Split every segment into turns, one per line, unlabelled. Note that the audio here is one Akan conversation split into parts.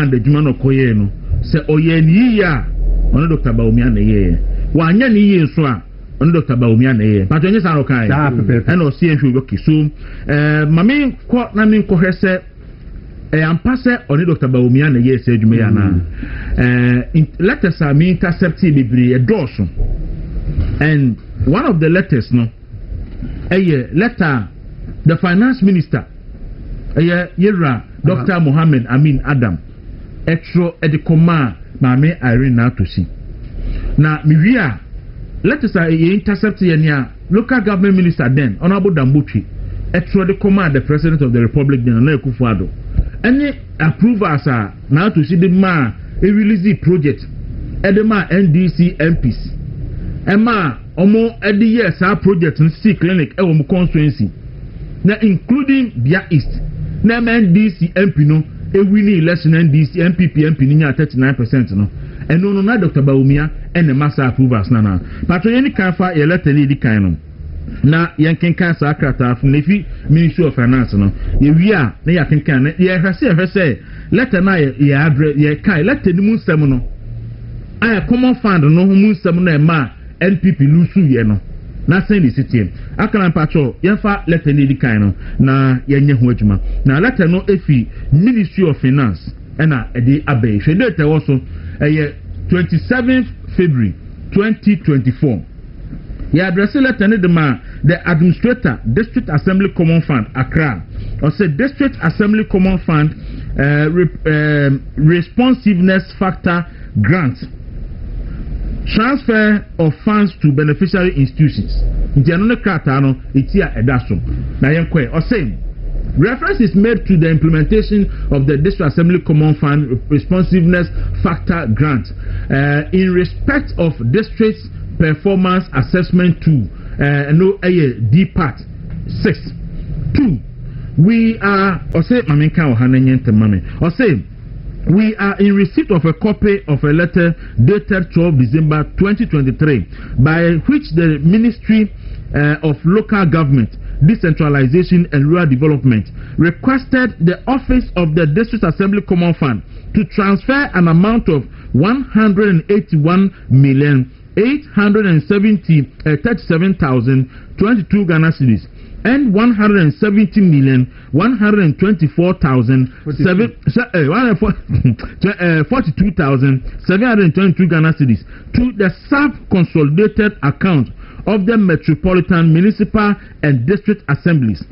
fund adwuma no koye no se oye ni ya ono Dr. Bawumia na ye wanya ni ye nso a ono Dr. Bawumia na ye but onye sa rokai and o see enhwe okay so mami ko na min ko hwese ampa se ono Dr. Bawumia na ye se adwuma ya na letters are me intercept bibiri e doso and one of the letters no letter the finance minister Yera Dr. Mohammed Amin Adam extra edikoma Mame Irene Natosi na miwia let us intercept here local government minister then Honorable Dambutwi extra edikoma the president of the republic then na Akufo-Addo any approvals are now to see the man a release the project edema NDC MPs ema omo edi yes our project see clinic e wo constituency na including Bia East na NDC MP no e winning election NDC MPP MP ni nya 39% no eno no na Dr. Bawumia and the master approvals na but any kan fa ye letter di kan no na yen kenkan sa akrata from nefi Ministry of Finance no ye wi a na ya kenkan na ye hwese letter na ye address ye kai letter ni mu nsem no aya common fund no mu nsem na ma NPP lusu ye no na send the city akala mpacho yefa letter ni di kan no na yenye ho adwuma na letter no efi Ministry of Finance na edi abai hwede te wo so 27th February 2024 ya address letter ni de ma the administrator District Assembly Common Fund Accra or say District Assembly Common Fund responsiveness factor grant transfer of funds to beneficiary institutions. Ntiano krata no etia edaso. Na yenkwe o say reference is made to the implementation of the District Assembly Common Fund responsiveness factor grant in respect of district's performance assessment to D part 6. 2. We are o say mamenka o hananyente mame. O say we are in receipt of a copy of a letter dated 12 December 2023 by which the Ministry of Local Government, Decentralization and Rural Development requested the Office of the District Assembly Common Fund to transfer an amount of 181,837,022 Ghana cedis and 170,142,722 Ghana cedis to the sub-consolidated account of the Metropolitan Municipal and District Assemblies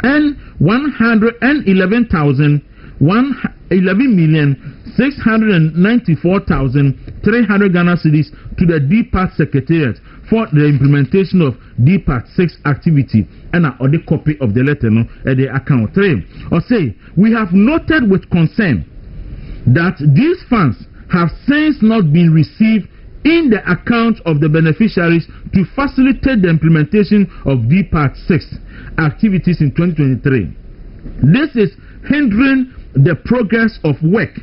and 11,694,300 Ghana cedis to the D-Part Secretariat for the implementation of D-Part 6 activity and a copy of the letter no at the account 3 or say we have noted with concern that these funds have since not been received in the account of the beneficiaries to facilitate the implementation of D-Part 6 activities in 2023. This is hindering the progress of work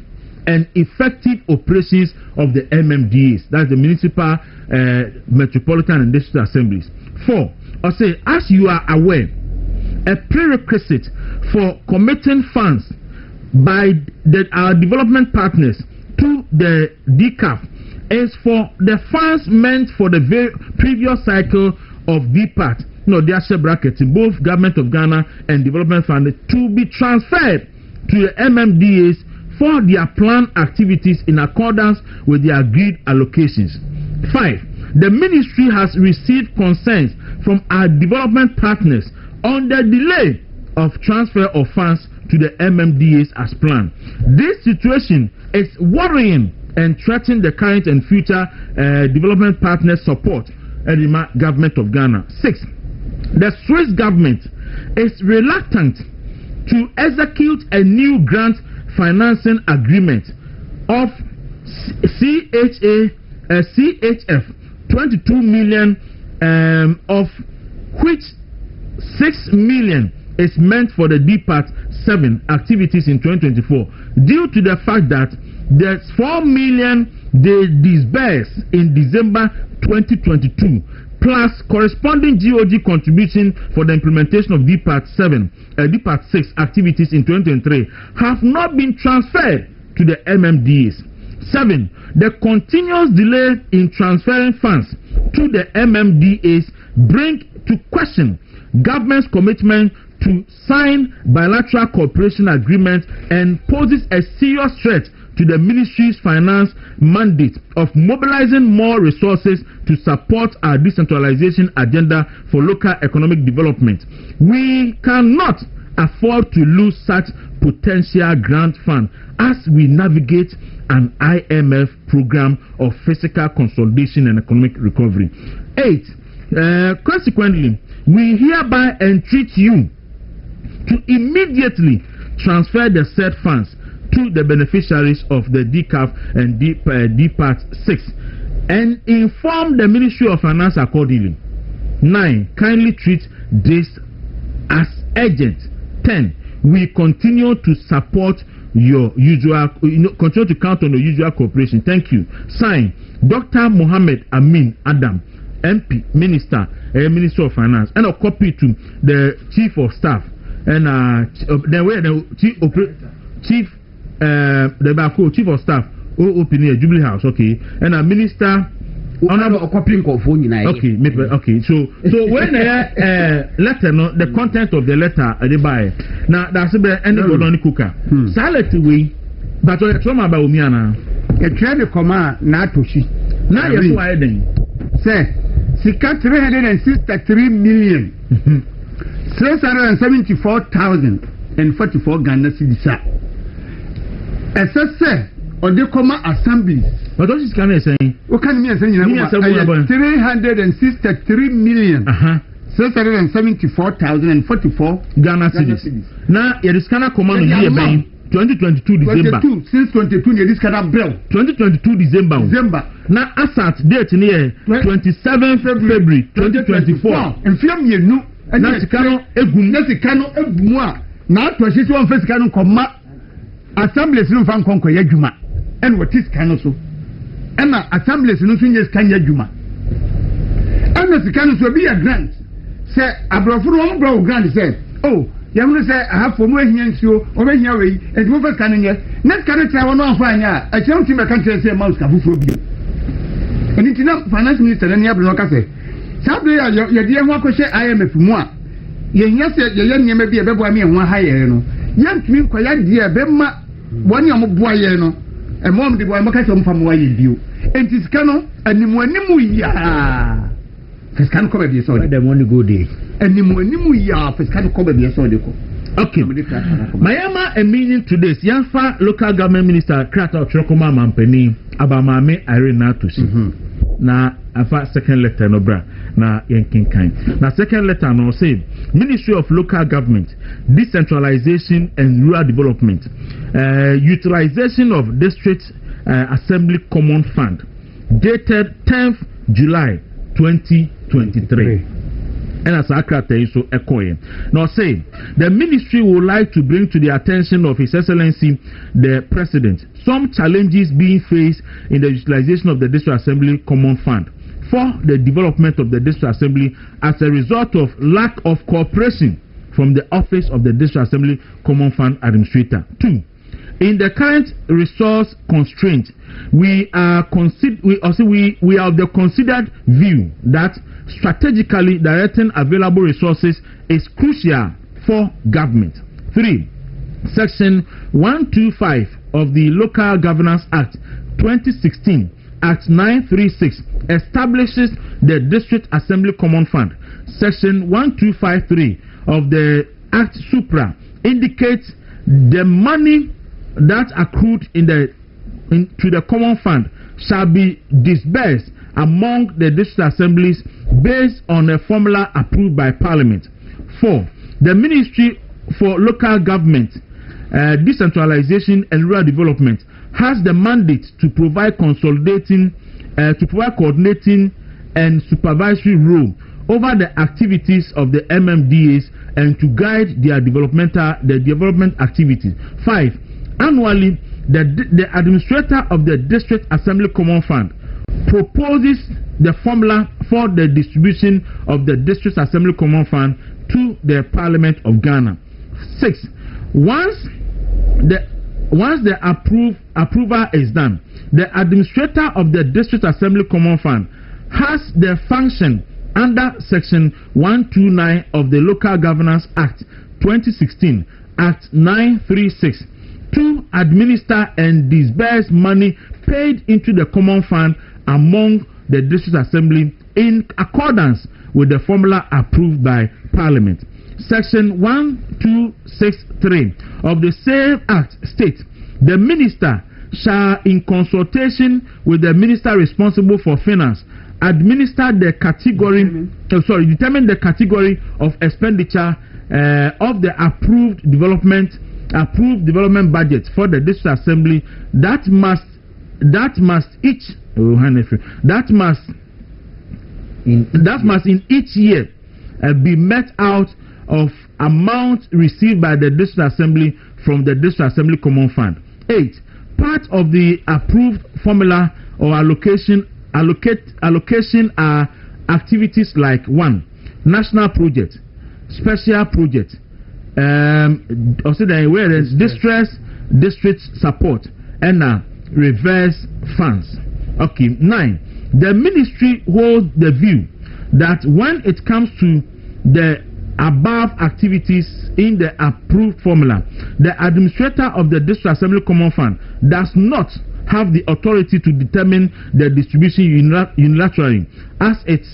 and effective operations of the MMDAs, that's the Municipal, Metropolitan and District Assemblies. 4. I say, as you are aware, a prerequisite for committing funds by our development partners to the DCAF is for the funds meant for the previous cycle of DPAT, the Asher bracket, both Government of Ghana and Development Fund, to be transferred to the MMDAs for their planned activities in accordance with the agreed allocations. 5. The ministry has received concerns from our development partners on the delay of transfer of funds to the MMDAs as planned. This situation is worrying and threatening the current and future development partners' support and the government of Ghana. 6. The Swiss government is reluctant to execute a new grant financing agreement of CHF 22 million, of which 6 million is meant for the D-Part 7 activities in 2024, due to the fact that there's 4 million they disbursed in December 2022 plus corresponding GOG contribution for the implementation of D-Part 6 activities in 2023 have not been transferred to the MMDAs. 7. The continuous delay in transferring funds to the MMDAs bring to question government's commitment to sign bilateral cooperation agreements and poses a serious threat to the ministry's finance mandate of mobilizing more resources to support our decentralization agenda for local economic development. We cannot afford to lose such potential grant fund as we navigate an IMF program of fiscal consolidation and economic recovery. 8. Consequently, we hereby entreat you to immediately transfer the said funds to the beneficiaries of the DCAF and DPAT 6 and inform the Ministry of Finance accordingly. 9. Kindly treat this as urgent. 10. We continue to support your usual, continue to count on your usual cooperation. Thank you. Signed, Dr. Mohammed Amin Adam, MP, Minister of Finance, and a copy to the Chief of Staff and the Chief of Staff, opening Jubilee House, okay, and a Minister. Honorable copying of phone. Okay, okay. So when letter, no, the content of the letter, they buy. Now that's the end of the cooker. Silent way, but what trauma about Umiana? A train of command, Natoshi. Now you're why then. Say, Sika 363 million 674,044 Ghana cedis. SSA or the comma assembly. But what is Ghana saying? What can you say? 363 million 674,044 Ghana cedis. Now, your Ghana command here by 2022 December. Since 22, this kind of bill. 2022 December. Now, asset date near 27 February 2024. And film you know, and that's Cano Egumua. Now, to assist one first Cano comma assembly is no fan conquer Yajuma. And what is Cano so? And assembly is no seniors can Yajuma. And the Cano will be a grant. Say, Abrafuro grant said, oh. You want to say I have for more here so over here and over canning yet. Not can I want to find ya. I can't see my country say mouse cafu. And it's not finance minister and Yabloka say. Saturday, your dear Wako say IMF moi. Yes, your young may be a baby and one higher. Young to me, quiet dear Bema, one young boy, and mom the boy Macasson from why you view. And it's cano and the Monimu ya. Fiscal comedy, so they want to go there. And the Monimu ya fiscal comedy, so they go. Okay. Mayama a meaning to this. Yanfa local government minister Krata Chokoma Mampeni Abamame Irene to see. Na afa second letter no bra na yankin kind. Na second letter no say Ministry of Local Government, Decentralization and Rural Development, utilization of District Assembly Common Fund, dated 10th July 2023. And as Akrata so echoing. Now say the ministry would like to bring to the attention of His Excellency the President some challenges being faced in the utilization of the District Assembly Common Fund for the development of the District Assembly as a result of lack of cooperation from the Office of the District Assembly Common Fund Administrator. 2. In the current resource constraint, we are of the considered view that strategically directing available resources is crucial for government. 3. Section 125 of the Local Governance Act 2016, Act 936, establishes the District Assembly Common Fund. Section 1253 of the Act Supra indicates the money that accrued to the common fund shall be disbursed among the district assemblies based on a formula approved by Parliament. 4. The Ministry for Local Government, Decentralization and Rural Development has the mandate to provide coordinating and supervisory role over the activities of the MMDAs and to guide their development activities. 5. Annually, the administrator of the District Assembly Common Fund proposes the formula for the distribution of the District Assembly Common Fund to the Parliament of Ghana. 6. Once the once the approval is done, the administrator of the District Assembly Common Fund has the function under Section 129 of the Local Governance Act 2016, Act 936, to administer and disburse money paid into the Common Fund among the District Assembly in accordance with the formula approved by Parliament. Section 1263 of the same Act states, the Minister shall, in consultation with the Minister responsible for finance, determine the category of expenditure of the approved development budget for the District Assembly that must in each year be met out of amount received by the District Assembly from the District Assembly Common Fund. 8. Part of the approved formula or allocation are activities like 1. National project, special project, district support, and reverse funds. Okay. 9. The ministry holds the view that when it comes to the above activities in the approved formula, the administrator of the District Assembly Common Fund does not have the authority to determine the distribution unilaterally, as it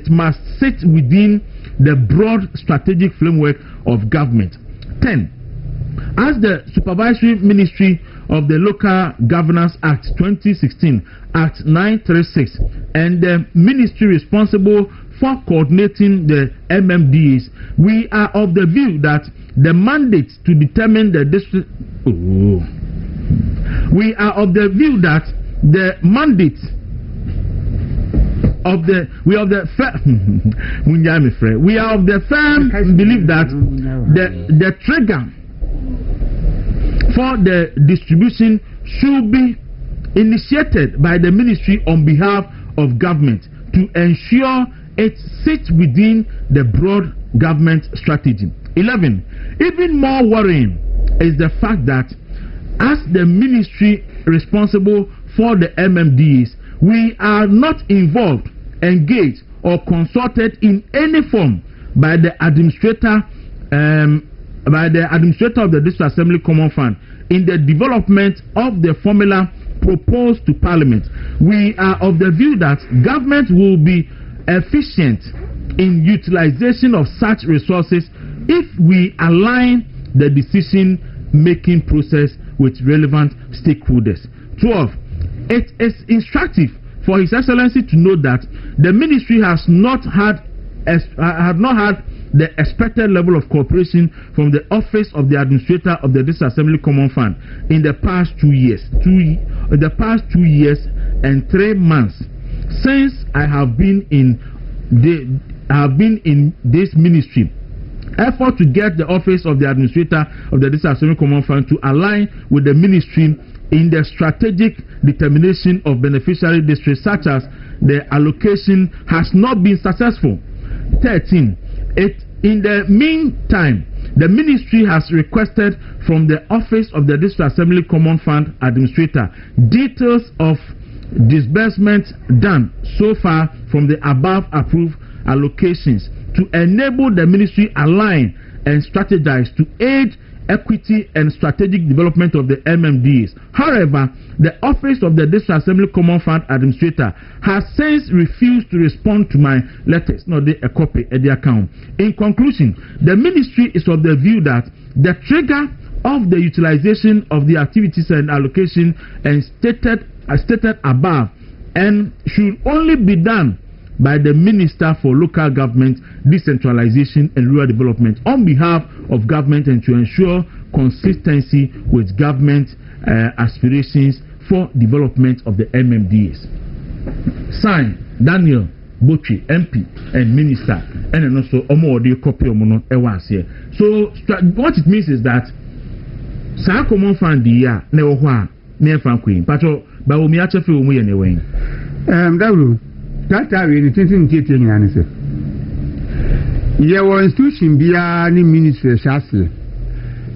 must sit within the broad strategic framework of government. 10. As the supervisory ministry of the Local Governance Act 2016, Act 936, and the ministry responsible for coordinating the MMDs, we are of the view that the mandate to determine the district. We are of the view that the mandate of the we are of the firm believe that the trigger for the distribution should be initiated by the ministry on behalf of government to ensure it sits within the broad government strategy. 11. Even more worrying is the fact that as the ministry responsible for the MMDs, we are not involved, engaged, or consulted in any form by the administrator of the District Assembly Common Fund in the development of the formula proposed to Parliament. We are of the view that government will be efficient in utilization of such resources if we align the decision-making process with relevant stakeholders. 12. It is instructive for His Excellency to note that the ministry has not had the expected level of cooperation from the office of the administrator of the District Assembly Common Fund in the past 2 years. The past 2 years and 3 months since I have been in this ministry. Effort to get the office of the administrator of the District Assembly Common Fund to align with the ministry in the strategic determination of beneficiary districts such as the allocation has not been successful. 13. In the meantime, the ministry has requested from the office of the District Assembly Common Fund administrator details of disbursements done so far from the above approved allocations to enable the ministry align and strategize to aid equity and strategic development of the MMDs. However, the office of the District Assembly Common Fund administrator has since refused to respond to my letters, not a copy at the account. In conclusion, the ministry is of the view that the trigger of the utilization of the activities and allocation and stated above and should only be done by the Minister for Local Government, Decentralization and Rural Development on behalf of government and to ensure consistency with government aspirations for development of the MMDs. Signed, Daniel Botri, MP and Minister, and also Omo copy Omono Ewas here. So what it means is that Sa Common Fund ya ne ohwa ne Franquin. Pacho ba omi achefe omu ye ne wen.
Dawuro that time in 2018 and say there was institution bia ni ministry shase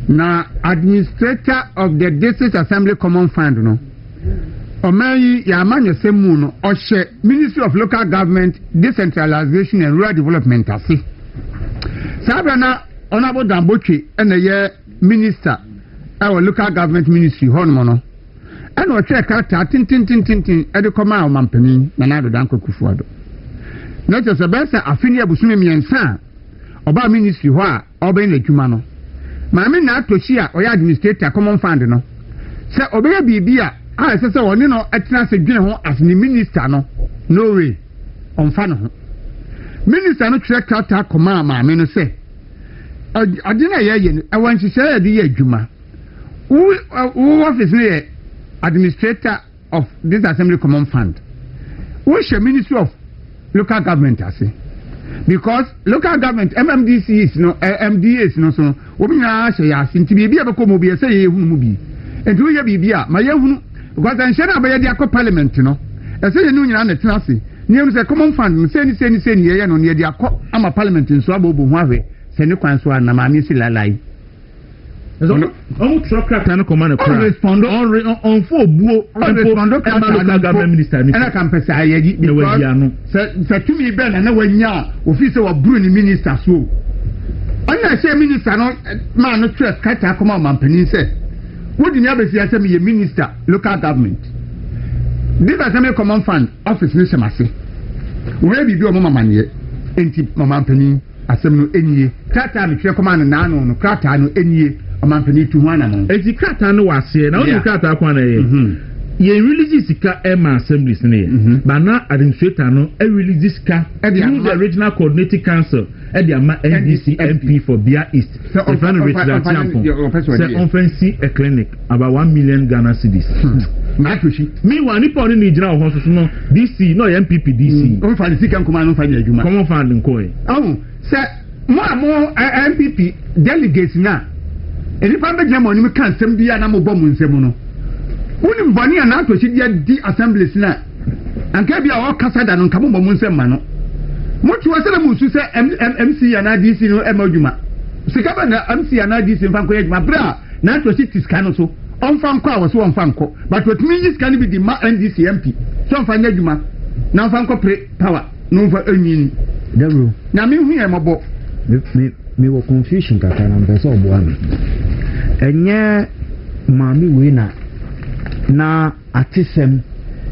na administrator of the District Assembly Common Fund no Omayi Yamanyo Semu no Oshe Ministry of Local Government Decentralization and Rural Development ase Sabana Honorable Damboche and the minister our local government ministry hono and o check out tin e de koma o mampani na na do dan Kwaku na just about afini abusumi miensa oba ministry ho a oba na adwuma no maame na atoshi a oya administrator common fund no se obeya bibia a se woni no etena se dwen ho as ni minister no no way on fa no ho minister no check out koma maame no se adina ye no awanchi se ya di adwuma who office ne administrator of this assembly common fund who share ministry of local government ase because local government MMDCs no MDAs no so obi na share ya sinti bi e be ko mo bi se ye hunu mu bi enti wo ye bi a ma ye hunu because an share na ba ye di akọ parliament no e se ye nu nyina na tena ase ni em se common fund se ni ye no ne di akọ ama parliament nso abobo hu ahwe se ni kwan so na ma mi si lalai
on truck can command a
respond
on for buo on local government minister
and I can pass ayeji because se to me ben na wanya office wa bru ni minister so ona say minister no man no truck kata come on mampani say what you be say me minister local government this assembly common fund office ni semase we bi o mama ne enti mama mampani asem no enye kata me twe command na no kata no enye amampani tu hwana no
eti krata no wase na onu krata kwa na ye release sika ema assemblies ne ba na administrator no release sika through the regional coordinating council e di ama NDC MP for Bia East the final regional champion say conference a clinic about 1 million Ghana cedis
na toshi
me wa ni pon ni gina ho so no DC no MPP DC
o fa ni sika nkoma no fa ni adwuma
common fund nko e
say mo MPP delegates na eni fa be jamo ni me kan sem bia na mo bom nsem no woni mbani na atoshi dia di assemblies na anka bia o kasa da no nka mo bom nsem ma no mo tuwa se na mo su se MC ya na DC no e madwuma sika ba na MC ya na DC mfa nko adwuma bra na atoshi tiska no so on fa nko a wo so on fa nko but what me is can be the NDC MP so on fa nya adwuma na fa nko pre power no fa anyin
Dawuro
na me hu e mobo
me wo confusion kaka na mpesa obo ami enye maami we na atisem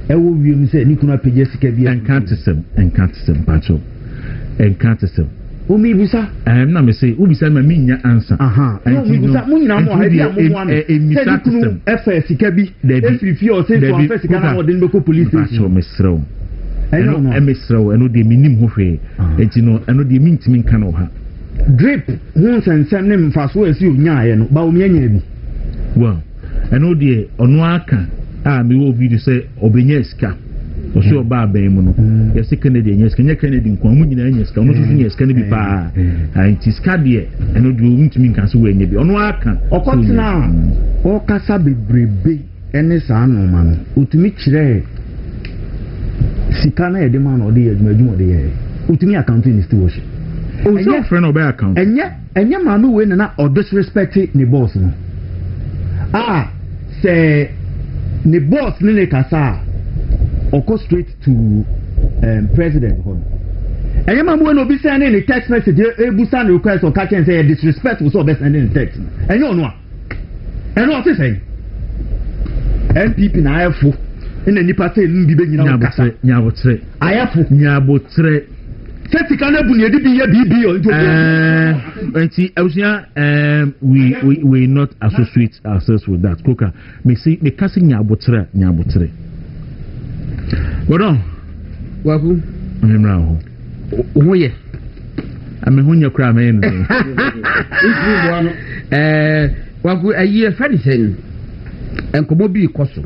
ewo wiem se ni kuna pege sika bia
enkantisem pacho enkantisem
omi busa
na me say ubisa ma minya answer
omi busa munyina mo ha bia mo ame emisa FS sika bi efrifi o say so FS sika na wo den beko police station
pacho mesrew emesrew eno de minim ho hwe enti no eno de mintimi nka no ha
drip hun sensem ne mfaso esi onyae no ba omi anya bi
well eno de ono aka me wo video say obenya eska o so ba ban mu no ye se Canada nya eska nya Canada nko mu nyina nya eska ono so nya eska ne bi pa anti ska de eno de ntumi nka so we nya bi ono aka
okotena o kasa bebrebe ene sa no ma no otumi kire sika na yede ma no de adwuma de ye otumi accounting is still worship
so friend obey account
enye maami we na o disrespect ni boss no say ni boss ni kasa o go straight to president hon enye maami we no bi send ni text message e busa ni request o ka chen say disrespectful so be send ni text enye onu a eno o say MPP na ayefu ina nipa say nbi be nyina o kasa
nyabotre
ayefu
nyabotre
Setika na bu ne di bi ye bibi o njo
enti awusia we not associate ourselves with that koka me say me kasi nyabotre wodo
Kwaku
memra ho
oye
ame hunya kura me no
Kwaku ayi Fredison enkomo bi koso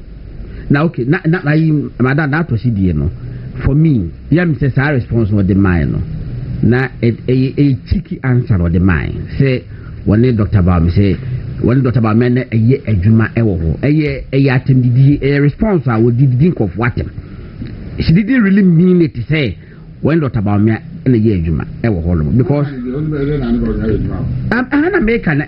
na okay na yi madam na to sidie no for me yam say sa response no the mind no na a cheeky answer of the mind say one Dr. Bam say one Dr. Bam na eye adwuma ewo ho eye atendidi a response I would think of what she didn't really mean it to say
when Dr. Baumia and a year Juma ever hold because I'm American a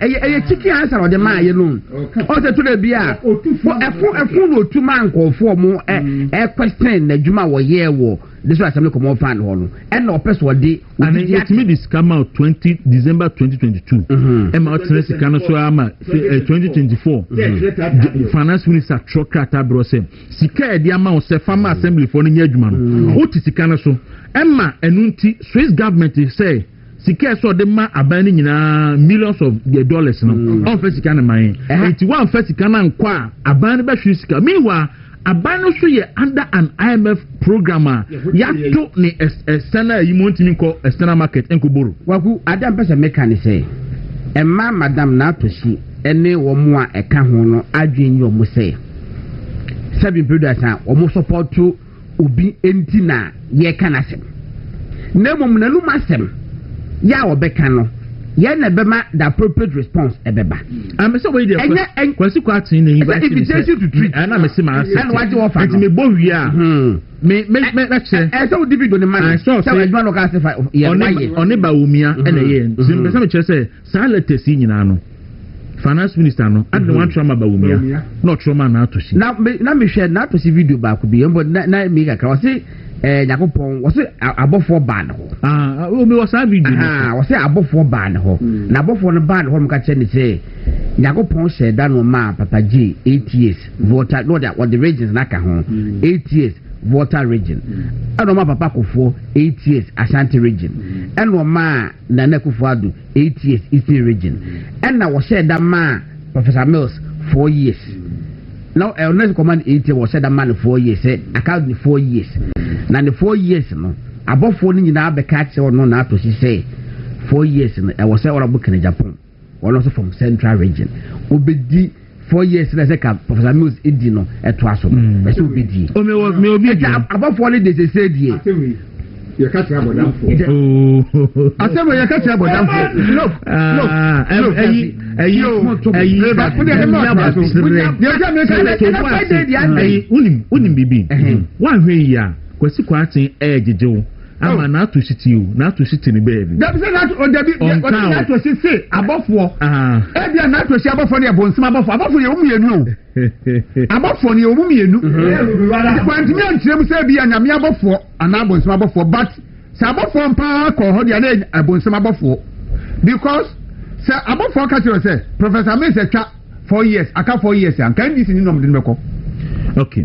chicken answer or the man alone. Also to the beer for a full 2 months or 4 more a question the Juma or year war. This was some common fan hall and no person what day
and it made this come out December 2022 Emma Ottenesi Kanosuama 2024 finance minister Trokata Brose Sika the amount of farmer assembly for the Yedman Otisikana so Emma enunti Swiss government say Sika so the man abandoning millions of dollars no on first Sikana mine 81 first Sikana and kwa abandon Sika meanwhile Abano so ye under an IMF programmer ya to ni external yimonti ko external market enkoboro
Kwaku adam pese meka ni say emma madam na to shi ene wo mo a eka ho no adwen yo mo say seven producers a wo support to obi enti na ye kana sem na mom na luma sem ya obeka no ye na bema the appropriate response ebeba
am say we dey kwasi kwatin na
invitation to treat
and am say my
and what you offer
me bo wi a me na che
so divido the man so we no ka say ye
oni ba omia na ye me say me che say salatesi nyina no finance minister no ade wan trauma ba omia no trauma na atoshi
na me share na atoshi video ba ko bi na me ka say Yakupon was it above ban ho
me was a video
was it above ban ho na above on ban ho mka cheni say Yakupon said that no ma papa G 8 years voter no that what the regions naka ho 8 years voter region and ma papa Kofo 8 years Ashanti region and no ma Nana Kufuadu 8 years Eastern region and now was said that ma Professor Mills 4 years. Now, our next command 80 was said a man 4 years, said account 4 years. Now, the 4 years, no, above 4 in our catch or no, not to say 4 years, I was say, or a book in Japan, or also from Central region. Obedi 4 years, let's say, Professor Mills, Idino, at Twasso, that's Obedi. Above 4 days, they said,
you catch about them for. I said, you catch about them
for. Ama na to city you na to city ni baby
that say that on the to say abofo e bia na to say abofo ne abonsim abofo ye omumienu abofo ne omumienu kwanti mi antirem say bia nyame abofo ana abonsim abofo but say abofo mpa ko ho dia na abonsim abofo because say abofo ka tell say Professor Mese twa 4 years aka 4 years an kan dis ni nom de meko
okay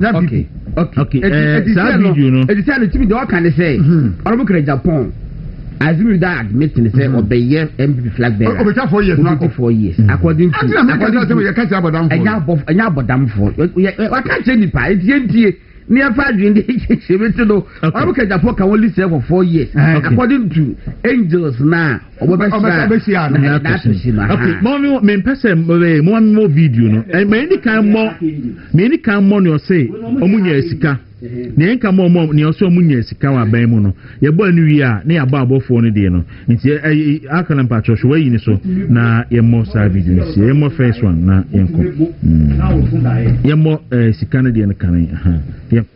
Okay. That video, no. It is to me the all can say. Or look at Japan. As we that admitting say obey year MP flag bearer.
Over 4 years.
Not 4 years. According to
you catch about them for.
And about for. I can't say the pie. It's near 5 in the no. Or look at Japan can only say for 4 years. According to angels now. Okay,
mommy, person, one more video, no. And many can more, you say, Omunya Sika. Nenka more, ni also Munya Sika, Baimono. Your boy New Year, near Babo for any day, no. It's a Akalan Patrosh way in so. Na, your more videos, your more first one, na, your more Sikanadian canning. Yep.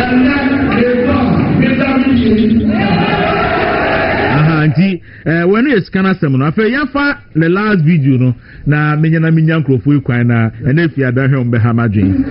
And
yes kana sem no afa yafa the last video no na menya nkrofo ikwan na ena fi adahwe ombe ha madwen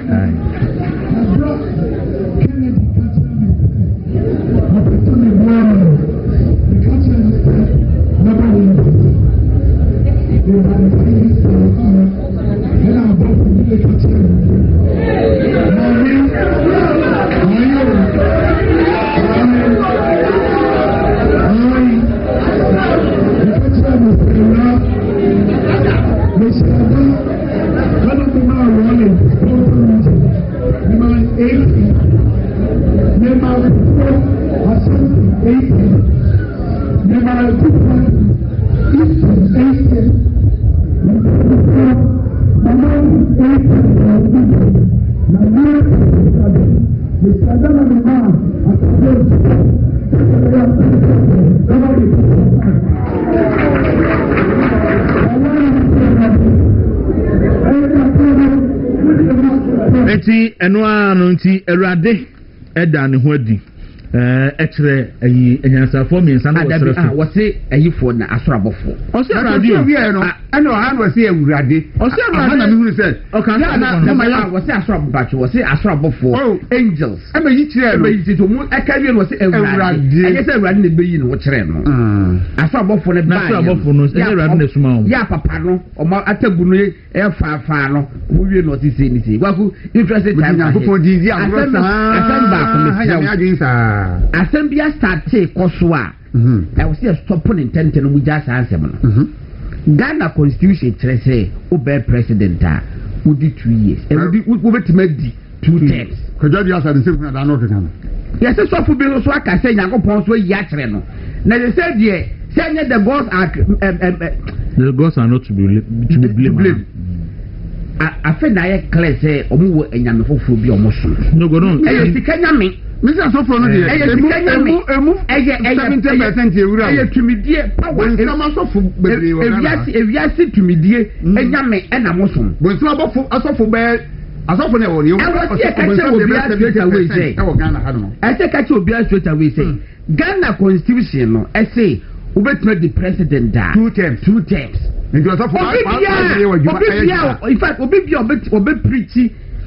eti enwa no nti Awurade eda ne ho adi etre ayi enyansafo miensa na wasere
wose ayifo na asorabofo
ose Awurade
no eno han wose Awurade
ose Awurade
na me hu se
okay
na wose asorabofo wose asorabofo angels
ema yi kire no
ema yi to mu akawie no wose Awurade ayese Awurade na beyi no wo kire no asorabofo ne ba
asorabofo no Awurade na suma o
ya papa no o ma atagu no e fa no wo wie no ti se ni se Kwaku interested time
ko di
asamba ko Assembly started Kosua. I was here stopping in Tenten with just answer. Ghana Constitution say Obe President would be 2 years. And we to make 2 terms.
Could you ask the same I know?
Yes, it's so for being so I can say Yanko Ponso Yatreno. Now they said, yeah, saying that the gods are
not to be blamed.
I feel like clear say Omu and Yanko for be almost
no go on.
Hey,
Mr. Sofro no dey emu 70% ewura
e tumidie
power sama sofo bebre wo na
ewiase tumidie enyame na mosom
bo nsema bofo asofo be asofo na wo ye
straight away say Ghana Constitution no say ubetuma the president da 2 terms
nti asofo
in fact obi preach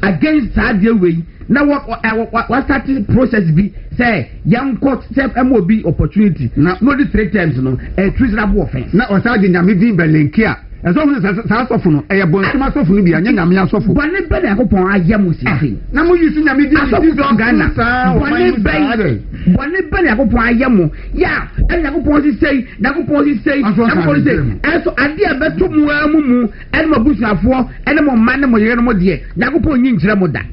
against that way. Now what started process be say young court self MOB opportunity no the 3 times no a treasonable offense
na osadi nyame din belenkia ezo hu sa sofo no e bonsoma sofo no bi anya nyame asofo
bone be na akopon ayam sisi
na mo yusu nyame din
asofo Ghana bone be na akopon ayam ya anya akopon si sei na akopon si sei eso ade abeto mu amumu ene mabusuafo ene mo man mo yere mo de na akopon nyi nkire mo da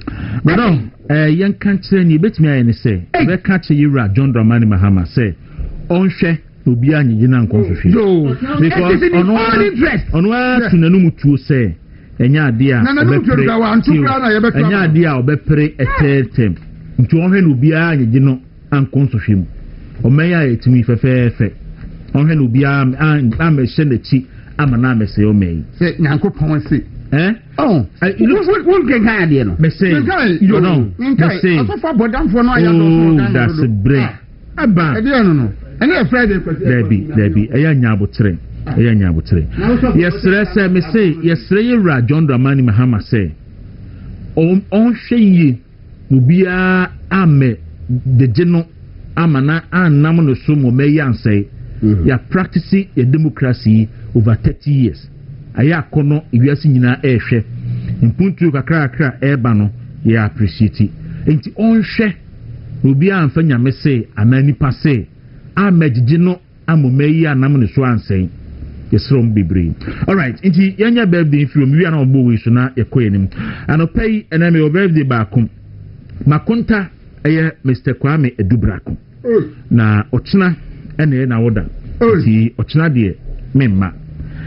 madam yan kan kire ni betimi aye ne say be ka kire yira John Dramani Mahama say onhwe obi anyigi na nkonsohwe because ono a tunanu mutuo say enya ade a enya ade a obepre etetem nti onhwe no obi anyigi no ankonsohwe mu omeya etimi fefefe onhwe no obi amehye nachi amana amese omei
say nyankopon se
oh won genga ade no
me say you know me say
asofa bodamfo no aya no
that's a break aba
ade no ene Friday
Debbie eya nyabotre yesre say me say yesre yira John Dramani Mahama say on hweye obia ame de geno amana anam no so mo meya ansay ya practicing a democracy over 30 years aya kono iwiase nyina ehwe mpuntu kakra eba no ya appreciate enti onhwe obi amfa nyame say anani pase amagigi no amomeyi anam ne so ansay yesrom bebre all right enti yanya birthday film wi ana obo we so na ekoyenim anopai ename o birthday baakum makonta eye Mr. Kwame Edubrako na ochina ene na woda enti ochina de memma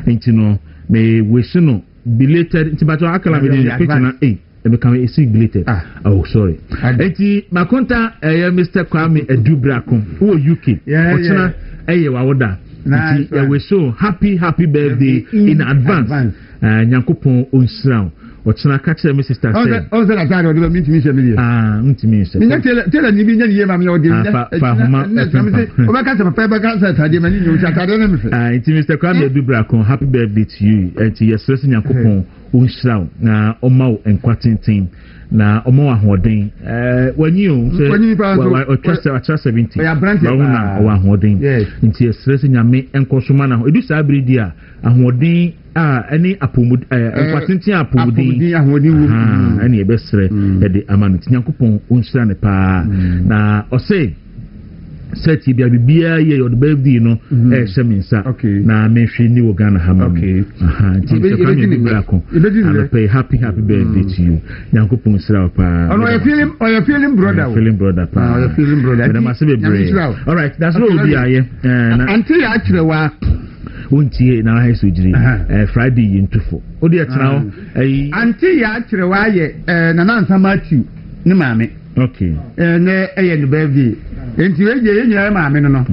enti no me wesi no belated enti bato akala me de picture e become a belated oh sorry enti makonta eye Mr. Kwame Edubrako who UK ochina eye wa woda enti we so happy birthday in advance nyankopon onsira ochina ka kire me sister say
on say that o de me ntimi se me die
ntimi se
me tell ni bi nya ye ma me o de
fa homa
o ba ka se papa ba ka se tade ma ni nyu tade na me fe
ntimi Mr. Kwame Dubra kon happy birthday to you and yes stress nyakopon o nhyira na o ma o enkwatenten na o ma ahoden wanyi o se o trust 70 ba wona o ahoden nti yes stress nyame enkosoma na edu sa bredi a ahoden any apomud enkwatenten apomudi
ahoden wo
ani ebesre e de amanuti nyakopon o nhyira ne pa na o say seti bia bibia ye your birthday no sheminsa na menhwe ni wo Ghana hama ti be ko and pay happy birthday to you nyankopon sira pa
you feeling brother
pa
you feeling brother
na mase be brave all right that's what we be aye
until ya kirewa
wontie na ha so jiri Friday yintufo odi etena
until ya kirewa ye na nansa Matthew ni maame
okay
ne eye no birthday enti ye nyina maame no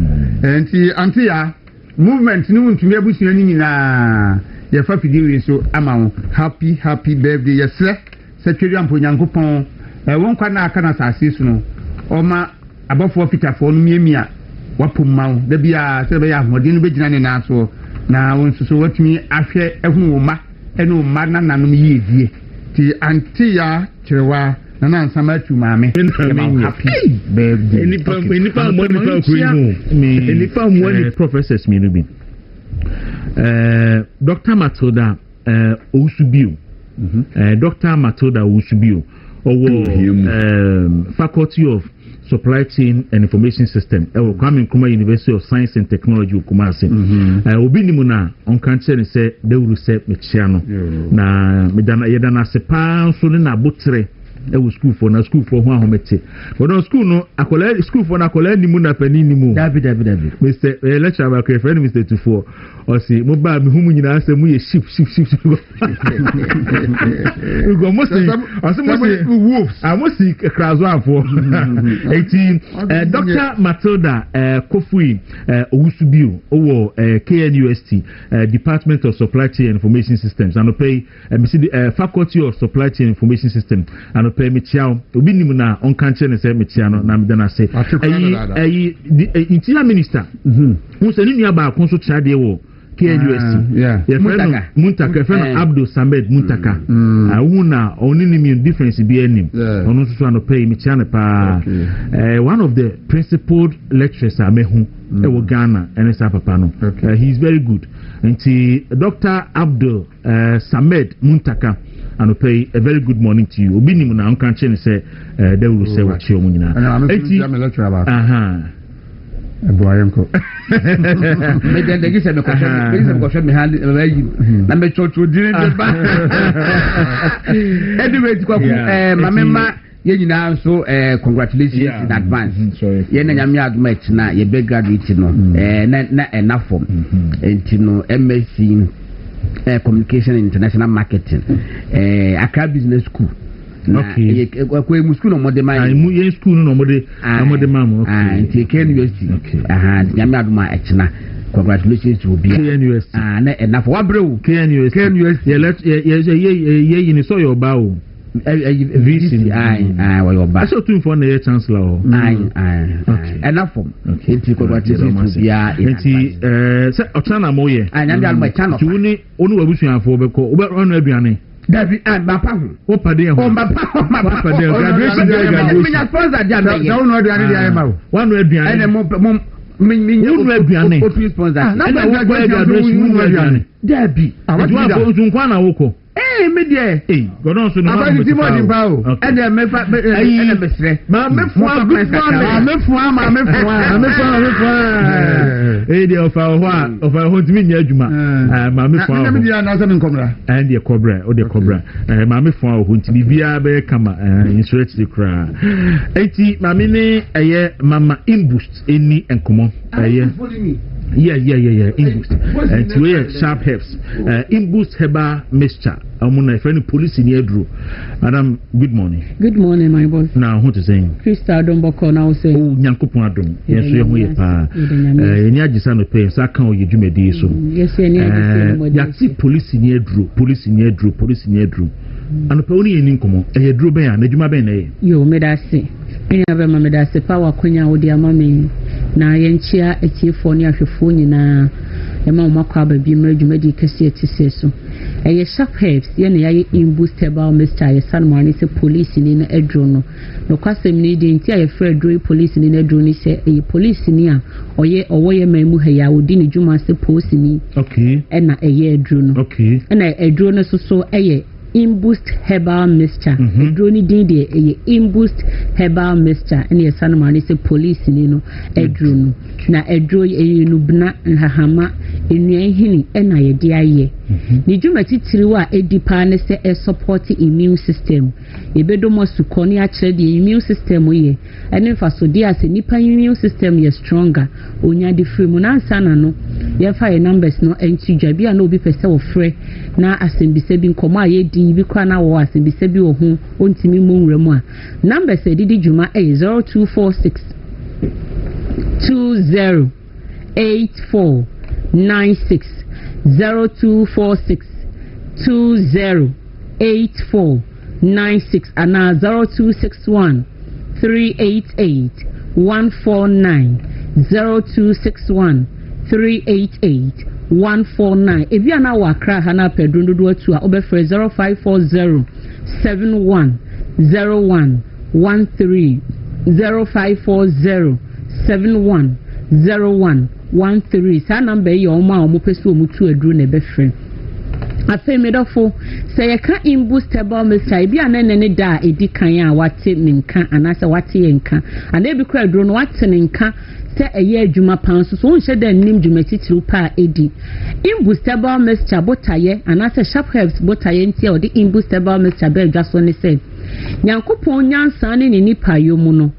enti anti ya movement ni wuntumi abusua ni nyina ye fa pidi we so ama wo happy birthday yes se tweri ampo nyankopon won kwa na aka na sase so no oma abafo fitafo no miemia wapomma wo da bia se be ya ahode no begina ne na so na won so watumi ahwe ehunu wo ma ene wo ma na nanom yedie ti anti ya kirewa na nansa Matthew maame happy birthday
enipa mo professors mi rubi Dr. Matilda Osubio Dr. Matilda Osubio Faculty of Supply Chain and Information System Kwame Nkrumah University of Science and Technology Kumasi obi ni mu na onkan kire se Dawuro se mechia no na medana yedana sepa so ne na botre school for ho ahomete but on school no akola school for na akola ni mu na pani ni mu
David
Mr. lecturer ba kre friend Mr. Tufo o si mo ba mi humu nyina se mu ye ship go mo si wolves amosi krazo afo 18 Dr. Matilda Kofui Owusubio owo KNUST Department of Supply Chain Information Systems and pay Faculty of Supply Chain Information System and pay Michiao obi nimu na onka nche ne se Michiano na medana se interior minister who se ni aba konso chade wo KNUST Muntaka friend Abdul Samed Muntaka una only difference be any ono so an pay Michiano pa one of the principal lecturers amehu e Ghana and esa papa no he is very good and Dr. Abdul Samed Muntaka and pay a very good morning to you. Obi nimu na onkan che ne se they will say what you munyina.
Boyanko.
Me den gi se me question me hand na me chocho dire ba. Anyway, Kwaku mamema ye nyina so congratulations in advance. Ye na nyame aduma etina ye be graduate no na enafom entino MSc Communication and International Marketing Accra Business School. Okay. Kwa school no mode man.
Ye school no mode mam.
Okay. KNUST. Okay. Nyame aduma etina. Congratulations to be
KNUST.
Na enough wabrew
KNUST. Ye you saw your bow.
VC wa your bow.
So too for the chancellor.
Enough form. Enti congratulations to be
enti se otana moye.
Nyame aduma channel.
Tuni onu wabusuafo be ko onu aduane.
David Bapa ho.
O pade ho.
Bapa
graduation.
Me ya sponsor dia me.
Da onu aduane dia ma.
Wanu aduane.
Ene mo
onu aduane.
O sponsor.
Na graduation onu aduane.
David.
Awa ko nkwa na woko.
Me there.
Godon so no.
Abadi ti mo di ba o.
Ene me fa ene mesre.
Ma me fo dey ofa ho ntimi nya adwuma. Ma me fo.
Na me dia na se me nkomra.
And the cobra o the cobra. Ma me fo ho ntimi bia be kama insurance the cra. Enti ma me ne eye mama inboost eni enkomo. Yeah. Inboost. And we sharp herbs. Inboost herbal mixture. amuna friend police ni edru. Madam, good morning.
Good morning, my boss.
Now, what is saying?
Krista Domboko now say.
Oh, Nyankopon adom. Yes, we are pa. Eni agisa no pay sa kan oye dwumedi so.
Yes, eni agisa no
ya ti police ni edru. Ano pe oni eni nkomo. E edru ben ya na dwuma ben na ye.
Yo, me da se. Eni aba ma me da se pa wa kwanya wo dia ma me. Na ye nchia etiefo ni ahwefo nyina. E ma makwa ba bi ma dwumedi kase etise so. Eye sharp heads ye na ye imbustable Mr. ye sanmani se police ni na edru no. No kwasem ni di nti aye frɛ edru police ni na edru ni se e police ni a oye mamu ha ya odi ni dwuma se police ni.
Okay.
E na eye edru no.
Okay.
E na edru no so eye imbust herbal mixture. Edru ni din de eye imbust herbal mixture ene ye sanmani se police ni no edru no. Na edru eye no bna nhahama enua hini e na ye de aye. Ni dwuma titiriwa edipa ne se e support immune system. Ebedo mo sukoni a kire de immune system ye. Ene fa so dia se nipa immune system ye stronger. Onya de free mu na ansana no. Ye fa ye numbers no enti dwabia na obi pese wo frɛ na asembise bi nkomo aye din bi kwa na wo asembise bi wo ho ontimi mo nwura mu a. Numbers edidi dwuma e 0246 20 84 96 0246 20 84 96 and 0261 388 149 0261 388 149. If you are now Accra Hana Pedro to over 0540 71 01 13 0540 71 01 13. Sa number your ma o mo pesu o mutu adru na be frɛ. Afa medofo say you can imbustable Mr. Bi anene ne da edi kan a wate minka anasa wate yenka ana bi kra adru no wate nenka se eye adwuma pan so nhye da nim dwuma titiru pa edi imbustable Mr. botaye anasa sharp herbs botaye ntia odi imbustable Mr. be dwaso ne se Nyankopon nyansa ne ni nipa yomu no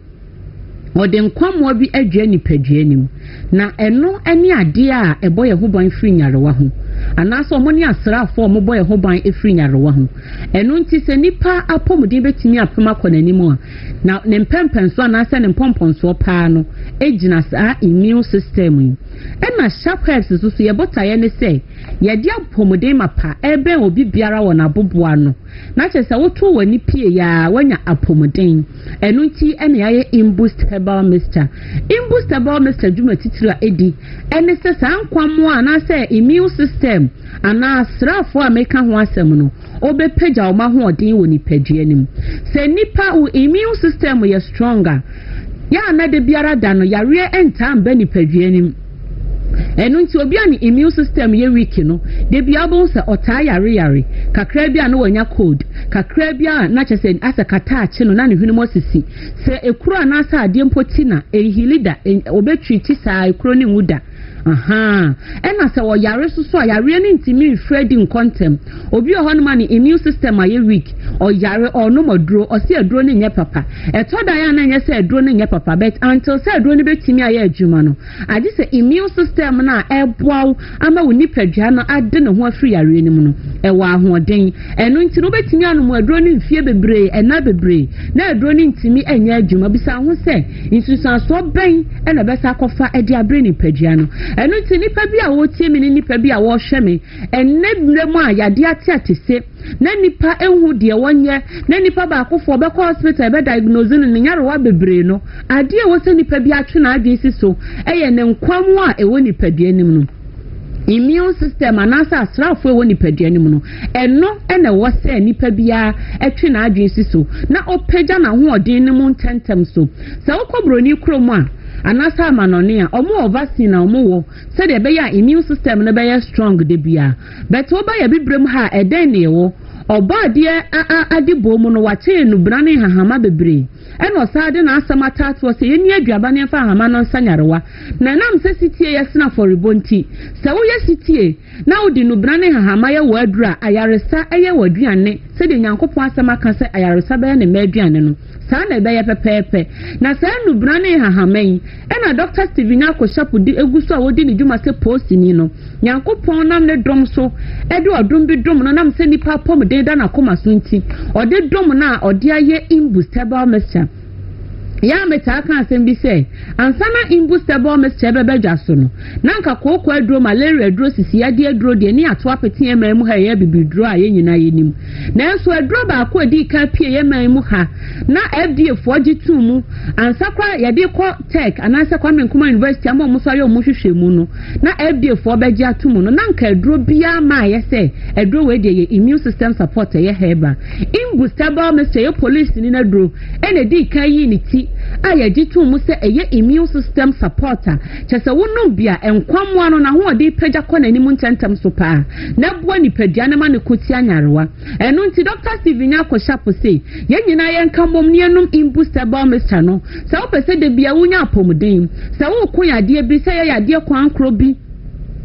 ode nkwamwa bi adwa nipadua nim na eno ene ade a eboye ho ban firi nyarewa ho anaso omoni asrafo omoboye ho ban efiri nyarewa ho eno nti se nipa apomudin betimi apema konanim a na ne mpempenso anase ne mpomponso pa no ejina sa immune system yi ena sharp herbs so ye botaye ne se ye dia apomudin mapa ebe obi biara wona boboa no na che se woto wani pie ya wanya apomudin eno nti ene yaye imbust herbal mixture imbust herbal mixture dwuma titira edi ene se sankwamo ana se immune system ana asrafo a meka ho asem no obepeja o ma ho odin woni padua nim se nipa o immune system ye stronger ya na de biara da no yare enta amba ni padua nim enu nti obi ani immune system ye weak no de bia bon se ota yare kakra bia no wanya code kakra bia na chese asa kata ache no na ne hwenu mosisi se ekuro na asa ade mpoti na ehilida obetwi ti sa ekuro ni wuda ena se wo yare so yare ni ntimi fredi nkontem obi o hono mani immune system aye weak o yare o no moduro o se aduro ni nye papa eto da ya na nye se aduro ni nye papa but until se aduro ni betimi aye adwuma no adi se immune system na eboaw ama woni padua no ade ne ho afiri yare ni mu no e wa ahoden eno nti no betimi anu mu aduro ni mfie bebre ena bebre na aduro ni ntimi enya adwuma bisa ho se insusan so ben ena besa kofa edi abre ni padua no enu ti nipa bi a wo tie mi ni nipa bi a wo hwe mi enne mu a yade ate atese na nipa enhu de wonye na nipa ba akofo be ko hospital be diagnose ni nyarewa bebre no ade a wo se nipa bi atwe na ade si so eye ne nkwamu a ewo nipa bi anim no immune system anasa asrafo ewo nipa bi anim no eno ene wo se nipa bi a atwe na ade si so na opeja na ho odin ni mu ntentem so se wo kobro ni krom a anasa manone a omo vaccine na omo wo se de be ya immune system no be ya strong de bia but wo ba ya bibrem ha eden ne wo Obadia Adibo Mono Wache no Brani Hahama Bebre. And was sad and Asama Tat was a near Drabania for Hamano Sanyawa. Nanam says it yasna for Ribonti. So yes it now the Nubrani Hahamaya wordra Ayaresa Aya Wadriane said in Yanko Pasama can say Ayaresa and Median. Sana Baya Pepe. Nasa Nubrani Hahame and a Dr. Stevenako Shapu di Egusa Odini Dumase postinino. Yanko Ponam the drum so Edward Drumbi drum and I'm sending Papa Dana Koma Sunti or the drum now or dear ye imbustable messer. Ya metaka asembi say ansana imbustable messer bebe jasono nanka koko edro malaria dro sisi ade edro de ni ato apeti emamu ha ye bibidro a ye nyina ye nim na enso edro ba ko edi ka pie ye emamu ha na FDA foji mu ansakwa ye de ko tech anasa kwa menkuma university ama omuso ayo omuhwehwe mu no na FDA fo beji atumu no nanka edro bia ma ye say edro we de ye immune system support ye heba imbustable messer ye police ni na dro ene di kan yi ni ti aya jitu mu se eye immune system supporter chese wonu bia enkwamwa no na ho odi pagya kɔ na nimu ntentam so pa na boa ni padua na ma ne koti anyarewa eno nti Dr. Steven Akoshapo se ye nyina ye nkamom ne enum imbustable mixture no se wo pese de bia wunya apomuden se wo koyade bi se ye yade kwankro bi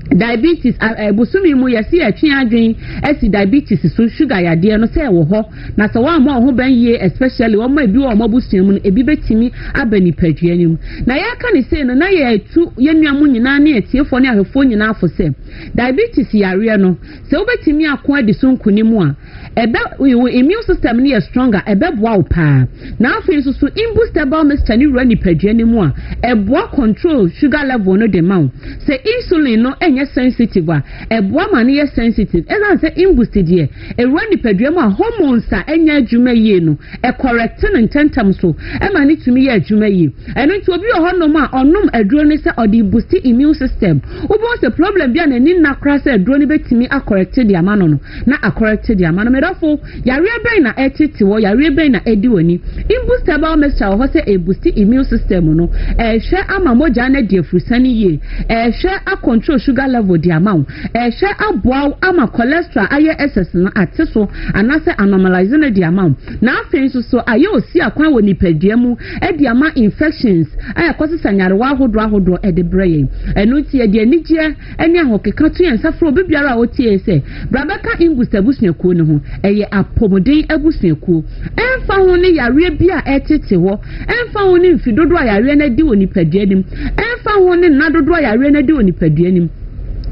diabetes busumi mu yesi atwe adwen esi diabetes so sugar yade no say wo ho na so wa mo ho ban ye especially wo ma bi wo mo busuamu no ebi betimi abani padua nim na ya ka ni say no na ye tu ye nuamu nyina na etiefo ne ahefo nyina afo say diabetes yare no se wo betimi akon adi so nkunimu a ebe immune system ne stronger ebe boa wo pa na afi so imbustable mixture ni rani padua nim a eboa control sugar level no de ma say insulin no sensitive eboa ma ne sensitive esan say imbusted ye run nipadua mu hormones a enya adwuma yie no correct no intentam so ma ne tumi ye adwuma yie eno nti obi ohonom a onom aduro ne say odi boost immune system ubo se problem bia na ni nakra say aduro ne betimi correct the amano no na correct the amano medafo yare ben na etiti wo yare ben na edi woni imbustable mixture ho say e boost immune system no hwe ama moja na die frusani yie hwe a control sugar level di amount hwe aboa ama cholesterol aye excess na ateso anase anomalize na di amount na afin so aye osi akwan wo nipadua mu di ama infections aye kwose nyarewa ahodo de breye enu tie de anigye ene ahokeka to yensafro bibiara a otie se brabaka imbusta busuakuo ne ho eye apomodin abusuakuo emfa ho ne yare bia etete ho emfa ho ne mfidodo a yare na di wo nipadua nim emfa ho ne nadodo a yare na di wo nipadua nim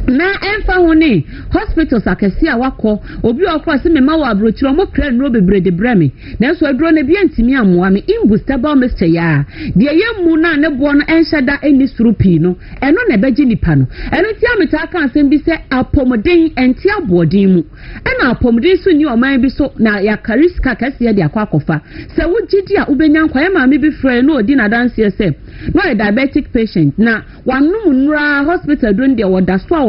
na emfa hone hospitals akesi awakọ obi okọ se mema wa abrochiro mo kra nro bebre de bremi na so aduro na bia ntimi amoa me imbustable mixture ya de yemu na ne bo no enhyada eni surupi no eno na beji nipa no eno ti ameta aka asem bi se apomodin enti abodin mu ena apomodin so ni oman bi so na ya kariska kase ya de akwakofa se wugidi a ubenya nkwa ma me bi frɛ no odi na dance se no a diabetic patient na wanum nura hospital don de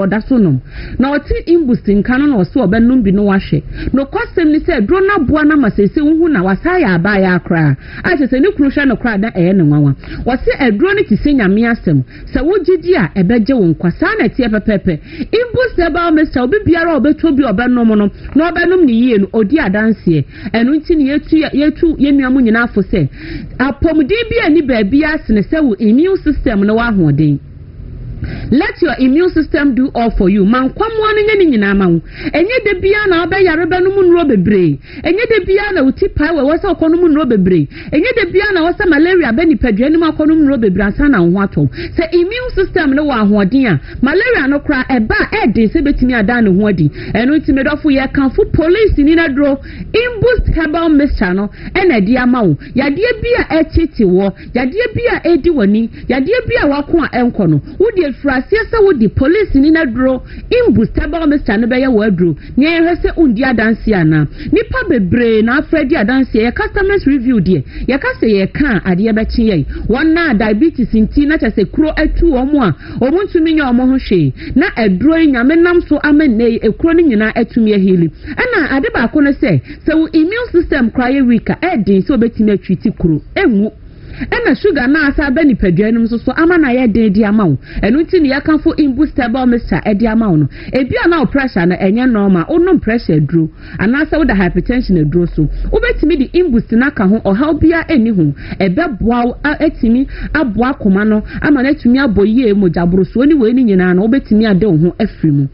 wodaso no na oti imbusting kanu no so obenum bi no wahwe no kwasem ni se dro na boa na masese hu na wasaya aba ya akra a se ni kru hwe no kra da ne nwanwa wose edro ni ti nyame asem se wogidi a ebeje won kwasa na tie pepepe imbustable mixture obi biara obeto bi obenom no na obenum ni yie no odi adanse enu nti ni yetu yenuamu nyina afo se apomdi bi ani ba bia sene se wo immune system no wa hoden. Let your immune system do all for you. Man kwamwa ne nyina ma wo. Enye de bia na obeyare be no mu nro bebre. Enye de bia na uti pai we wasa okono mu nro bebre. Enye de bia na wasa malaria be ni padua ni makono mu nro bebre asa na ho atom. Se immune system no wa ahoden a malaria no kra eba edin se betimi ada ne ho adi. Eno nti medofo ye kanfo police ni na dro imbust herbal mixture no ena di ama wo. Yade bia echiti wo, yade bia edi wani, yade bia wako a enko no. Wodi frase sa wodi police ni na dro imbustable mixture no be ye wadro. Ni ehwese undi adanse ana. Nipa bebre na afredi adanse ye customers review die. Ye ka se ye kan ade be kye ye. Won na diabetes nti na chese kro atu omo a omuntumi nya omo ho hwe. Na edro nyame nam so amene ekro ni nyina atumi ahili. Ana ade ba ko no se wo immune system cry weaker edin so betimi atwiti kro enwu ɛna sugar na asa ba nipadua no so ama na yɛ den di ama wo ɛno nti ne yɛka fo imbustable mixture ɛdi ama wo no ebi ana pressure na ɛnyɛ normal wonom pressure duro anasa wo da hypertension duro so wobɛtumi di imbust na ka ho ɔhaw bia ɛni ho ɛbɛboa wo atimi aboa koma no ama na atumi abɔ yie mogya so ni we ni nyina na wobɛtumi ade wo ho afiri mu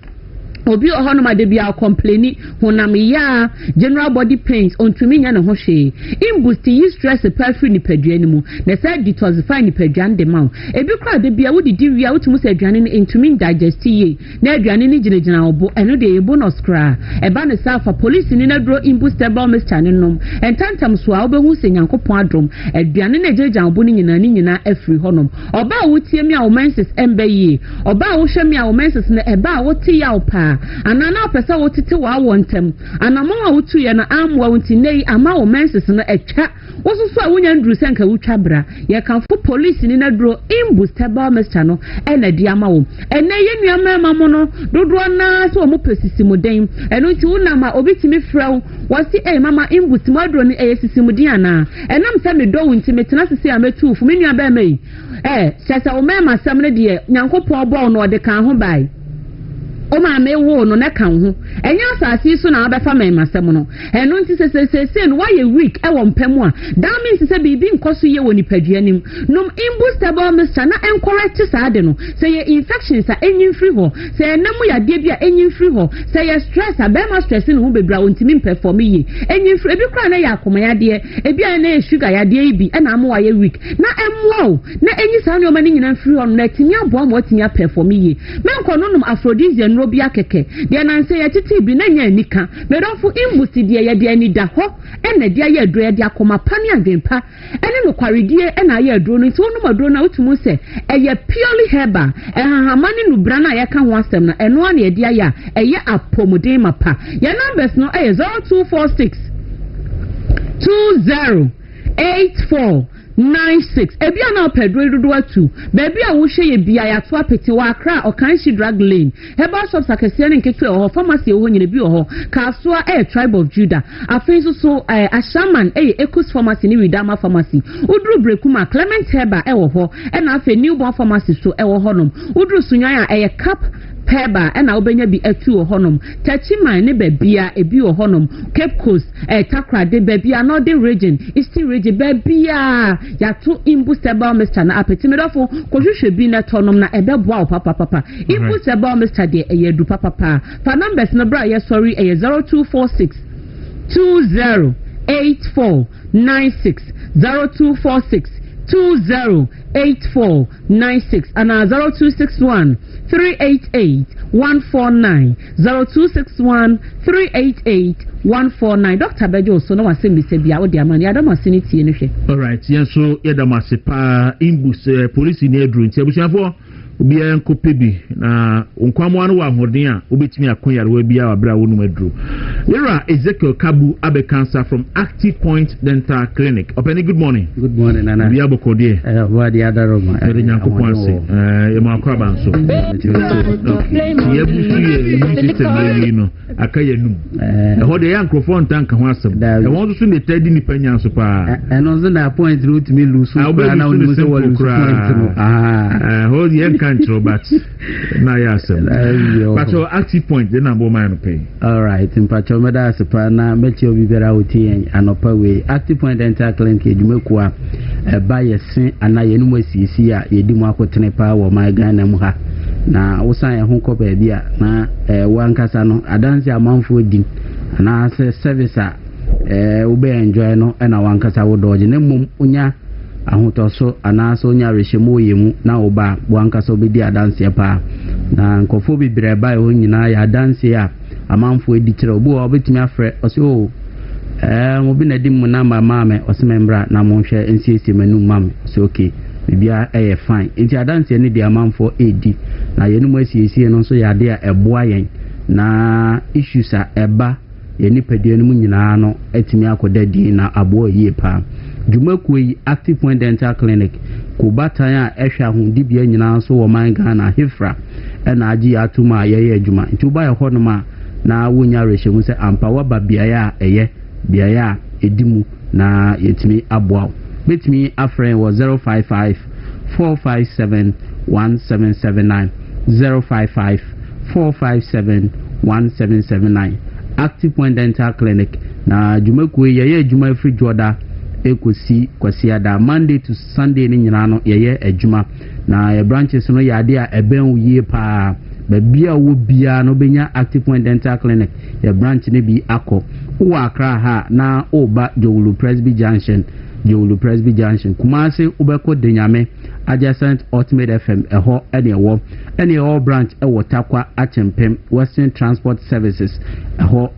obi ohono ma de bia complaini honam ya general body pains ontumi nya ne ho hwe imbust yi stress perfect ni padua ni mu na say detoxify ni padua de ma ebi kra de bia wodi di wia wotumu say aduane ni entumi digest ye na aduane ni ginagina obo eno de ye bonus kra e ba ne safa police ni na dro imbustable mixture ni nom entantam so a obehu se nyankopon adrom aduane na ginagina obo ni nyina afiri honom oba wotie mi a wo menses embe ye oba wo hwe mi a wo menses na eba wotie ya opa anana pesa wotete wa wontem anama wa wotu ye na amwa wonti nei ama wo menses no etwa wososo a wonya nduru senka wotwa bra ye kan fo police ni na dro imbustable mixture no ena di ama wo ena ye nuama ma mo no dodo na so mo pesisi mo den eno nti wonama obitimi frew wasi mama imbust mo adro ni sisi mo din ana enam se me do wonti metena sisi ametu fu me nuaba mai sesa o mema sam ne de nyankopon bo no de kan ho bai o ma me wo no na kan ho enya asasi so na abefa memasem no eno nti sesese no why week e wo mpam a that means se bibi nkoso ye woni paduanim nom imbustable mixture na encourage saade no se ye infections a enyin free ho se enam ya de bia enyin free ho se ye stress a be ma stress no ho bebra wontimi perform ye enyin free ebi kra na ya akoma ya de ebi a na sugar ya de bi e na am wa ye week na emwo na enyi sa no ma ni nyina free ho na timi abo am watimi perform ye men kono nom aphrodisiac robi akeke de na nse ya titi bi na nya nika me don fu imbust de ya de ani da ho ena de ya adro ya de akoma pani adwempa ene no kwaredie ena ya adro no nti wonu madro na otumu se eye purely herbal hamani no bra na ya ka ho asem na eno na ya de ya eye apomuden mapa ya numbers no 0246 2084 96 ebia na pedro dodo atu baby a wo hwe ye bia ya to apeti wa akra okanshi drug lane herbal shops akese ne nketu e ho pharmacy ho nyine bi ho kasoa tribe of Judah afenso so ashaman Ecus pharmacy ni Widama pharmacy udru brekuma Clement herbal e ho e na afa newborn pharmacy so e ho nom udru sunyan a cap Peba and Albania be a two honum. Tachiman ne bebia a bio honum. Cape Coast Takra de bebia northern region. Eastern region bebia ya two imbustable Mr. na apetimidofo kojushe be na tonum na ebeboa papa. Imbustable Mr. de a du papa. For numbers no bra ya sorry a 0246 208496 0246 208496 and 0261 388 149 0261 388 149 Dr. Bejo so no wase mi se bia wo de amani adama siniti ne hwe. All right, yen so yedama se pa imbus police ni edru nti abusuafo obi en kopebi na onkwamo anu wa hoden a obetimi akonyare wa bia wabra wonu edru. Yera Ezekiel Kabu Abe Cancer from Active Point Dental Clinic. Openi, good morning.
Good morning, Nana.
We are Bokodie.
What the other room?
Nyankoponse. Yemakrabanso. Okay. System akayenu. Ho de yankrofon tanka ho asem. E won so ne tadi ni panya so pa.
And on the point route me lose so na on so point no.
Ho the control but na ya asem. But your Active Point the number man pay.
All right, in Pachomeda Sapana, Metro Bibera Uti and Upper Way, Active Point Dental Clinic, Jumekwa, by a sin, and I anyway see Yedimako Tenepa or my Ghana Muha. Na Osaya Honko Babia, na one Casano, a dance a month for din, and I say service ube enjoy no, and a one Casa would dodge in Unya. Ahotoso anaso nya rehemu yemu na oba wankaso be dia dance pa na nkofo bi breba ho nyina ya dance a amanfo edikire obo obetimi afre osi o obi na di mu na mama me osemembra na monhwe nsiesie manu mam so okay bibia fine enti dance ne di amanfo edi na yenu mu asiesie no so ya de a eboa yen na issues a eba yeni pedie no nyina no etimi akodadi na abo yie pa Jumakwe Active Point Dental Clinic kubatan a ehwa ho dibia nyina so wo man Ghana Hifra na agi atuma ye adwuma nti uba ye ho no ma na wonya rehemu se ampa wa ba bia ya eye bia ya edimu na yetimi aboa betumi afrɛ wɔ 055 457 1779 055 457 1779 Active Point Dental Clinic na dwumakuo yɛyɛ adwuma free joda ekosi kwasiada Monday to Sunday ni nyina no yɛyɛ adwuma na yɛ branches no yɛ ade a ɛbɛn yie paa babia wo bia no benya Active Point Dental Clinic yɛ branch ne bi akɔ wo Accra ha na oba Dawuro Presby Junction Kumasi ubeko Denyame adjacent Ultimate FM eho any all branch ewo Takwa Achempem Western Transport Services eho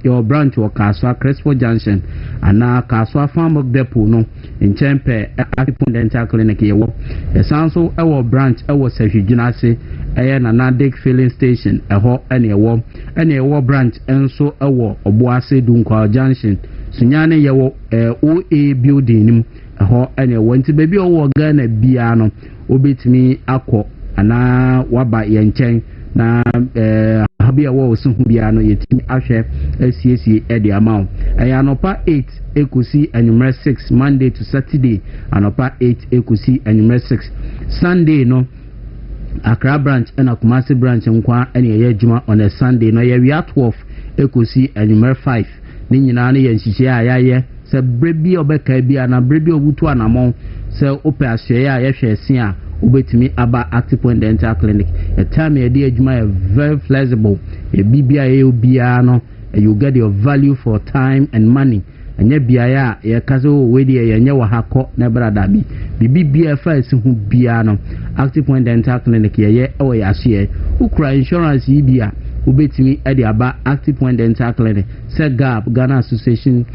your branch wo Kaswa Crespo Junction ana Kaswa Farm Depot no in Chempe Active Point Dental Clinic yewo esanso ewo branch ewo Sehwijinase na Nadik Filling Station eho any branch enso ewo Obuase Dunkwa Junction Sunyane yewo OA building nim ho ene wonti baby owo Ghana bia no obetimi akọ ana waba ye nchen na habia wo osuhu bia no yetimi ahwe asiesie ede amount anopa 8 ekosi anumere 6 Monday to Saturday anopa 8 ekosi anumere 6 Sunday no Accra branch and Kumasi branch nkwa ene ye adwuma on a Sunday no ye 12 ekosi anumere 5 ni nyina ne yenhihie ayaye se brebi obeka bia na brebi obutu anamon se ope ahye ya yehwe ese a obetimi aba Active Point Dental Clinic a time e dey adwuma very flexible e bibia e obia no you get your value for time and money anya bia ya ye kazo we dey yenye wa hakọ na brada bi bibia fa ese hu bia no Active Point Dental Clinic ye ewo ya hye ukura insurance yi bia ubetimi edi aba Active Point Dental Clinic SEGAP Ghana Association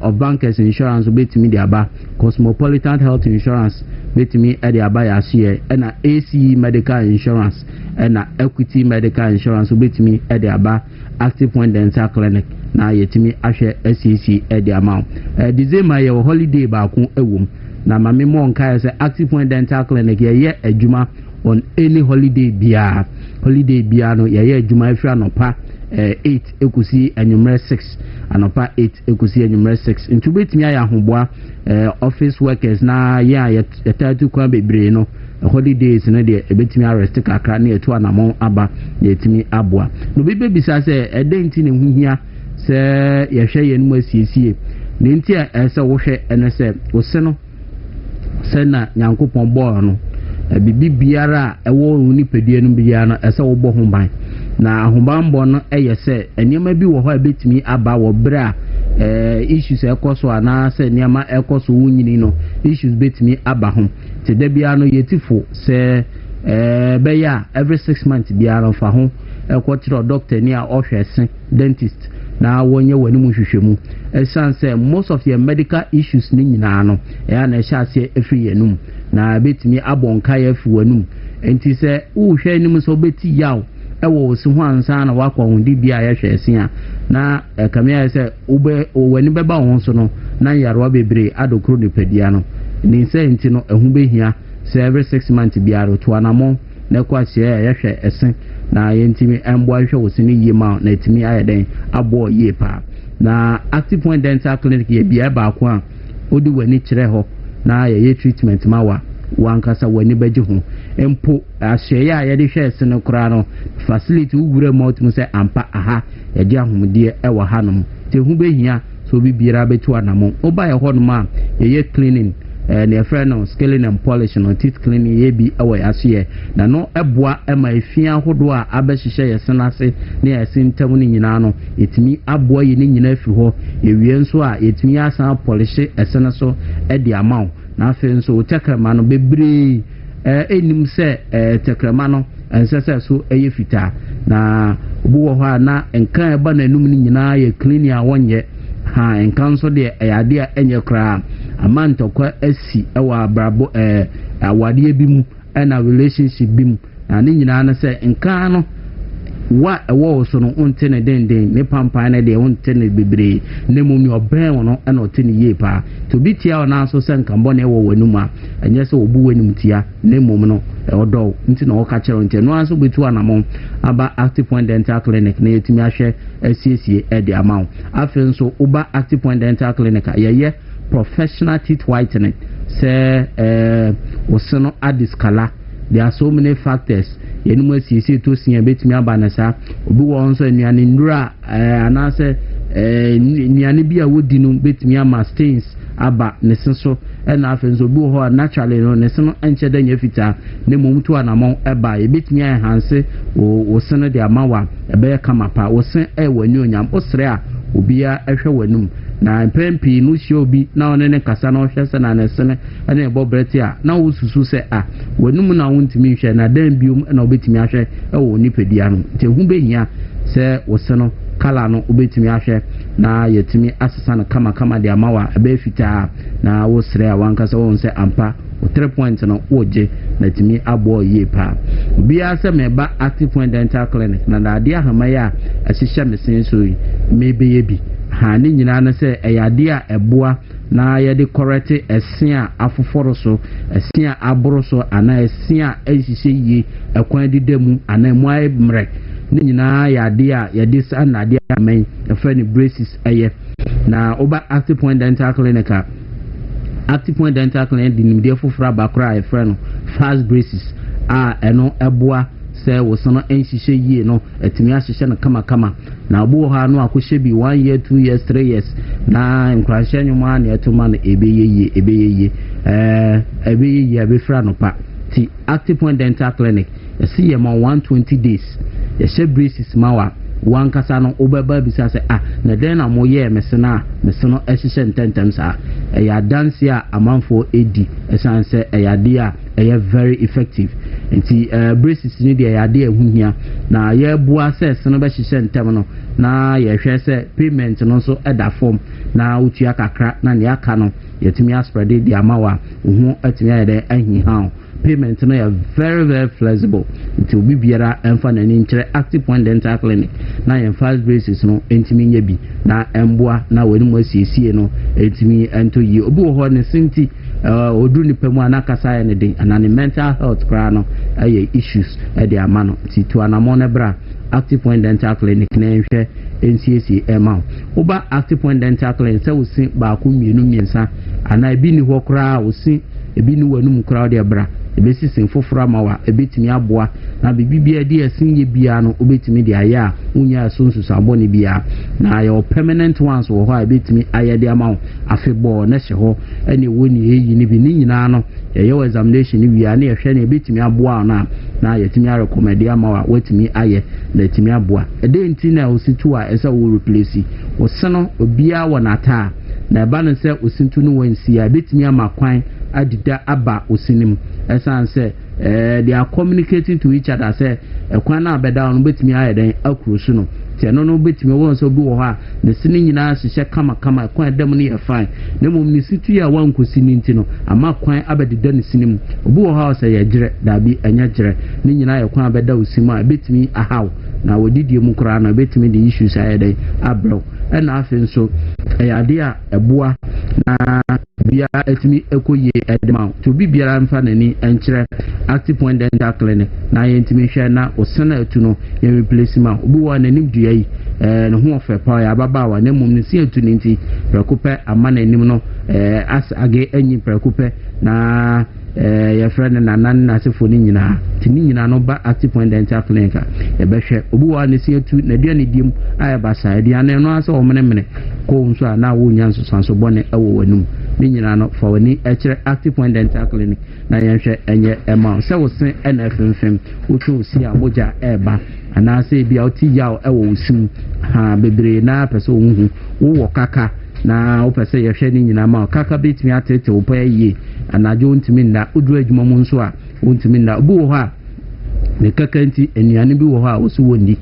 of Bankers Insurance ubetimi di aba Cosmopolitan Health Insurance betimi edi aba ya share na ACE Medical Insurance na Equity Medical Insurance ubetimi edi aba Active Point Dental Clinic na yetimi ahwe SEC edi amount December ye holiday ba ku ewom na mame mo nka say Active Point Dental Clinic ye adwuma on any holiday bia no ye adwuma afira nopa 8 ekusi anumere 6 anopa 8 ekusi anumere 6 ntu betimi aya hoboa office workers na ye yetatu kwa bebre no holidays no de ebetimi arrest kakra na etu anamon aba yetimi aboa no bi bebisa se edenti ne huhia se yehwe ye nmu asiesie ne nti ese wo hwe ene se wo se no se na nyankopon bo no bibi biara ewo nipadua no bia no ese wo bo ho ban na ahombanbọ no eyese enema bi wo ho ebetimi aba wo bra issues ekoso ana se enema ekoso wunyini no issues betimi aba ho te da bia no yetifo se beya every 6 months bia no fa ho ekotiro doctor ni a ohwese dentist na wonye wani mu hwehwemu esanse most of your medical issues ni nyina no ya na ehase efri yenum na betimi abonka ya fi wanum enti se uhwe nim so beti yaw ewo osu ho ansa na wakwa hundi bia ya hwese a na kamia se ube wani beba ho so no na yarwa bebre adokro nipadia no ni se enti no ehu behia se every 6 months bia ro to anamo na kwa se ya hwe esen na yentimi embo ahwe wosini yema na etimi ayeden abo ye pa na Active Point Dental Clinic ye bia ba ko a odi wani kire ho na ye treatment mawa wankasa wani baji ho empo ahye ya ye de hwe se no kra no facility ugure mouth mu se ampa aha ye de ahomde e wa hanom te hu behia so bibira betu anamo oba ye ho no ma ye cleaning ne friend no scaling and polishing on teeth cleaning ye bi away asye na no eboa ema efia hodo a abehihye ye senase ne asintam ni nyina no etimi aboa ye ni nyina afi ho ewie nso a etimi asan polish esene so e de amaw na afi nso tekrama no bebre enim se tekrama no ensese so eye fita na obu wo ho na enkan eba na enum ni nyina ye cleaning a wonye ha enkan so de eyade a enye kra amantokwa asi ewa brabo awade bi mu na relationship bi mu na ni nyina na se enkan no wa ewo so no onte ne den ne pampa na de onte ne bebre ne mum ni oben wono na ote ne ye pa to bitia ona so se nkambo na ewo wanum a enye se obu wanum tia ne mum no odo nti na oka kire nte no aso betu anamon aba Active Point Dental Clinic na yetimi ahwe asiesie e de amount afen so uba Active Point Dental Clinic ye professional teeth whitening say wosono adiscala. There are so many factors. Yenuma sisi to siya betimi abanasa obi won so anuane ndura anase nuane bia wodi no betimi ama stains aba ne senso na afenso bi ho naturally no ne seno enche da nya fita ne momtu anamon eba e betimi enhance wo seno de amawa ebe kama pa wo sen wani onyam osre a obia ehwe wanum na pempi no hye obi na one ne kasa na ohwe se na ne sene na ebo breti a na wo susu se a wanum na wontimi hwe na dan biom na obetimi ahwe wo nipadia no te hu behia se wo seno kala no obetimi ahwe na yetimi asesa na kama de amawa ebe fita na wo sre a wankasa won se ampa 3 points no woje na timi abo ye pa bia se meba Active Point Dental Clinic na dade ahamaya asihya mesen so yi mebe ye bi ha ni nyina na se eyade a eboa na ye de correct esen a afoforo so esen a aboro so ana esen a ehihye yi ekwan didemu ana mu ay mre ni nyina yade a ye de sa na de amen efa ni braces eye na oba Active Point Dental Clinic Active Point Dental Clinic di nimde fofora bakra e frɛ no fast braces a eno eboa se wo sono enhihye yie no etimi ahyehyɛ no kama na obo ha no akohye bi 1 year 2 years 3 years na nkrahye nyuma na etoma no ebeyeye abefra no pa ti Active Point Dental Clinic yesi yema 120 days yɛhyɛ braces mawa wan kasa no obeba bisa se na den na moye mesena ehyehyɛ ntentem sa ya dance a amanfo edi esan se ya dia very effective nti braces ni dia ya dia ehuhia na ya bua se se no be hyehyɛ ntem no na ya hwɛ se payment no so eda form na utua kakra na ne aka no yetimi aspread dia mawa ohu atimi ayede ahiha payment no ya very flexible nti obi biara emfa na ni nkyere Active Point Dental Clinic na yan fast braces no entimi nya bi na emboa na wani mu asiesie no entimi ento yi obi wo ho ne sinti odu ni pemu anakasa ya ne den anane mental health kra no aye issues e de amano ti to anamone bra Active Point Dental Clinic na nhwe NCC ema oba Active Point Dental Clinic se wosin ba ko mienu miensa ana ebi ni ho kra wosin ebi ni wanum kra de bra ebesi sin fofora mawa ebetimi aboa na bibibia de asinye bia no obetimi de aya unya asunsu saboni bia na your permanent ones wo ho ebetimi ayede amawo afebo na hye ho ene woni eyi ni bi ni nyina no ye examination ni bia na ehwe na ebetimi aboa na yetimi recommend amawa wetimi aye na etimi aboa ede nti na ositu a esa wo replace wo seno obia wonata na eba no se osintu no wansi a ebetimi amakwan adida aba osinim esan say they are communicating to each other say ekwan na abeda on betimi ayeden akurusu no te no betimi won so bi wo ha ne sini nyina hyehyɛ kama ekwan dem no ye fine na mom ni situ ya wankosi ni nti no ama kwan abedida ne sinim obi wo ha say ye gire dabi enya gire ni nyina ye kwan abeda osim a betimi ahaw na wodidie mu kora na betimi the issues ayeden abro na afen so ade a eboa na bia etimi ekoye edema to bi biara mfa nani enkyere Active Point Dental Clinic na yentimi hwe na osena etu no ye replace ma obi wa nanim dua yi ne ho ofe pa ya baba wa na mum ne si etu ni nti prekope ama nanim no as age anyi prekope na ya friend na nan na sefo ni nyina tini nyina no ba Active Point Dental Clinic e be hwe obi wa ne si etu na dua ne dim aya ba sa dia ne no ase o mene ko nso na wo nya nso sanso bone ewo wanum ni nyina no fa wani ekire Active Point Dental Clinic na yenhwe enye ema se wo sen NFFM utu si amoja eba ana se bia oti ya ewo usim ha bebre na pese ohun wo kaka na wo pese yehwe ni nyina ma kaka betimi atete wo pa ye anajo ntimi nda odu adwuma mu nso a ntimi nda obu wo ha ne kaka nti enuane bi wo ha osu wondi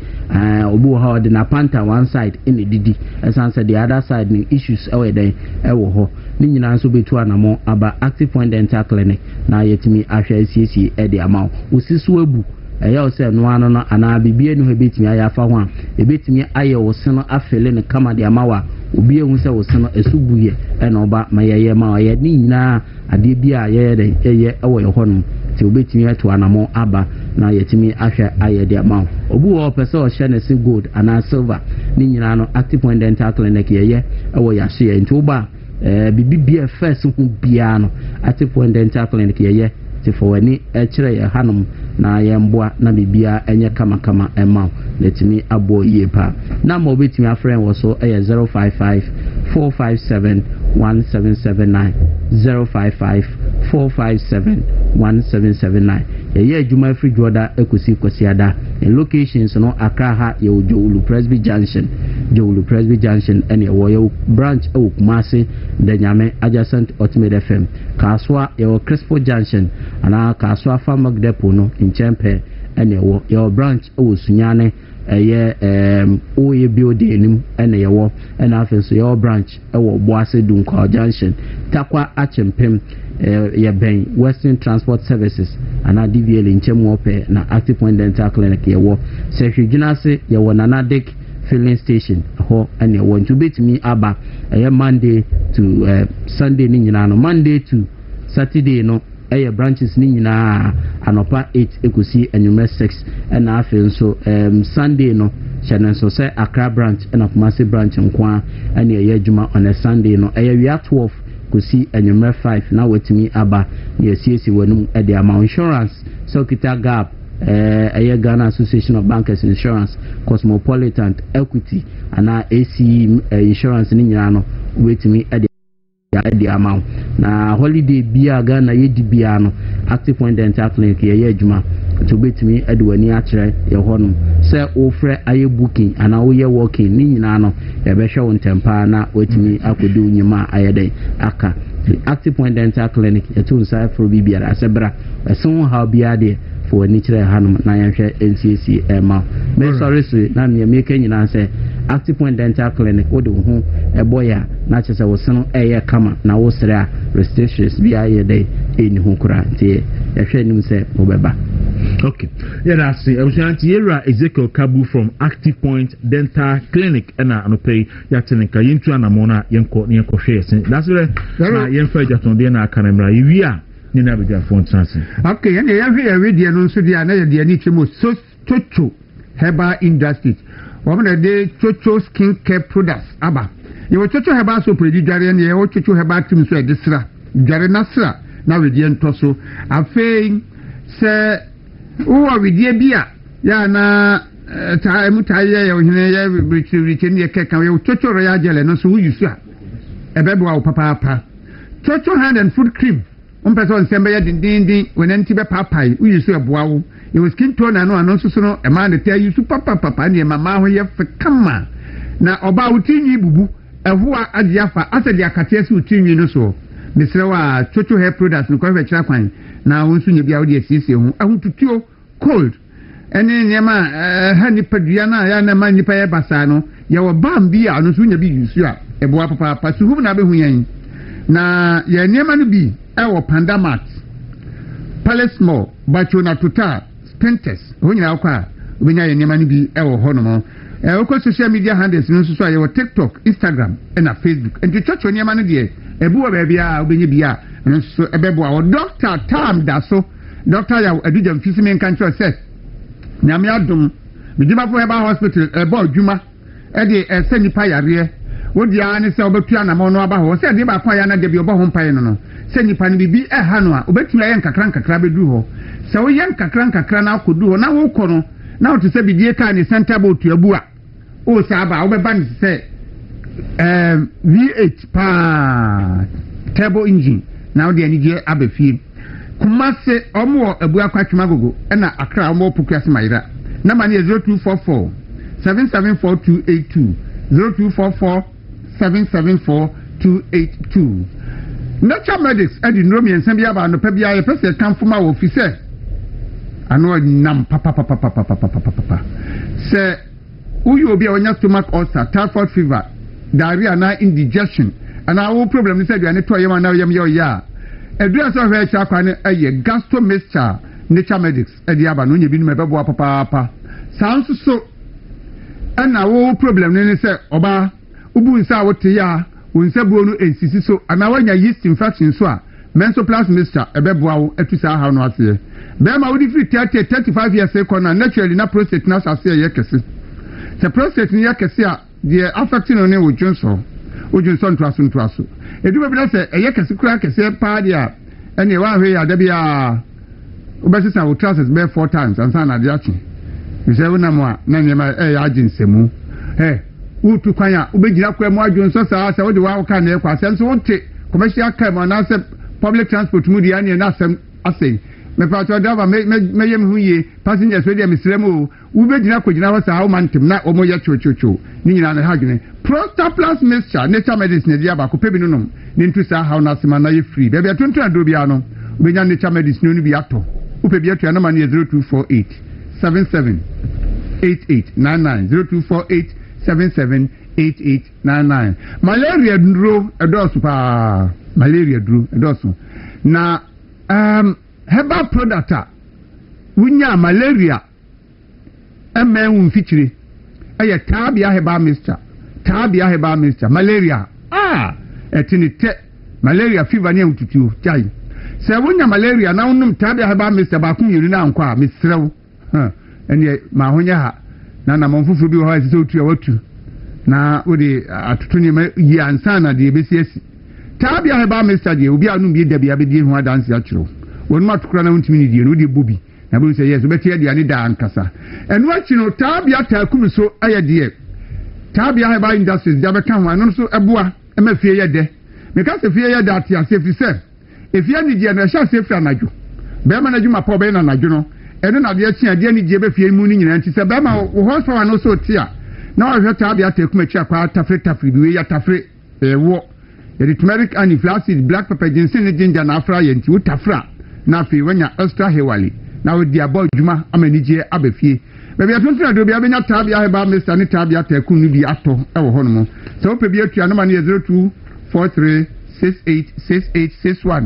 obu wo ha de na panta one side in didi esanse the other side ni issues ewe den ewo ho ni nyina nso betu anamo aba Active Point Dental Clinic na yetimi ahwe asiesie e de amawo osisu abu eya o se no ano no ana bibie no hebetimi ayafa ho a ebetimi aye wo seno afele ne kama de amawa obi ehun se wo seno esubuye e na oba mayeye ma ye ni nyina ade bi a ye de ye ewo ye ho no ti obetimi eto anamo aba na yetimi ahwe aye de amawo obu wo pese o hye ne gold ana silver ni nyina no Active Point Dental Clinic ye ewo ya hye nti oba bibia first hu bia no Active Point Dental Clinic ye ti for wani kire ye hanom na ye mboa na bibia enye kama ema letimi abo ye pa na mo betimi afren wo so 055 457 1779 055 457 1779 ye adwuma free joda ekosi kosiada in locations no Accra ha ye Dawuro Presby Junction ene ye branch e Kumasi Danyame adjacent Ultimate FM Kaswa ye Crespo Junction ana Kaswa Farmer Depot no in Chempe ene ye branch e Sunyane ye oye building nim ene ye ena afenso ye branch e Boase Dunko Junction Takwa Achempem ye ben Western Transport Services ana DVL in Chemope na Active Point Dental Clinic ye Sekhuginase ye Nanadik filling station ho and you want to beat me aba Monday to Sunday ni nyina no Monday to Saturday no branches ni nyina anopa 8 ekusi enyume 6 and afin so Sunday no channel so say Accra branch and Kumasi branch nkwa and ye adwuma on a Sunday no we are 12 kusi enyume 5 na wetimi aba ye siesi wanum e de amount insurance so kita gap Ghana Association of Bankers Insurance Cosmopolitan Equity ana AC insurance ni nyina no wetimi the amount na holiday bia Ghana yedi bia no Active Point Dental Clinic ye adwuma to betimi adwani akere ye honum say ofre aye booking ana wo ye working ni nyina no ye be hwe wontempa na wetimi akodu nyima ayede aka Active Point Dental Clinic etu nsa for bibia asebra eson ha bia de for nichire hanum na yanhwe NCC ma me sorry na me make nyina say Active Point Dental Clinic wo de ho eboya na chese wo seno eye kama na wo sere restrictions bia ye dey eni ho kura tie yahwe nim say obeba.
Okay, yeah, that's it. I was saying Tierra Ezekiel Kabu from Active Point Dental Clinic, and I pay Yatinika Yintu and Amona Yanko Yanko Shares. That's where Yanfa Jatondena Canamra. You are Nina with your phone transfer.
Okay, and you have here with the announced the another the Anichimo Chocho Herbal Industries. One of the Chocho Skin Care Products. Abba. You were Chocho Herbal so pretty, Jarian, you were Chocho Herbal Team Sweat, this Jaranasra. Now with the Entoso. I'm saying, sir. Oh, we dear beer. Ya na time tire ya hine reaching ye keka we chocho royal gel no so you sir. Ebebo wa papa. Chocho hand and foot cream. Person sembe ya din when enti be papa we you sir boawo. You was skin tone no so no e man tell you super papa na mama ho ye fekama. Na oba utinyi bubu eho a agiafa asa dia katia si utinyi no so. Misrewa chocho hair products no kwa kira kwan na wonsu nya bia wo de siesie ho ahotutuo cold ene nyema ha nipa dua na ya na ma nipa ye basa no ye wo bam bia no so nya bi yusu a eboa papa so hu na be hu yan na ye nyema no bi e wo pandamat palace mall bacho na total spenters ho nyina kwa obenya ye nyema no bi e wo ho no mo ko social media handles no so ye wo TikTok, Instagram and Facebook and chocho nyema no de ebuwa bebia obenye bia nso ebeboa o doctor tam da so doctor ya adujam fisime nkancho se nyame adum midima fo heba hospital ebo adwuma e de ese nipa yare wodi ani se obetua na mo no aba ho se de ba kwa ya na de bi obo ho mpai no se nipa ni bibi e ha no a obetua ye nkakra bedu ho se wo ye nkakra na akodu ho na wo kɔ no na wo te se bidie ka ni center boat abu a o sa aba wo be ba ni se V8 pa turbo engine now the energy abefie Kumase omo abu akwatwuma gogo na Accra omo pokuase mayira na mane 0244 774282 0244 774282 Natural Medics edi nromi ensembi aba no pa bia ye pese kanfuma wo officer ano nam papa se uyo obi onya stomach ulcer, typhoid fever, diarrhea na indigestion and our problem is that you are not to yam now yam ya address of her chakwan a gastro mixture Nature Medics at the Aban when you been my papa sounds so and our problem then say oba ubu nsa wote ya unsa buonu ensisi so and now when yeast infection so Menopause mixture ebeboa etusa ha no ase be ma wodi free 35 years ekona naturally na prostate na ase ye kese the prostate ni ya kese a the affecting on e wojunso nto aso edu be na se eye kese kura kese pa dia ene wa hwe ya da bia obesisa wo trousers be 4 times and sana dia chi ise wona mo a na nyema ya aginsemu utu kwanya ubegina kwa mu adwon so saa se wo de wa ka na ekwa se nso wote commercial car mo na se public transport mu dia na asem asem me pa to driver me yem huye passengers we dia misremu ubegina ko gina wa saa o mantem na o mo ya chochocho ni nyina na ha dwene Prostar Plus mixture nature medicine dia ba ko pebi nonom ni ntu saa ha na asema na ye free be be tonton ado bia no ubenya nature medicine no bi ato upebi atua na ma ne 0248 77 8899 0248 778899 malaria duro edosu pa malaria duro edosu na herbal product wunya malaria emewu mfichire eye tabia herbal mixture malaria etinite malaria fever ne ututu chai se wunya malaria na unum tabia herbal mixture ba kun yiri na nkwa misrew ene ma honya ha na monfufu bi ho ase so tu watu na odi atutu ni yi ansa na de besiasi tabia heba mr de obi anu bi da bia be di ho adanse a kiro wonu matukura na untimi ni die no de bobi na bu se yes obeti de ani da ankasa enu achi no tabia takum so aye de tabia heba industries da be kan ho anu so eboa ema fie ye de me ka se fie ye da tia se fi se efia ni die na sha se fi anajo be ma na juma po be na anajo no eno na de chi ade ni die be fie mu ni nyina nti se be ma wo horsepower no so tia na o hweta bia takum achi akwa tafre bi we ya tafre wo the turmeric and flaxseed black pepper ginseng ginger na afra ye nti wo tafra na fi wanya extra hewali na wo dia bo djuma amanije abafie be bia tonton ado bia benya tabia heba mr ni tabia takum ni bi ato e wo hono mo so pe bia tua na ma ne 0243686861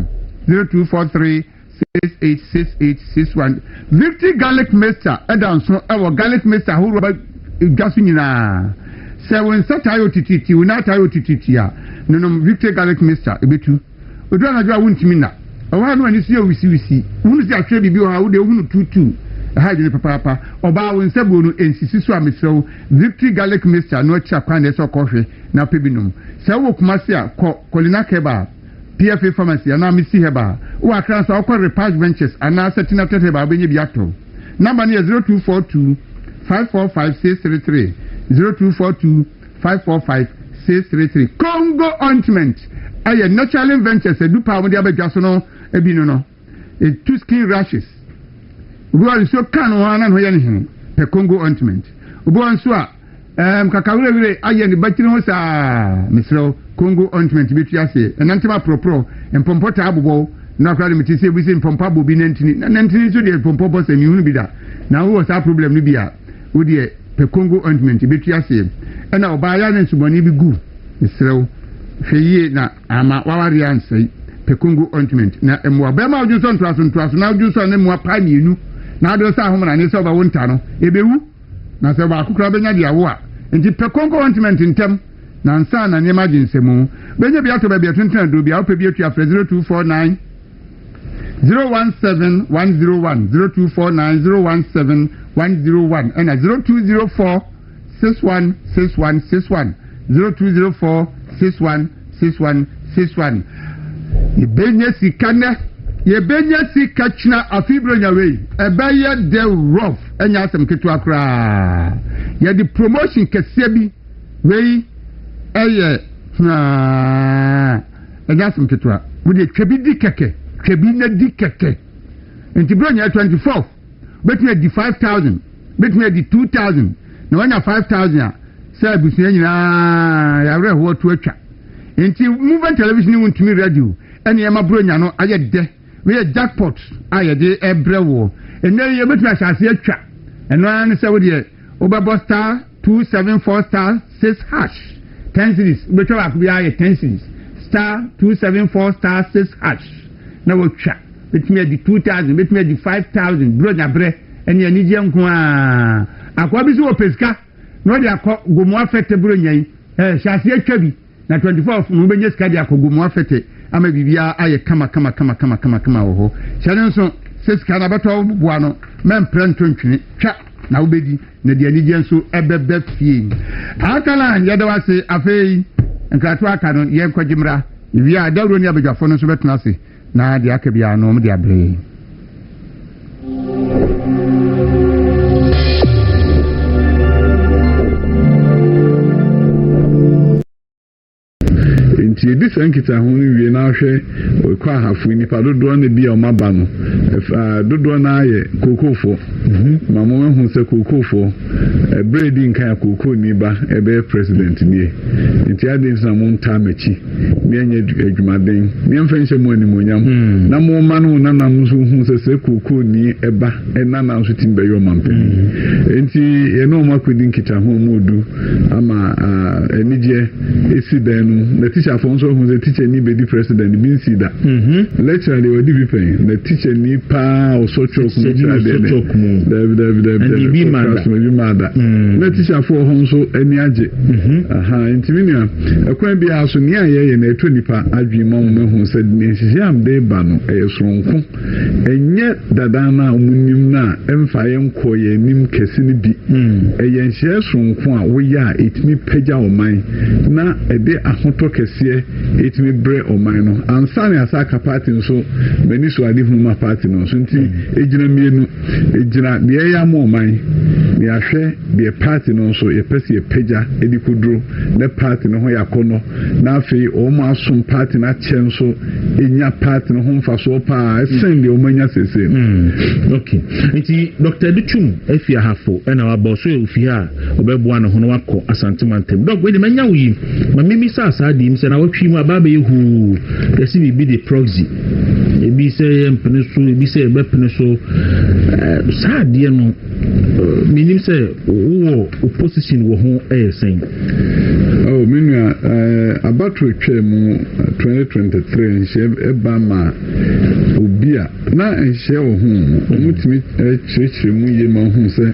0243686861 Victory garlic mixture edanso e wo garlic mixture ho roba gasu nyina se won satayo tititi wona tayo tititi a no Victory garlic mixture ebetu odu anajo a wontimi na owa no ani si wisi wonu si atwe bibi o ha wo de wonu tutu ha de papa oba won sebo no ensisi so amesrew Victory garlic mixture no cha kwan de so kohwe na pebinum se wo kumase a kolina keba PFA pharmacy na misi heba wo akran so okọ Repage Ventures ana setina teteba benye biato number ne 0242 545633 0242 545633 Congo ointment aye natural ventures edupa mo dia badwa so no ebinu no two skin rashes obi wa so kan wana no ye ne hene pe Congo ointment obi wa so a kakawure aye ne batiri ho sa misro Congo ointment betu ase enantima propro empompota abobo na kwade metisi ebusi empompa bobi nantini so de empompo boss emi hunu bi da na wo sa problem ni bia wo de pe Congo ointment betu ase ena oba ya ne suboni bi gu misro hweye na ama wawari ansai pe Congo ointment na emwa ba ma odunso ntoaso na odunso na emwa pa mienu na ado sa ahoma na ne so ba wonta no ebewu na se ba akukura benya dia wo a nti pe Congo ointment ntem na nsa na nyema ginsemu benya bia to ba bia tuntan do bia ope bia tu afre 0249 017 101 0249 017 101 and 0204 616161 0204 616161 yebenya sikachna afibro nyawe ebeye de rough enya asem ketu akra ye di promotion kese bi we eye enya asem ketu a we de twebi di keke twebi na di keke enti bro nya 24 betwe di 5000 betwe di 2000 na wanya 5000 a say busu nyina ya re ho to atwa enti movement television ni wontumi radio ene ema bro nya no aye de we jackpot aye de ebrewo ene ye betu asase atwa eno an se wo de obebo star 274 star 6 hash 10 series betu akubia aye 10 series star 274 star 6 hash na wo twa betumi di 2000 betumi di 5000 bro nya bre ene ani je nko a akwa bi so opeska no de akọ gomo afete bro nya shase atwa bi na 24 no benye skadi akọ gomo afete ama bibia aye kama wo ho chane nso seska na beto bua no memprento ntwene twa na obedi na de anigye nso ebebe fie akala yede wase afei nkrato aka no ye kwagimra we are Dawuro ni abadwafo no so betena se na de aka bia no mo de abre
nti di sankita ho ni wie na hwe kwa hafu ni pa dodo na bia o maba no dodo na aye kokofo ma mo hu se kokofo bredi nkan kokofo ni ba ebe president ni nti ade nsa mo nta machi ni anya adwumaden ni mfenhye mo ani monyam na mo ma no na nam so hu se kokofo ni eba na na so timbe yo mampe nti ye no makodi nkita ho modu ama enije esiden no teacher for so who the teacher ni be the president bin see that lecturer they were the pen the teacher ni pa o so chok mu and be mad the teacher for hon so any age intimina ekwan bi aso ni aye na eto nipa adwi ma mo hu said ni hiham de ba no esronko enye dadana omunim na emfa ye nkoye nim kesi ni bi eye nhye esronko a wo ya etimi pagya oman na ede ahoto kese etimi bre oman no ansane asaka party nso mani so ade huma party no so nti ejina mienu ejina de ya mo oman ni ahwe de party no so ye pese ye pagya edi kudro na party no ho yakono na afi o mo asom party na chenso enya party no ho mfa so pa send de omanya sese
okay nti Dr. Duchum efia hafo na waboso efia obeboa no ho no wakọ asantimantem dog we de manya wi ma mimi sasa di mse na watwi mu ababa ehu yesi bibi de proxy ebi se empene so ebi se ebepene so sa de no minim se wo opposition wo ho saying
oh minua abatro twem 2023 nche ebama obia na nche wo ho mutimi chirechire mu ye ma hu se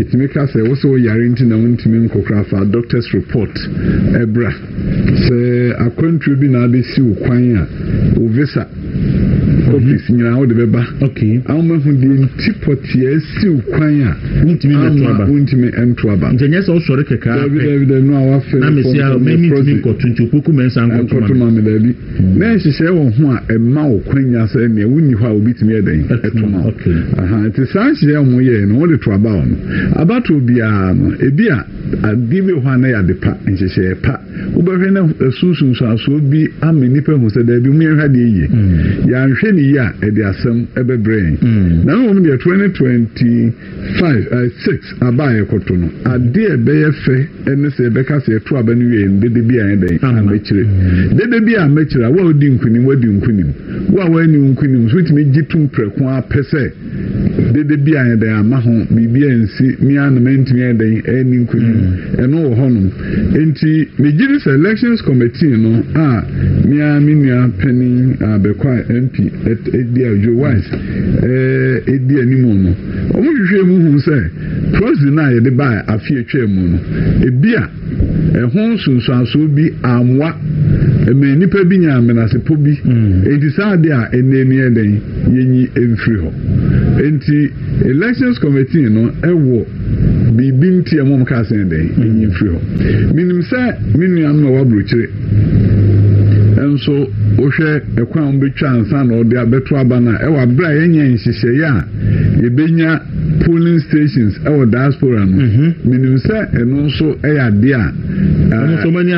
etimi ka se wo so yare nti na mutimi nkokra fa doctor's report ebra se akontribu na be si ukwan a o visa office nyina wo de beba
okay
awma hu de tipoti esi ukwan a untimi ento aba
njenye so sore keka
David no awa fe
na mesia memi timi kotuntu poku mensa
nkotuma me dabi na nhihye wo ho a emma okwanya se ne wuni ho a obitimi eden etuma
okay
ti sanhye mo ye no wo de to aba no abato bia no ebi a adibe ho na ya de pa nhihye pa ubehwe na susun so aso bi amenipa hu se dabi mu ehwa de yi ya nhwe ni ya e de asem ebebre na no mo de 2025 6 abaye koto no ade ebeye fe ene se beka se to aba no ye ndede bia en den amechire dede bia amechira wa odi nkunim wa ni nkunim so timi gitum preko apese dede bia en den ama ho bibia ensi mia na mentimi en den eni nkunim eno wo honum enti mejiri selections committee no mia minia penny abekwa MP edia Joe Wise edia nimu no omo hwehwe mu hu se crossing na ye de ba afie twemu no ebia ehon sunsanso bi amwa eme nipa bi nya amenase po bi enti saade a eneni eden yenyi emfiri ho enti elections committee no ewo bibi nti amom ka sen den yenyi emfiri ho minim se minu anu wa brochire enso ohwe ekwan betwa ansa na ode abeto aba na ewa bra yenye nhihye ya yebenya polling stations ewa diaspora no minim se eno so eya de a so eni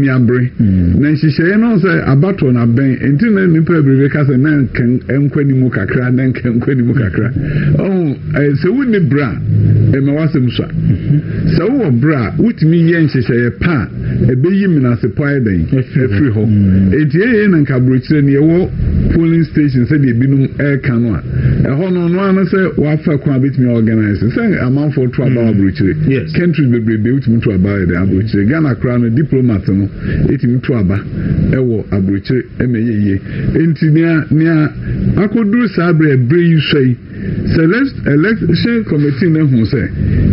abre na nhihye no se abato na ben enti na nipa brebe ka se na enkwani mu kakra na enkwani mu kakra se woni bra emawasem so se wo bra wutimi ye nhihye pa ebeyi minase poiden efri ho enti na nkabrochire ne wo polling station se de binum eka no a eho no an se wa fa kwa betimi organize se amanfo to aba abrochire country bebrebe wutimi to aba de abrochire Ghana kra no diplomat no etimi to aba ewo abrochire emeyeye enti nia akoduru sabre bre sei select election committee na hu se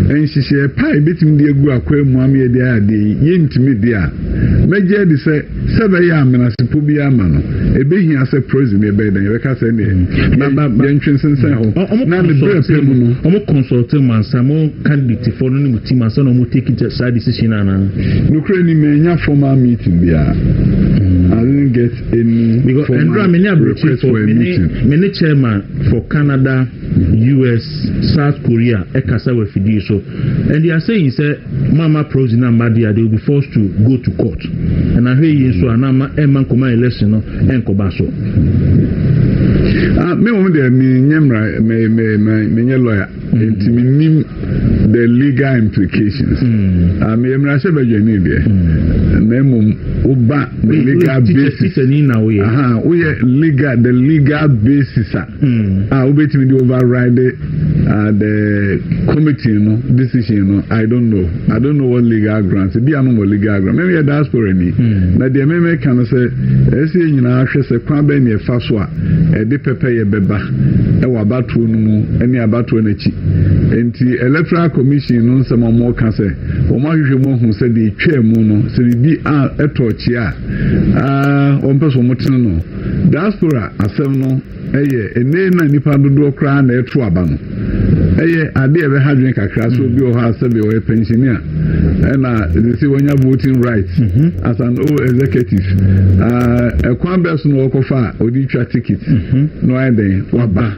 enhihye pa betimi de egu akwa mu ame de ade yentimi de a meje de se sebe ya amena sipo bi ama no ebehi ase president ebe den yeka se ne na yentwen sensen ho na the break mu no
omo consult mansa mo candidate for no ni mutima so no mo take it side decision ana
no kre ni menya formal meeting bia I didn't get any
because
request for a meeting.
Many chairman for Canada, US, South Korea, Ekasa Wefidi so, and they are saying say Mama Prozina Madia they will be forced to go to court. And I hear you so anama Emma Koma election and Kobaso.
Me lawyer. The legal implications. Me uba the legal basis. The legal basis. We override the committee decision. I don't know what legal grants. Be a no legal grant. Maybe a diaspora ni. Na the meme can say, esi nyina ahwe se kwa be ne fa so a e de pepe ye beba e wa batu no eni abatu na chi enti electoral commission no nsem mo ka se o ma hwehwe mo hu se de twa mu no se bi a etochi a o mpeso mo tin no diaspora asem no eye ene na nipa dodo kra na eto aba no eye ade ebe ha dwen kakra so bi o ha se bi o pensioner na they say when you voting rights as an old executive a kwambes no okofa odi twa ticket no eden waba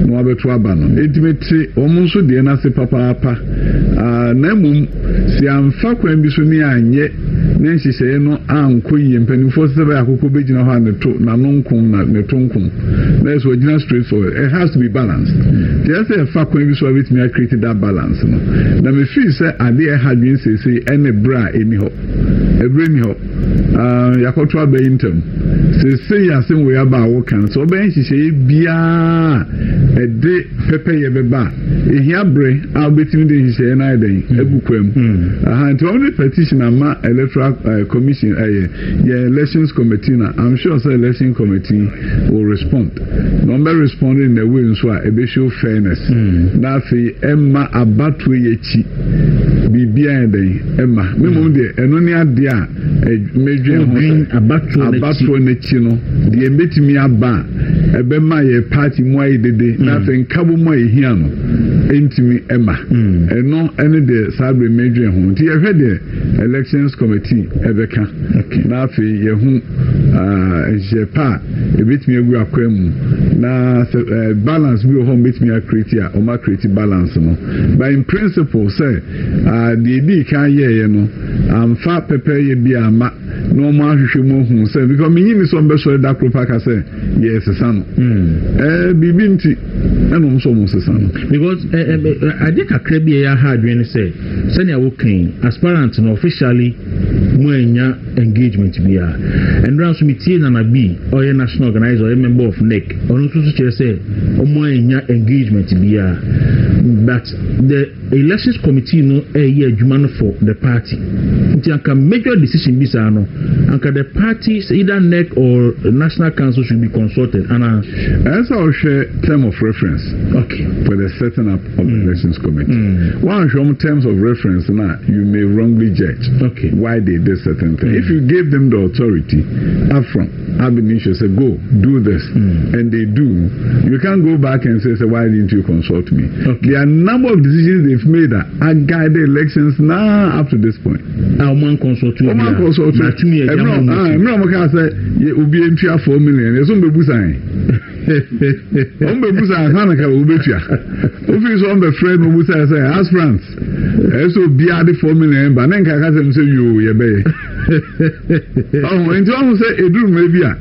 no abeto aba no edimeti omunso de na se papa na mum si amfa kwan bi so ni anye na nhihye no anko yi mpanifo se ba akoko begina ho na to na nonkum na netonkum na so gina straight forward. It has to be balanced. Just a fa kwan bi so with me create that balance no na me feel say ade had been say any bra any ho every ni ho yakoto abe intem say yasen we aba wo kan so be nhihye bia e de pepe ye beba ehia bre a betimi de nhihye na eden ebukwam nti only petition ama electoral commission elections committee na I'm sure say election committee will respond number responding in the way so a be show fairness na fi emma abatu yechi bibia eden emma memo de eno ni ade a medwe ho abatu na chi no de betimi aba ebe ma ye party mo ayi dede na fe nkabo mo ehia no entimi emma eno ene de sabre medwe ho nti ye hwe de elections committee ebeka na fe ye hu jepa ebetimi egu akwam na balance bi ho betimi create a o ma create balance no but in principle say the di kan ye no amfa pepe ye bi ama no ma hwehwe mo hu say because me nyimi so mbe so da kropa ka say yes sano bibi nti eno so mo sano
because ade kakra bi ya ha adwen say senior wo kan aspirant no officially mo anya engagement bia and ransom meeting na bi or national organizer or member of NEC onu so chere say mo anya engagement bia but the elections committee no year adwuma for the party nti aka major decision bisa no anka the parties either NEC or national council should be consulted and
as our share term of reference for the setting up of the elections committee one of terms of reference now you may wrongly judge why they did certain thing if you gave them the authority up front ab initio say go do this and they do you can't go back and say why didn't you consult me there are a number of decisions they've made that guide the elections now up to this point
man consult you
I'm can say ubi entua 4 million yeso mbebusan ombebusan kana ka ubetua ofi so ombe friend mbebusan say aspirants eso bia de 4 million ba nenka ka say you ye be enti o say eduru mebi a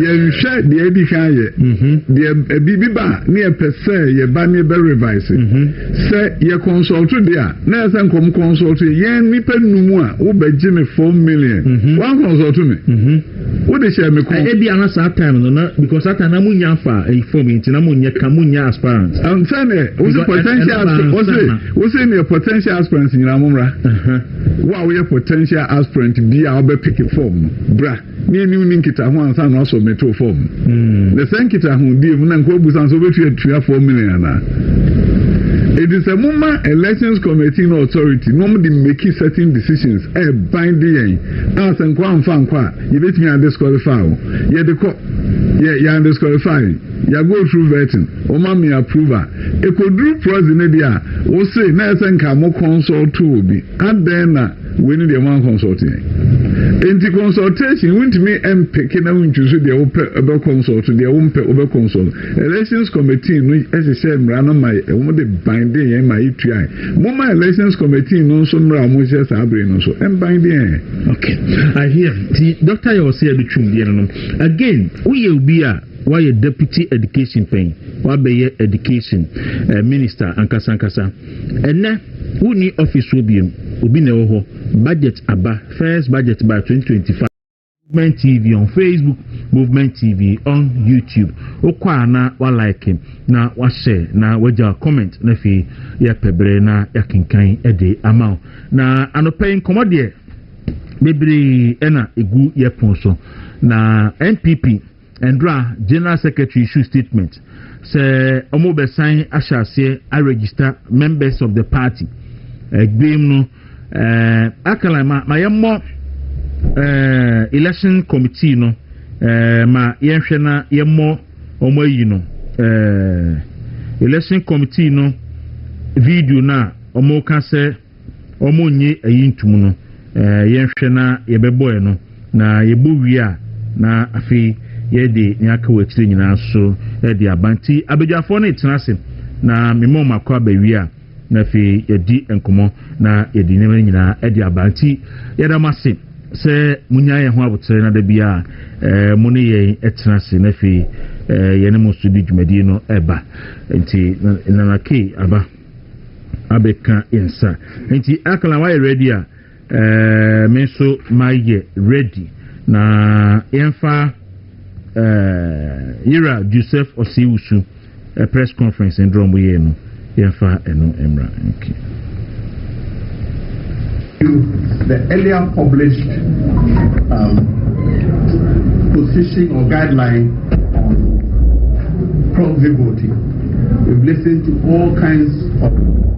ye nhwe de edi kan ye de bibi ba ne pese ye ba ne be revise say ye consult de a na say nkom consult ye nipa numu a wo be gi me 4 million one consult me wo de share me ko
ebi ana sa time no na because that time na munya fa e form nti na munya kamunya aspirants
am say ne wo say ne potential aspirants nyina mumra wa wo ye potential aspirant bi a obe pick form bra ni nkita ho ansa no so meto form the same kita ho die mu na nko busan so betu 4 million na it is a moment elections committee no authority no dey make certain decisions binding as and kwa you bet me disqualify you dey call you disqualify you go through vetting o ma me approval e ko do president dia o say na esen ka mo consult to obi and then we need the one consulting Enti consultation won't me picking out into the open consult to the open consult. Elections committee no as I said run my binding in my ETI. Mama elections committee no some Ramosia Sabri no so and binding.
Okay, I hear. See, Doctor, you say the truth. Again, we will be why a deputy education thing, why be education minister and Kasankasa, and now who need office will be no budget aba first budget by 2025. Movement TV on Facebook, Movement TV on YouTube. Okwana wa like na wa share na waja comment na fi ya pebre na ya kinkan ede amount na anope nkomode bebre ena egu ye ponso na NPP Endra General Secretary issue statement say omo be sign ashase I register members of the party egbem no akala ma yemmo election committee no ma yenhwe na yemmo omo yi no election committee no video na omo ka se omo nyi ayintum no yenhwe na yebebo no na yebo wi a na afi yede nyaka wetire nyina so de abanti abedwafo na itinase na memo makwa bawi a na fi yedi enkomo na yedi nyama nyina de abanti yeda mase se munya ye ho abotere na da bia muni ye etinase na fi yene musudi dwumadi no eba enti na ke aba abeka insa enti akala wa ready a menso maye ready na yenfa Ira Joseph Osiusu a press conference in Drombuye no yenfa eno emra. Okay.
The earlier published position or guideline on proxy voting. We've listened to all kinds of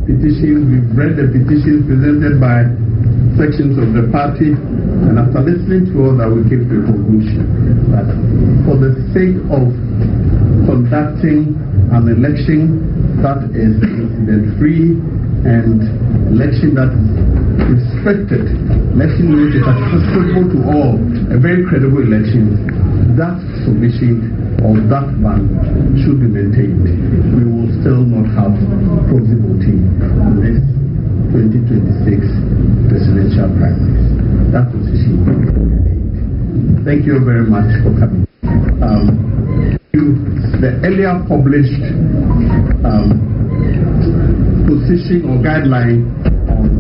petitions. We've read the petitions presented by sections of the party, and after listening to all that, we came to a conclusion that for the sake of conducting an election that is incident-free and election that is respected, election which is accessible to all, a very credible election, that submission or that ban should be maintained. We will still not have proxy voting in this 2026 presidential primaries. That position will be maintained. Thank you very much for coming. The earlier published position or guideline on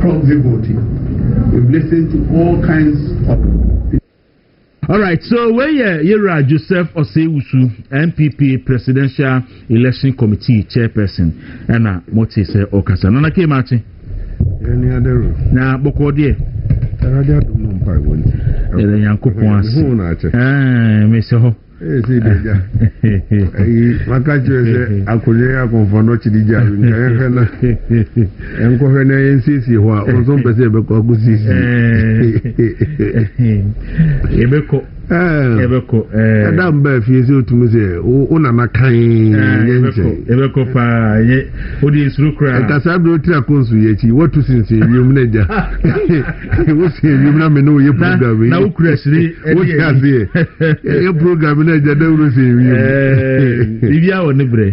proxy voting. We've listened to all kinds of.
All right, so where Ira Joseph Osiusu, MPP Presidential Election Committee Chairperson, and what is Okasa. Nana came at
any other
now, Bokode.
Makache akulea konfono chidija ngena enko hene nsisi wa ozo mpese be ko agusisi
ebeko
adam ba fiese otumuse una makan
ebeko pa ye odi nsrukra
kasa bro tira konsu yechi watu sinse yum neja wo se yum na me no ye program
na ukura siri
wo chaze ye program na ja Dawuro se wi
bibia wo ne bre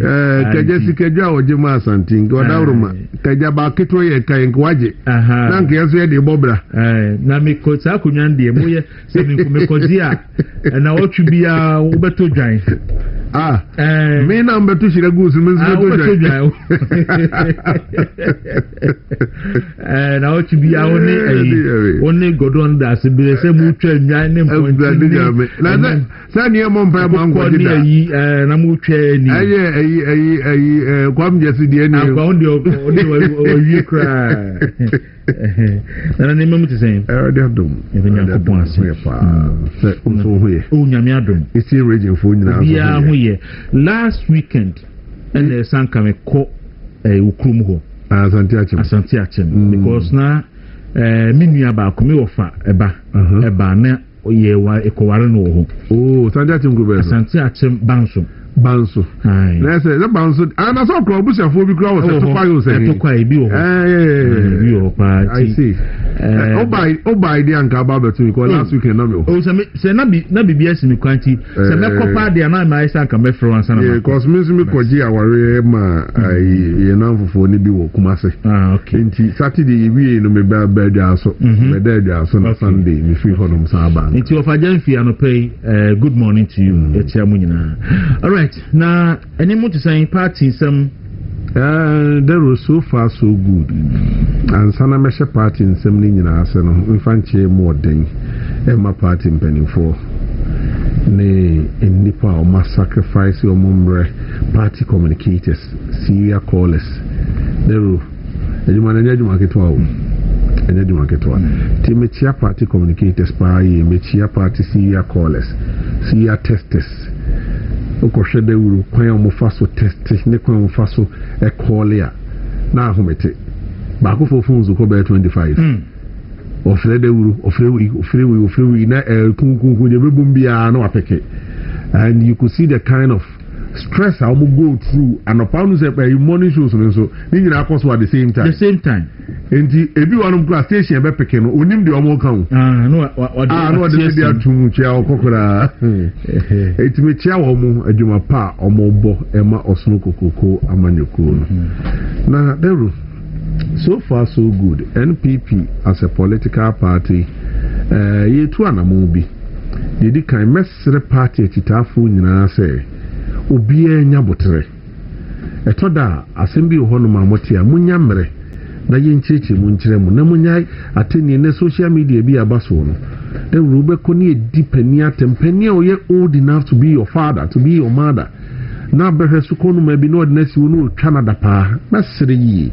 kaje sikeja oje ma santin ko Dawuro ma kaja ba ketwo ye kan ko waje na nke yeso ye de bobra
na me ko sa kunwa ndie mo ye se me ko dia na otu bia ubeto dwan
me na mbeto shira gusu me ubeto
dwan na otu bia oni godon da se bele se mu twa nwan ne mpo
na sa ni mo mpa ma ngo
ni ayi na mu twa ni
ayi kwam jesi die ni
akwa ondi oyi kra na ne memu tsen
de adom
evenya ko pon ase
se unso hoye
o nyame adom
isi region fo nyina
bia hoye last weekend and sanka me ko ukrum ho Asante Achem because na minua ba ko me wofa eba na oye wa ekoware no ho
Asante Achem go be
Asante Achem banso
Banso. Let's say the Banso. And I saw Crobusha for the crowd was a fire. I see. Oba idea and Kababa to because last weekend.
Oh, say Nabi BS in Quanti. Say Mekopa, they are not my son can be from Sana.
Because Miss Mikoji, our ma, I know for Nibi Kumase. Okay. Saturday, we know me bad so on Sunday, we feel for them Saban. It's your Fajanfi and pay good morning to you. It's your munina. All right. Now, any more to say party some. There was so far so good. And Sana Mesha party in some in Arsenal. We find more than Emma party in Penny for. Nay, in Nipa or mass sacrifice your mumbre party communicators, Syria callers. There were a market Timechia party communicators, Mechia party Syria callers, Syria testers. Okoshe Dawuro kwan mo faso test ne kwan mo faso e call ya na ahomete ba ko fofun zo ko be 25 ofre Dawuro ofre na kunkun je bebum bia na wapeke. And you could see the kind of stress how we go through and upon say morning shows so ni nyina course at the same time enti ebi one class station be peke no onim de omo kan no de atum chia okokora eti me chia wo mu adwuma pa omo bo ema osno kokoko amanyoko no na Dawuro so far so good. NPP as a political party ye tu anamu bi ye kan mesre party titafo nyina say obi enya botere etoda asembi ohono mamotia munya mmere na yencheche munkyere mu na munya ateni ne social media bi abaso no Dawuro be ko ne edipani atempani oye old enough to be your father, to be your mother. Na behe sukonu mabi no ordinary wonu Canada pa masere yi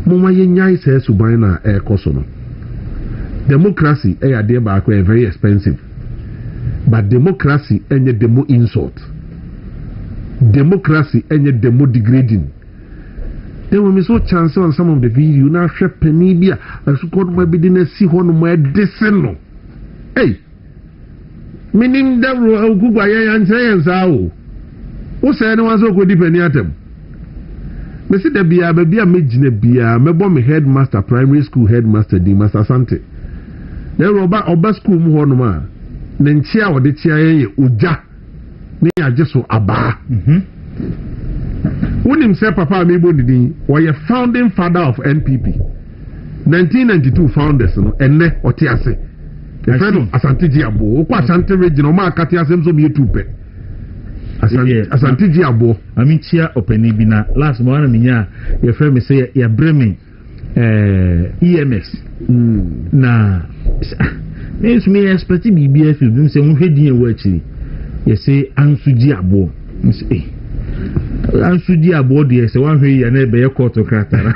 moma yenyai se suban na ekoso no. Democracy ade ba ko very expensive, but democracy enye demo insult. Democracy and yet demo degrading. There will be so chance on some of the video now share penibia as you call my business see one my desceno. Hey, meaning that will go by and say and so. Who said no one so good depending at them? Messi the Bia, baby, a major Bia, my bomb headmaster, primary school headmaster, D. Master Sante. There were about school Muhonoma. Then chia or the chia uja. Just so aba. When himself Papa Mebo did was a founding father of NPP. 1992 founders and ne Otiase. The friend of Asante Diabo, Asante regional Marcatia Semso be tupe. Asante Diabo.
I mean chia openibina last morning your friend say ya breme EMS. Na means me expect BBF you say we head in work. You say Ansuji Abo. Ansuji Abo, dear, say one way you never a court of crater.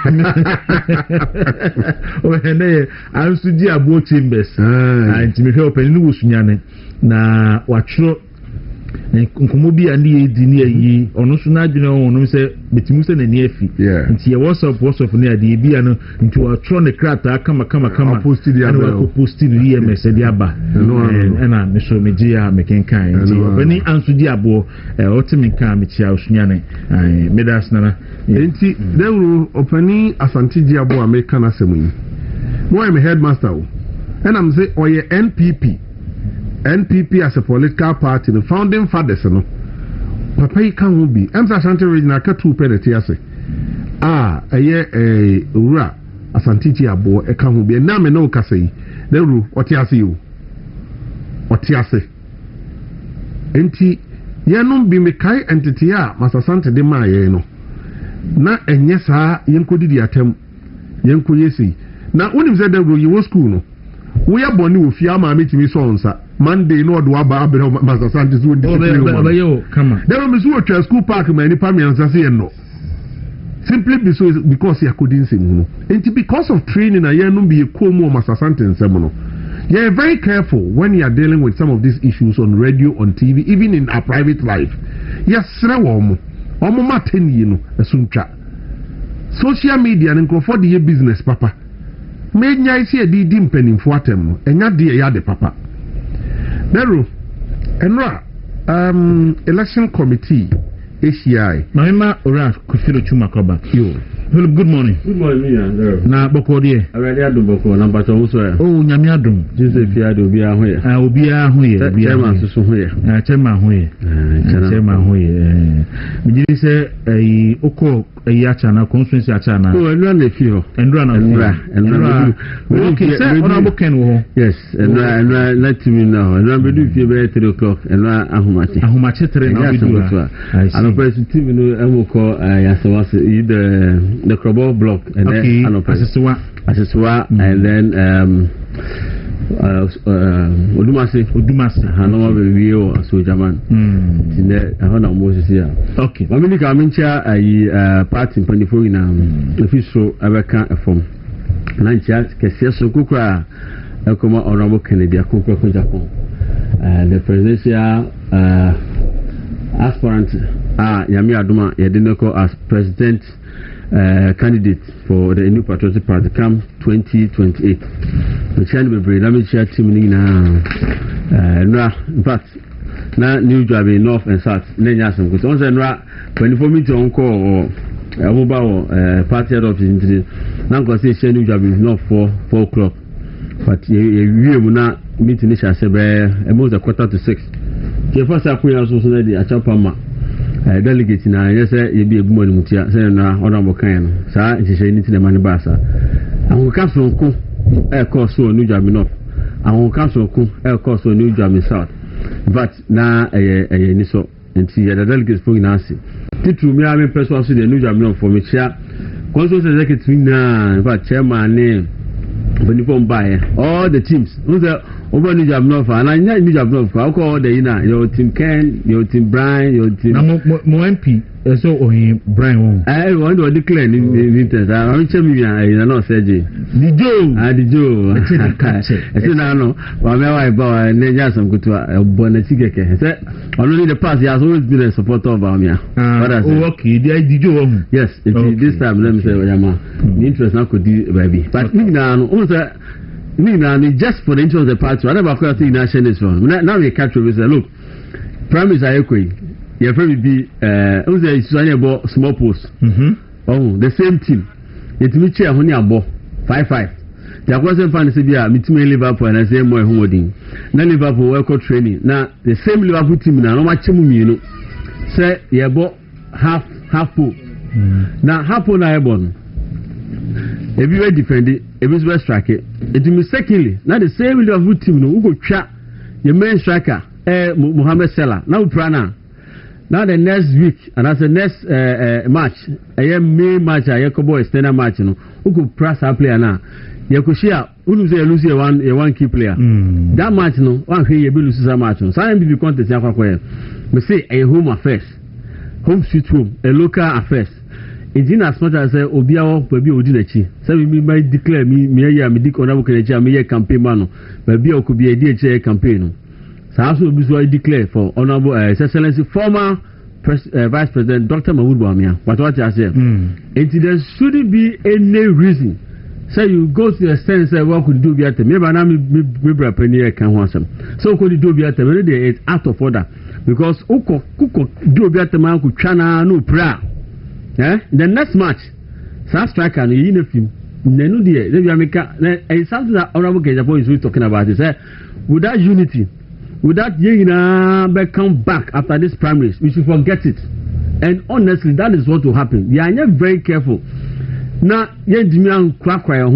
Ansuji Abo chambers. And to me help and lose Yane. Na watch Nkumobi and the Dinia ye, or no sooner, you know, no say, Betimus and Nefi. Yeah. And see a WhatsApp near the Biano into a tronic crater, come, posted the other, posted the EMS and the Abba. And I'm Mr. Media making kind. When he answered the Abo, Otimin Kamitia, Shnyane, I made us Nana.
They will open Asante Diabo American Assembly. No, I'm a headmaster. And I'm saying, or your NPP as a political party, the founding fathers, no. Papa, you can't be. I'm Asante regional cut 2 penalties. A year a Ura, Asante Diabo, a can't be a name no Cassie. The rule, what you see you. What you say. Enti, Yanum be Mekai entity, Master Santa de Mayeno. Na and yes, Yanko did the attempt. Yanko yesi. Now, when you said that you were school, no. We are born with Yama meeting me so Monday, no, do about Master Santos would come on. There was a school park, many Pamians are saying no. Simply because you couldn't sing. And because of training, I am be a cool more Master Santos seminal. You are very careful when you are dealing with some of these issues on radio, on TV, even in our private life. Yes, Srawom, Omoma 10 years, a suncha. Social media and for the business, Papa. Made I see a dim penny for them, and not dear yard, Papa. Nero, and election committee,
ACI.
Mama Ora Kufiro Chumakoba. Philip, good morning.
Good morning,
na boko de
already adu boko na bato so
oh nyame adum
Joseph ya do bia ho ye
obi a ho ye
bia ma so ho ye
chema ho ye chema ho ye mi ji se oko acha na constituency acha na
oh enra na fi ho
enra okay say ona bo ken wo
yes enra let me know enra be do fi be 3 o'clock enra ahumache 3 na be do ano person team no emoko yasawase the Krobo block and
okay.
then Aseswa and then Odumasi Hanoma Bio so German in the Hana Moses here.
Okay.
Mamini Kamincha party in Panifo official American from Nancha Kesia Kukra Elkoma Honorable Kennedy Akukra Japan. The presidential aspirant Yami Aduma Yedinoko as president candidate for the New Patriotic Party come 2028. The channel be let me share team in fact na New Job in North and South Nenya some because on say when for me to call mobile party head office into now go say New Job is not 4 o'clock but we na meeting is say about a 5:45. The first akuya so so na the achapama delegate na yes ye bi egumo ni mutia say na honorable kan no sa nhihye ni tine mani ba sa ahun ka so ko course so New Job North ahun ka so ko course so New Job South but na ni so nti ya delegate for na asi titu mi ame person so the New Job North for me chia consul executive na in fact chairman ne benipo mbaye all the teams over New Job North and I New Job North how call the your team Ken, your team Brian, your team
mo MP so Brian
I want to declare in interest I'm me I not say the Joe I say no but me why boy Nigeria some good to bonnet keke say only the past he has always been a supporter of Amia
okay the Joe
yes this time let me say Yama the interest now could do baby but me now just for the interest of the party, I never quite think national is wrong. Now we catch up and say, look, Prime Minister Ekwe, you'll probably be, about small post. Oh, the same team. It's me chair, honey, abo 5-5. There wasn't funny to be a meeting Liverpool and I say more holding. Now Liverpool welcome training. Now the same Liverpool team now, no much you know. Say, you about half pool. Now half pool now, if you were defending, if you were striking, it will be secondly. Now the same Liverpool team, no, who go chat your main striker, Mohamed Salah. Now Prana. Now the next week, and that's the next match, a main match, a Yakobo external match, you know, who could press our player now. Yakushia, who lose one key player. That match, no, one here you lose a match. So I am be contest. We say a home affairs, home sweet home, a local affairs. It's in as much as Obiao, maybe Odinachi. So we might declare me, Dick Honorable Kenecha, me a campaign man, maybe I could be a DHA campaign. So I also be declare for Honorable Excellency, former Vice President Dr. Mahmoud Bawumia. But what I say, there shouldn't be any reason. So you go to the sense that what could do be at the maybe I'm penny can want some. So could you do be at the it's out of order because Uko do be at the man could chana no prayer. The next match, South Striker and you know him. Nenu die, they make and something that Honorable Kejapo is talking about is without unity, without come back after this primaries, we should forget it. And honestly, that is what will happen. They are not very careful. Now, Jimian Kwakwa,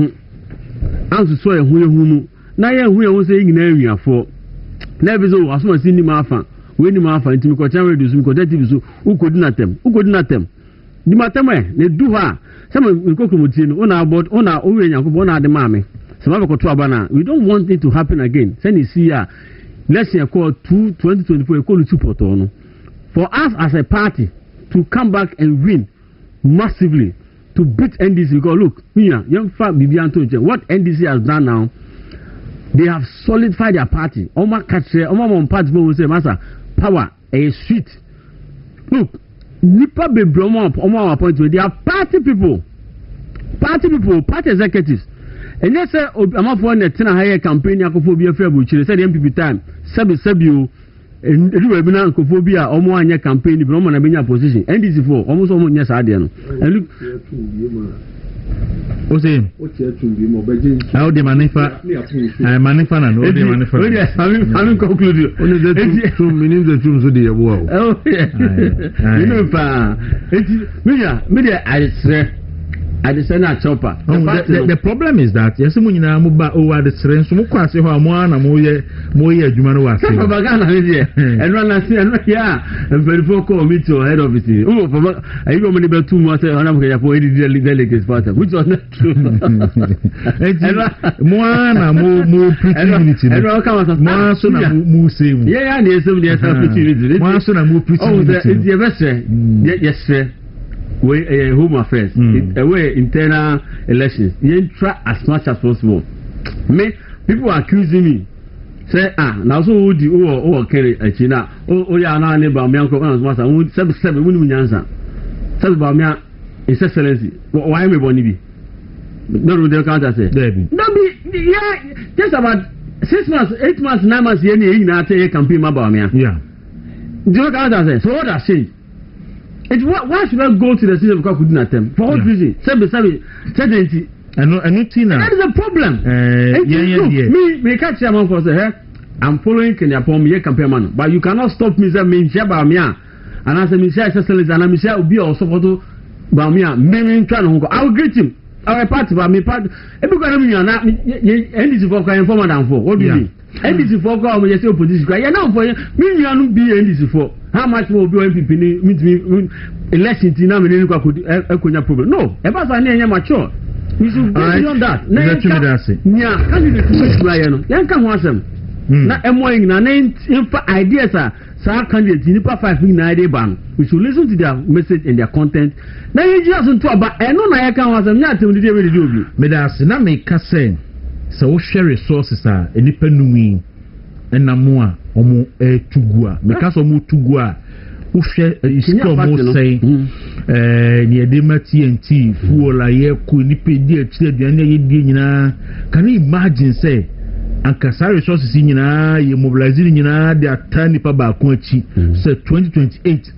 answer so a who now we say in area for never so as much in the Mafa, when the Mafa into Kocham reduce who could not them. The matame they do her. Some will go to Mutin on our board on our own the mammy. Some other Kotuabana. We don't want it to happen again. Send it here. Let's say a call 2024 a call support on. For us as a party to come back and win massively to beat NDC because look, here, young fat Bibian told you what NDC has done now. They have solidified their party. Oma Katse, Oma party will say, Master, power, a sweet. Look. Nipa be bromo omo appointment. They are party people, party executives. And yes, I'm not for the higher campaign. I could be a fair butcher. Said MPP time. Sabio edu bi na nkofobia omo anya campaign bi omo na benya position NDC for omo so omo nya sa de no elu
o say
o che tun bi mo beje
how de manifa na no de manifa
o de I'm conclude
o de tun meaning the tun so de yebo o
oh you know pa me I just na chopper.
The problem is that yes mu nyina mu ba o wa de sere so mu kwase ho amu na mu ye adwuma no wa se.
Papa Ghana we there. And run na see and yeah. And very for committee or head office. Oh papa I go money be too much on am ya for delegates part. Which was not true.
Mu na mu preaching unity.
And run come as
mu so na mu say mu.
Yeah na so dey preaching unity.
Mu so na mu preaching unity.
Oh the best. Yes sir. We home affairs, away internal elections. You try as much as possible. Me people are accusing me. Say now so who the carry a China. Oh yeah, now neighbor me uncle and master. Seven we nyansa. Seven about me His Excellency. Why me boni bi? No they can't say. No be yeah. Just about 6 months, 8 months, 9 months. You na take campaign about me.
Yeah.
Do you can't say? So what has changed? Why should I go to the city of Kwaku to attempt? For what reason? Certainty.
And
that is a problem. Me catch someone for say, I'm following Kenya Pom, ye campaign man, but you cannot stop me. Say me shaba mia, and I say me share Excellency, and I share Obi or support Bamia. Me try no go. I will greet him. Our party, but me party. Everybody me na NDC for can inform and for. What do you mean? NDC for go me say opposition. Yeah, now for me you be NDC for. How much will be MPP me election to now me Kwaku Ekunya problem? No, about say mature. We should go beyond that. Yeah, candidate to try no. Yan kan ho asem. Na emoyin na infa ideas are sa candidate ni pa 5 na dey ban. We should listen to their message and their content. Na you just to about eno na ya kan ho asem nya tem dey we dey obi.
Me da se na me ka say so share resources are enipa numi enamo a omo tugua because omo tugua wo hwe isko mo say ni edema TNT fuola ye ku nipa di akire aduane ye di nyina can you imagine say ankasa resources nyina ye mobilize nyina de atani pa ba ko achi say 2028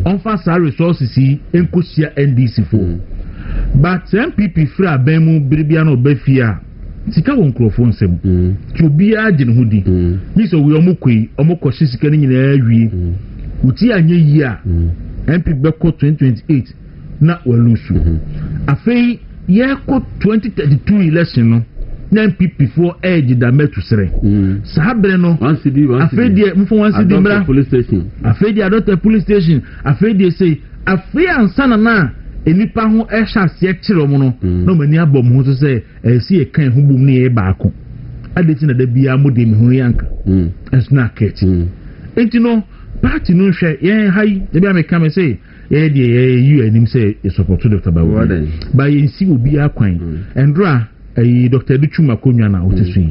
on fa sa resources enkosia NDC for but MPP free abemu biribia no bafia sika won krofo nsem ti obi agye ne hodi ni so we omukoi omukọ sika ni nyina awie uti anye yi a MP beko 2028 na walusu afei ye ko 2032 election no na MPP for edge da metu sere sabre no afei die mfo wan cd mra
police station
afei die adot police station afei die say afei ansana na enipa ho ehya se kire mo no no mani abom ho so say si e kan ho bum ne e baako adeti na da bia mo de mi ho yanka esna keti enti no party no hwe ye hai de bia me ka me say ye de you anim say e support Dr. Bawo ba ye si obi akwan endra Dr. Duchuma Konwa na otusu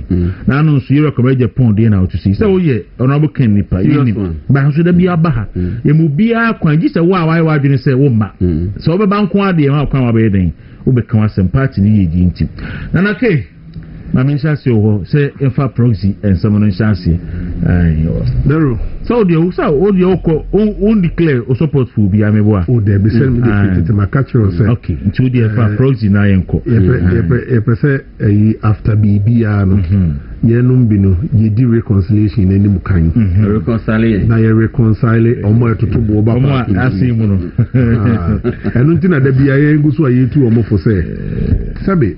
na anu nso ye recommend Japan de na otusu say oye honorable Ken nipa yini ba nso da bia ba ha ye mu bia akwan gi say wa adwene say wo ma so obe ba nko ade ma akwan wa be den obe kan asem party ni ye gi ntim na ke ma me nhyase wo say efa proxy and someone nhyase
Dawuro
so the oko on declare o support for bi ameboa
o de be send me the makachiro say
okay into the efa proxy na yenko
e pese after bibia no ye no bi no ye di reconciliation na nim kan
reconcile
na ye reconcile omo etotobo oba
omo asimu no
enu ntina da bia ye gusu ayetu omo fo say sabe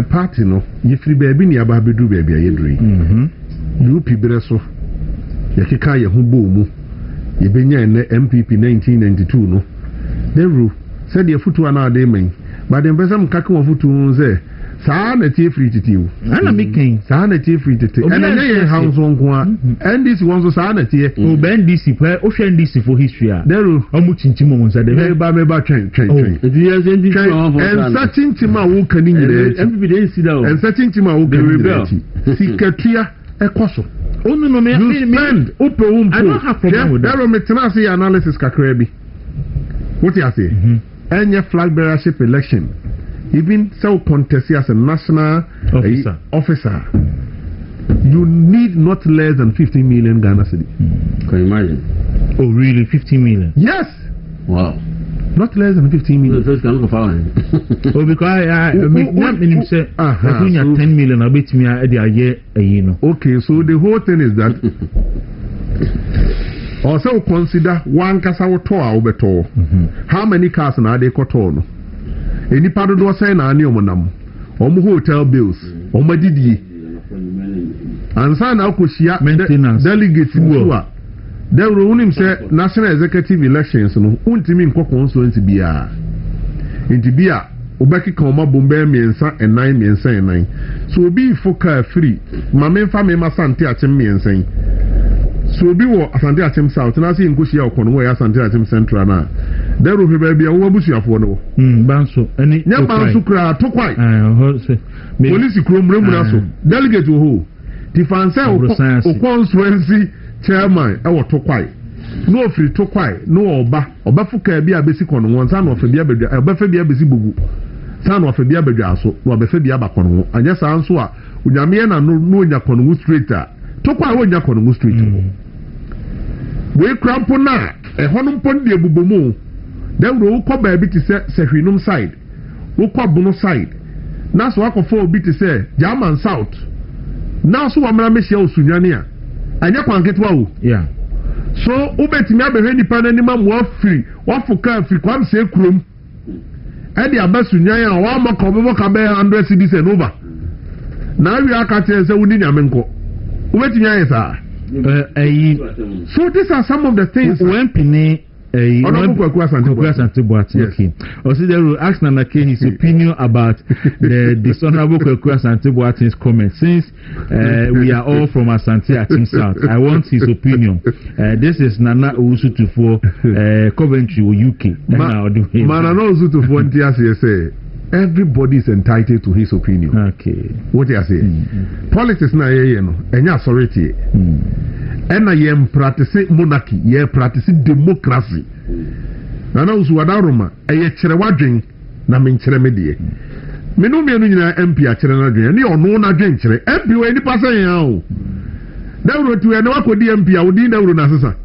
party no ye free baby ni aba bedu baby ayedri UP breso yakika ye ho bo mu ye benya na MPP 1992 no Dawuro said ye futu ana ade men but dem person kaka wo futu ze saa na tie free titiwo
ana mikin
saa na tie free titiwo ana ye house on ko NDC won so saa na tie
o be NDC pa o hwe NDC for history a
Dawuro
omu chinchim mo nsa de
me ba twen and certain tima wo kan nyire
MPP dey see that
and certain tima wo kan nyire sikatua ekoso
onu no me
spend open womb
I don't have problem with that
Dawuro me tena say analysis kakra bi what you say any flag bearership election even so contest as a national officer you need not less than 15 million Ghana cedi.
Can you imagine?
Oh, really? 15 million?
Yes.
Wow.
Not less than 15 million.
First can look for
Oh, because I mean, say, I think 10 million. I bet me a year, you know.
Okay, so the whole thing is that also consider one casawa toa obeto. How many cars are they cotono? Any part of the sign are near Monam. Hotel bills, Didi. And sign out
maintenance
delegates. There will only say national executive elections. No, ultimately, constituency be a. Into Bia, Obeki Koma Bombe Miensa and 9 Miensa and 9. So be foca free. My main family must Santi at him Miensa. So be what Santi at him South, and I see in Kushia or Conway Santi at him Central. There will be a Wabusia for no.
Banso, any
Yabansukra, Tokwai. Police Crum Remunaso, delegate to who? Tifansa or constituency chairman, our Tokwai. No free Tokwai, no Oba Fuka be a basic on one son of a Befabia Bisibu, son of a Biabajaso, or Befabia Bacon, and yes, answer, Unyamiana no Yakonu Street, Tokwai or Yakonu Street. We crampona, a honum pond de Bubumu. Then we will come baby to say Sefrinum side, we'll call Bono side. Now so I can fall bit to say German South. Now so I'm Michelle Sunyania. And you can get wow.
Yeah.
So ubet me abe heni pa nani ma mo free wa fuka free kwam se krom e dia basunyanya wa ma ko bo ka be 100 cedis and over na wi aka che se wuni nyame nko ubet nyanya sa so these are some of the things
when pini okay. Osidero asked Nanake his opinion about the dishonorable Kwaku Asante-Boaten's comment. Since we are all from Asante Atim South, I want his opinion. This is Nana Owusu-Tufo, Coventry, UK.
Everybody is entitled to his opinion.
Okay.
What you say? Politics na you know, enya authority. And I am practicing monarchy, ye practicing democracy. Nana Usuwadaruma, a cherewadring, na minchere medie. Menumi na MP a cherewadring, ni ono na drink chere. MP we ni pasa yao. Dawuro tu ene wako di MP a udi Dawuro na sasa.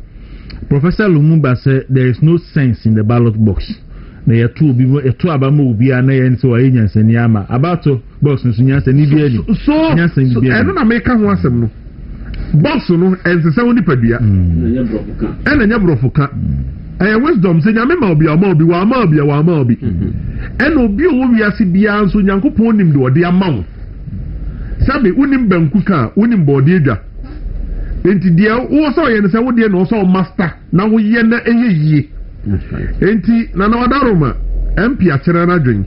Professor Lumumba said there is no sense in the ballot box. Na ya tu bi e tu abama obi ana ye nso wa enyanse ni ama about box nso nyanse ni bi ani
so eno na make ho asem no box no ense woni padua ena nya brofuka wisdom se nyame ma obi wa ma obi ena obi o wi ase bia nso nyankopon nim de ode amawo sabe unim banku ka unim body edwa enti dia wo so ye ne se wo de no so master na wo ye na eyeye. Enti Nana Wadaroma MP achera na dwen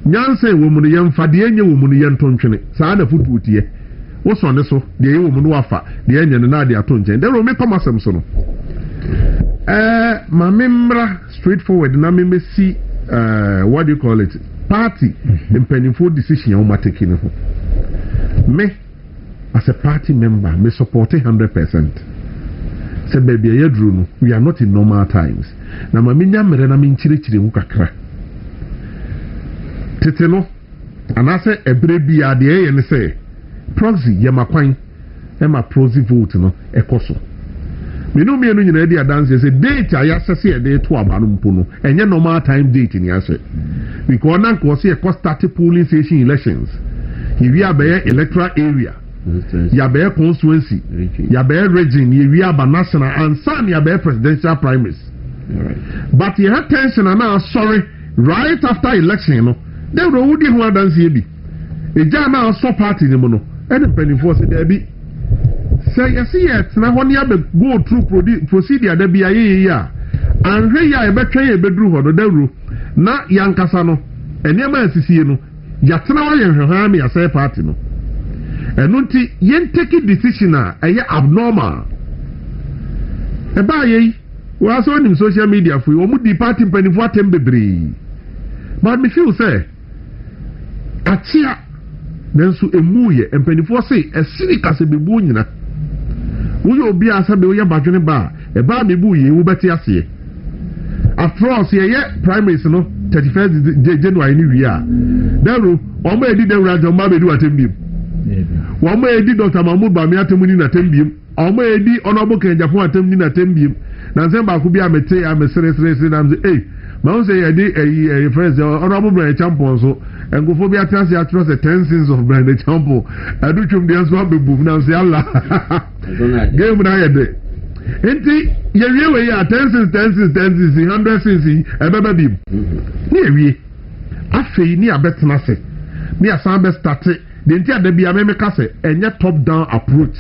nyanse wo mu no yemfa de enye wo mu no yentontwene saa na futuutie wo so ne so de ye wo mu no wafa de enye na de atonchen de ro me come asem so no ma memra straightforward na me see what do you call it party impenifo decision o mateki ne ho me as a party member me support 100%. Say baby yedru no we are not in normal times na ma minya mere na minchirechire mu kakra tete no anase ebre bia de ye ne say proxy ye makwan e ma proxy vote no ekoso minu mienu nyina de adanse say date ayasese e de to aba no mpo no enye normal time date ni ase because na ko say e ko start polling station elections we are by electoral area ya be constituency ya be region ye wi aba national and some ya be presidential primaries. But you have tension and now sorry right after election you know they would do who dance here be e ja na so party ni mo no any penny force there be say you see it na when you go through procedure there be ya and we ya e be twen e be dru ho do dawuro na yankasa no enema asisie no ya tena wa ye hwehwa me ya say party no enunti yen take decision a abnormal e ba ye we also on social media for omu di party penifo atem bebre but me feel say atia nenso emuye empenifo say esiri kase bebu nyina wo yo obi asabe wo ya badwene ba e ba mebu ye wo beti ase after all say ye primaries no 31st January ni wi a dero omo edi dero ajo ma be du atem bi One may did Dr. Mahmoud Bamiatamuni Natembium, or may be honorable Kenjapo Atemni Natembium. Nazemba could be a mete, I'm a serious and I'm the eight. Mount say a friend, honorable Brian Champo, so and go for Beatrice, I trust the 10 sins of Brian Champo. I do chum the answer, boom, now say Allah. Game I had it. Enti yewe ya 10 cents 100 cents ebeba bim ni ewie afei ni abetena se ni asan be start de enti ade bia me ka se enye top down approach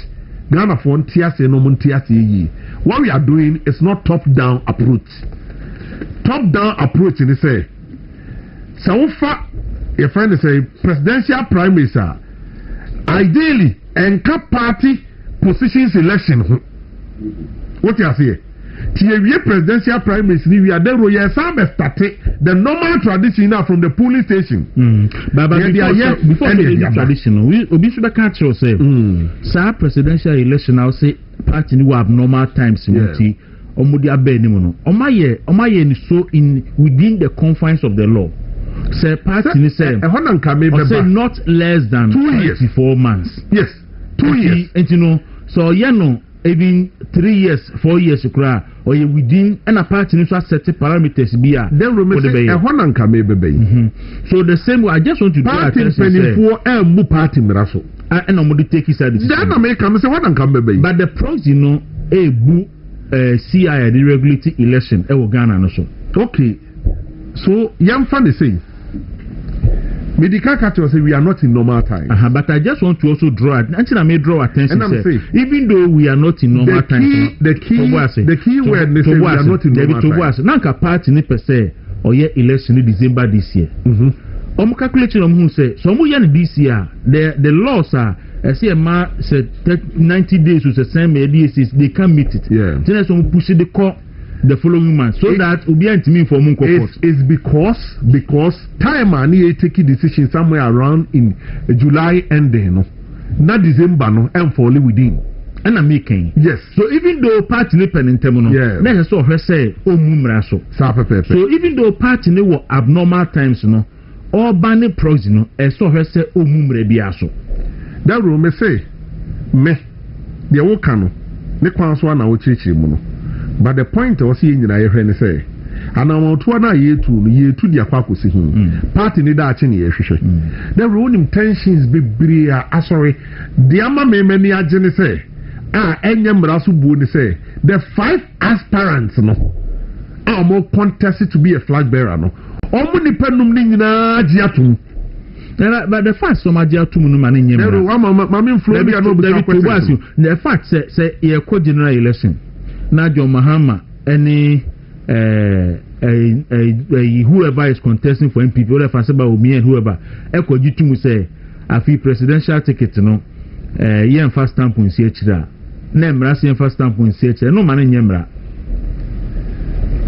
Ghana for ntiase no ntiase yi what we are doing is not top down approach ni say fa your friend say presidential primaries ideally enka party positions election. What you are saying? TVA presidential primaries, we are there. We are started the normal tradition now from the polling station.
But before the traditional, we should catch yourself. Sir, presidential election, I'll say party new abnormal times in the Omudia Benimono. Omaye is so within the confines of the law. Say party ni say not less than 24 months.
Yes, 2 years.
And you know, so even 3 years, 4 years, or you within and a party needs to set parameters.
Then remember,
so the same way, I just want to do
party miraso.
And I'm going to take his side. But the pros, you know, CI, the regulatory election, Ghana.
Okay, so young fan is saying. Medical catchers say we are not in normal time.
But I just want to also draw attention. I may draw attention. Even though we are not in normal time,
the key word is we are not in normal time.
Nanka party ni per se or ye election in December this year. Calculation who say so this year the laws are say 90 days with the same ADCs they can't meet it.
Yeah.
Then some push the court the following month so that will be me for Munko.
It's because time and you take a decision somewhere around in July ending no not December no and falling within
and I'm making
yes.
So even though party ni penentemono next so say omumra so even though party ni were abnormal times no or banning progs no so say omumra bia so
that room me say me the wokano ne kwanso na wo chichi mu no. But the point was seeing in a friend say, and I'm out one year to the Kwaku him. Party need that in the there were intentions be bria. Sorry, the ama many agents say, Enyamrasu Buni say, the 5 aspirants no are more contested to be a flag bearer. No, only penum nina jiatum.
But the fact so much to money, the fact say, a co-general election. Now John Mahama any whoever is contesting for MPP, whatever about me and whoever, Eko Jitu say a free presidential ticket no yen first stamp in CHR. Nemra yen first stamp in CHR. No man in Yemra.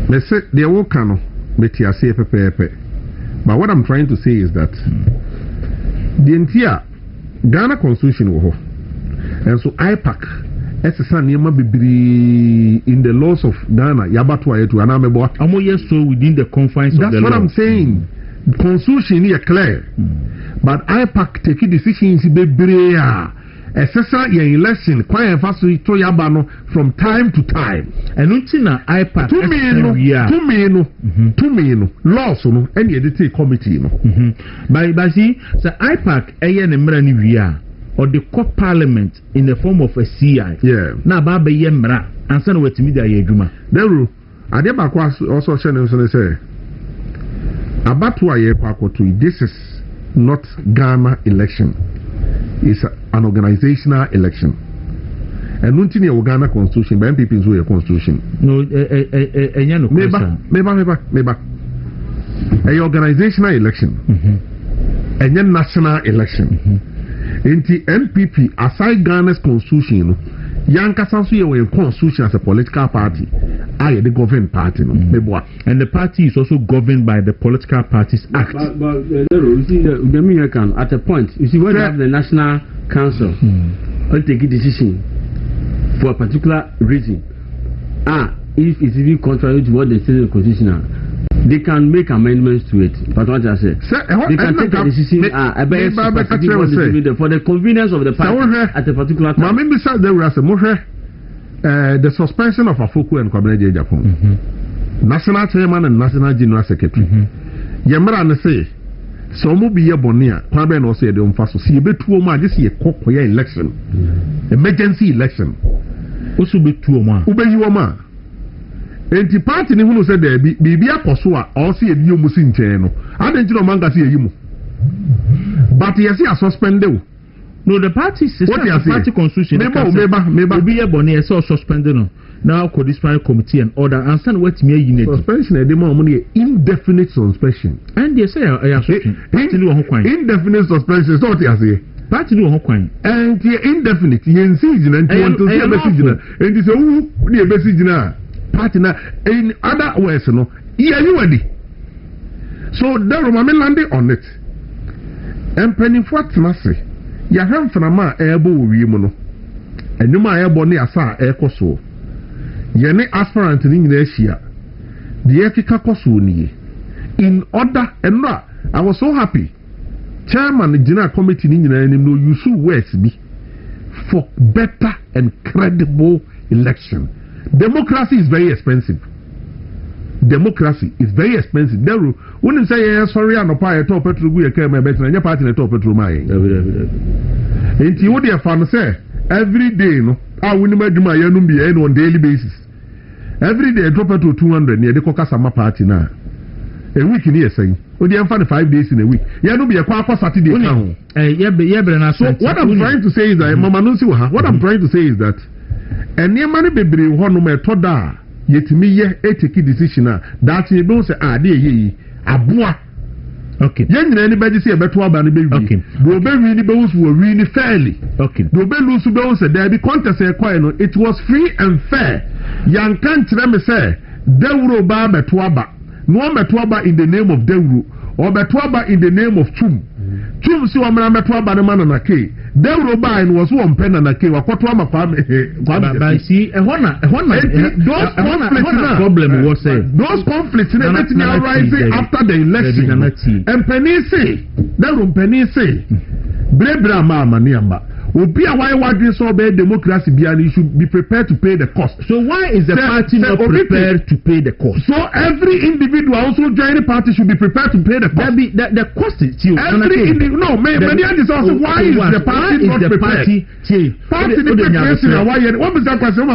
They say they will cano metia say pepe. But what I'm trying to say is that the entire Ghana constitution will and so IPAC in the laws of Ghana,
so within the confines of the law.
That's what I'm saying. Constitution is clear. But IPAC take decisions your election from time to time.
And until IPAC
laws any editing committee.
But see, the IPAC or the court parliament in the form of a CI.
Yeah.
Now, Baba Yemra, and son with media Yeguma.
Deru, Adebakwa also say, Abatwa Yepakotu, this is not Ghana election. It's an organizational election. And nothing in Ghana constitution, but MPP is a constitution.
No,
maybe. A organizational election. And then national election. In the MPP, aside Ghana's constitution, Yanka Sansu a constitution as a political party, the government party.
And the party is also governed by the Political Parties Act.
But you see, at a point, you see, when you have the National Council, take a decision for a particular reason, if it's even contrary to what they say in the constitution, they can make amendments to it. But what I say, they can take a decision for the convenience of the party at a particular time.
The suspension of Afoku and Kwabena Japan, National Chairman and National General Secretary. Yamara and say, so be a bonia, Kwaben also a don't fast. See a bit too much. This is a cocoya election, emergency election. Also be too much. Ube you a man. And the party who said there be a posua or see a new Musin channel. I didn't know manga see a you. But yes, he has suspended.
No, the party system, the party constitution, maybe be a bonnet so suspended. Now, could this committee and order and send what me unit
suspension, a demo money indefinite suspension.
And they say, I
indefinite suspension is not what you say.
Party do Hokwine.
And the indefinite, you season and you want to see a message. And you say, who the message now? Partner in other words, no, yeah, you ready. So, there are landing on it. And penny what must say. Ya hem frama ebo wiemu no enuma ebo ne asa ekoso ye ne aspirant ni nyina ahia de ekeka koso ni in order enra I was so happy chairman general committee ni nyina ni no use words bi for better and credible election. Democracy is very expensive. Democracy is very expensive. There wouldn't say sorry and apply a top petrol we came a better and your party in a top petrol mine. And you would have found say every day no I wouldn't imagine my be on daily basis. Every day I drop it to 200 near the Kokasama party now. A week in here saying, oh, they have 5 days in a week. You know, be a Kwaku Saturday now. So what I'm trying to say is that Mama no see what I'm trying to say is that and near money baby one no toda. Yet me ye take decision that you don't say ye abua. Okay. Young anybody say about to abandon baby. Okay. Do be really those were really fairly. Okay. Do be lose those there be contest it was free and fair. Young can't let me say Dawuro ba betuaba. No betuaba in the name of Dawuro or betuaba in the name of Chum. Chum si wa mara betuaba na man na ke. Dawuro ba was one pen na ke wa kwatwa makwame.
But see those problem was say
those conflicts in everything are rising after the election. And penny say Dawuro penny say brebra mama niamba. Obi a why this so bad democracy be and you should be prepared to pay the cost.
So why is the party not prepared to pay the cost?
So every individual also joining the party should be prepared to pay the cost.
The cost is still
many is also why is the party not prepared? Party the question why what is that question?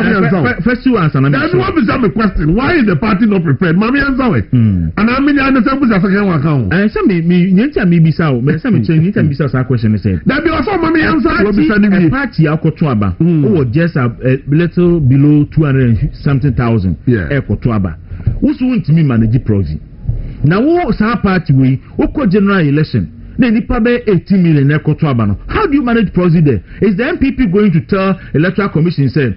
First you answer.
What is that question? Why is the party not prepared? Mami answer it. And I mean I understand what's the second one count.
And some me bisa me some change bisa sa question say.
That be also mami answer.
A party Akotuaba or just a little below 200 something thousand. Yeah, Akotuaba. Who's going to me manage proxy? Now, what's our party we? What general election? Then it probably 18 million Akotuaba. How do you manage proxy there? Is the MPP going to tell electoral commission say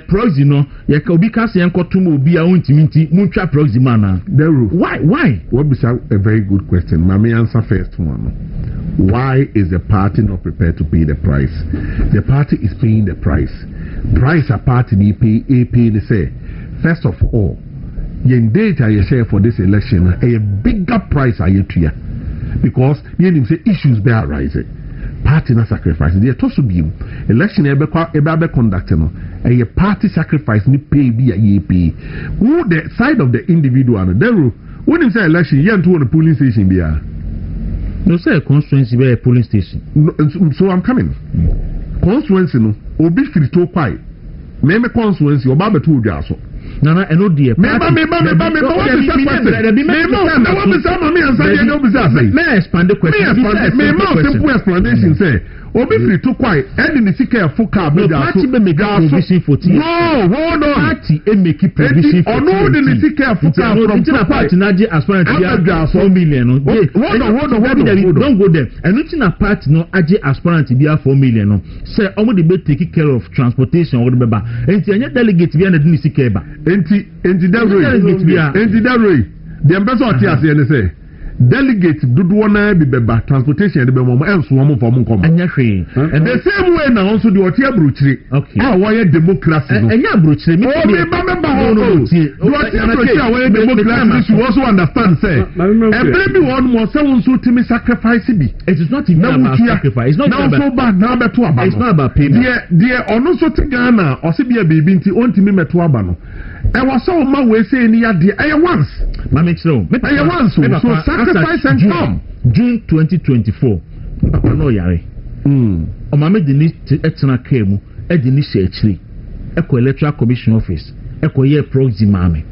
proxy no? Yakobi kasi Akotumo be a untimity muncha proxy mana. Why?
What is a very good question. Mami answer first one. Why is the party not prepared to pay the price? The party is paying the price. Price a party they pay. They say, first of all, your data you share for this election a bigger price are you to you because you say issues be arising. Party not sacrifice. They are to be election ebe conducting a party sacrifice ni pay be a pay. Who the side of the individual? There when you say election, you want to the polling station be a.
No, say a constituency be a polling station.
No, so I'm coming. Constituency no, obi free to pay. Me constituency oba betu ojaso.
No, I know dear.
Me what is that?
May I expand the question?
Me simple explanation say. Obi free to quiet. And in the sick full car.
No party make provision for tea.
No, hold on.
Party make provision for tea.
No, the sick full car from
party naji as far as 4 million.
Hold on.
Don't go there. And nothing a party no aji aspirant be 4 million. Say omo the be taking care of transportation or the baba. And the delegate be na the sick ba.
Enti that way. The ambassador tia say. delegate dodoɔ na bi bɛba transportation de bɛ mɔ ɛnso wɔn for wɔn nkɔmɔ.
ɛnyɛ hwee.
and the same way na nso de ɔte aburukyire. a wɔyɛ democracy no.
ɛnyɛ aburukyire mi.
o mi ba mɛ ba hɔ o de ɔte aburukyire a wɔyɛ democracy you also understand sɛ ɛbɛrɛ bi wɔn mo sɛ wɔn nso timi sacrifice bi.
it is not even about sacrifice. it's not about
n'aso ba n'abɛto aba no.
it's not about payment.
deɛ ɔno nso te Ghana ɔsi bi yɛ beebi nti ɔntumi mɛto aba no. ɛwɔ sɛ ɔma wei sɛ ni yadeɛ ɛyɛ once.
maame kyerɛw.
ɛyɛ once o so sacrifice and come.
June 2024 papa náà yàrá. ọmọ de ní ẹtena kaa mu ẹdi ní hyɛ akyire ɛkɔ electoral commission office ɛkɔ yɛ proxy maame.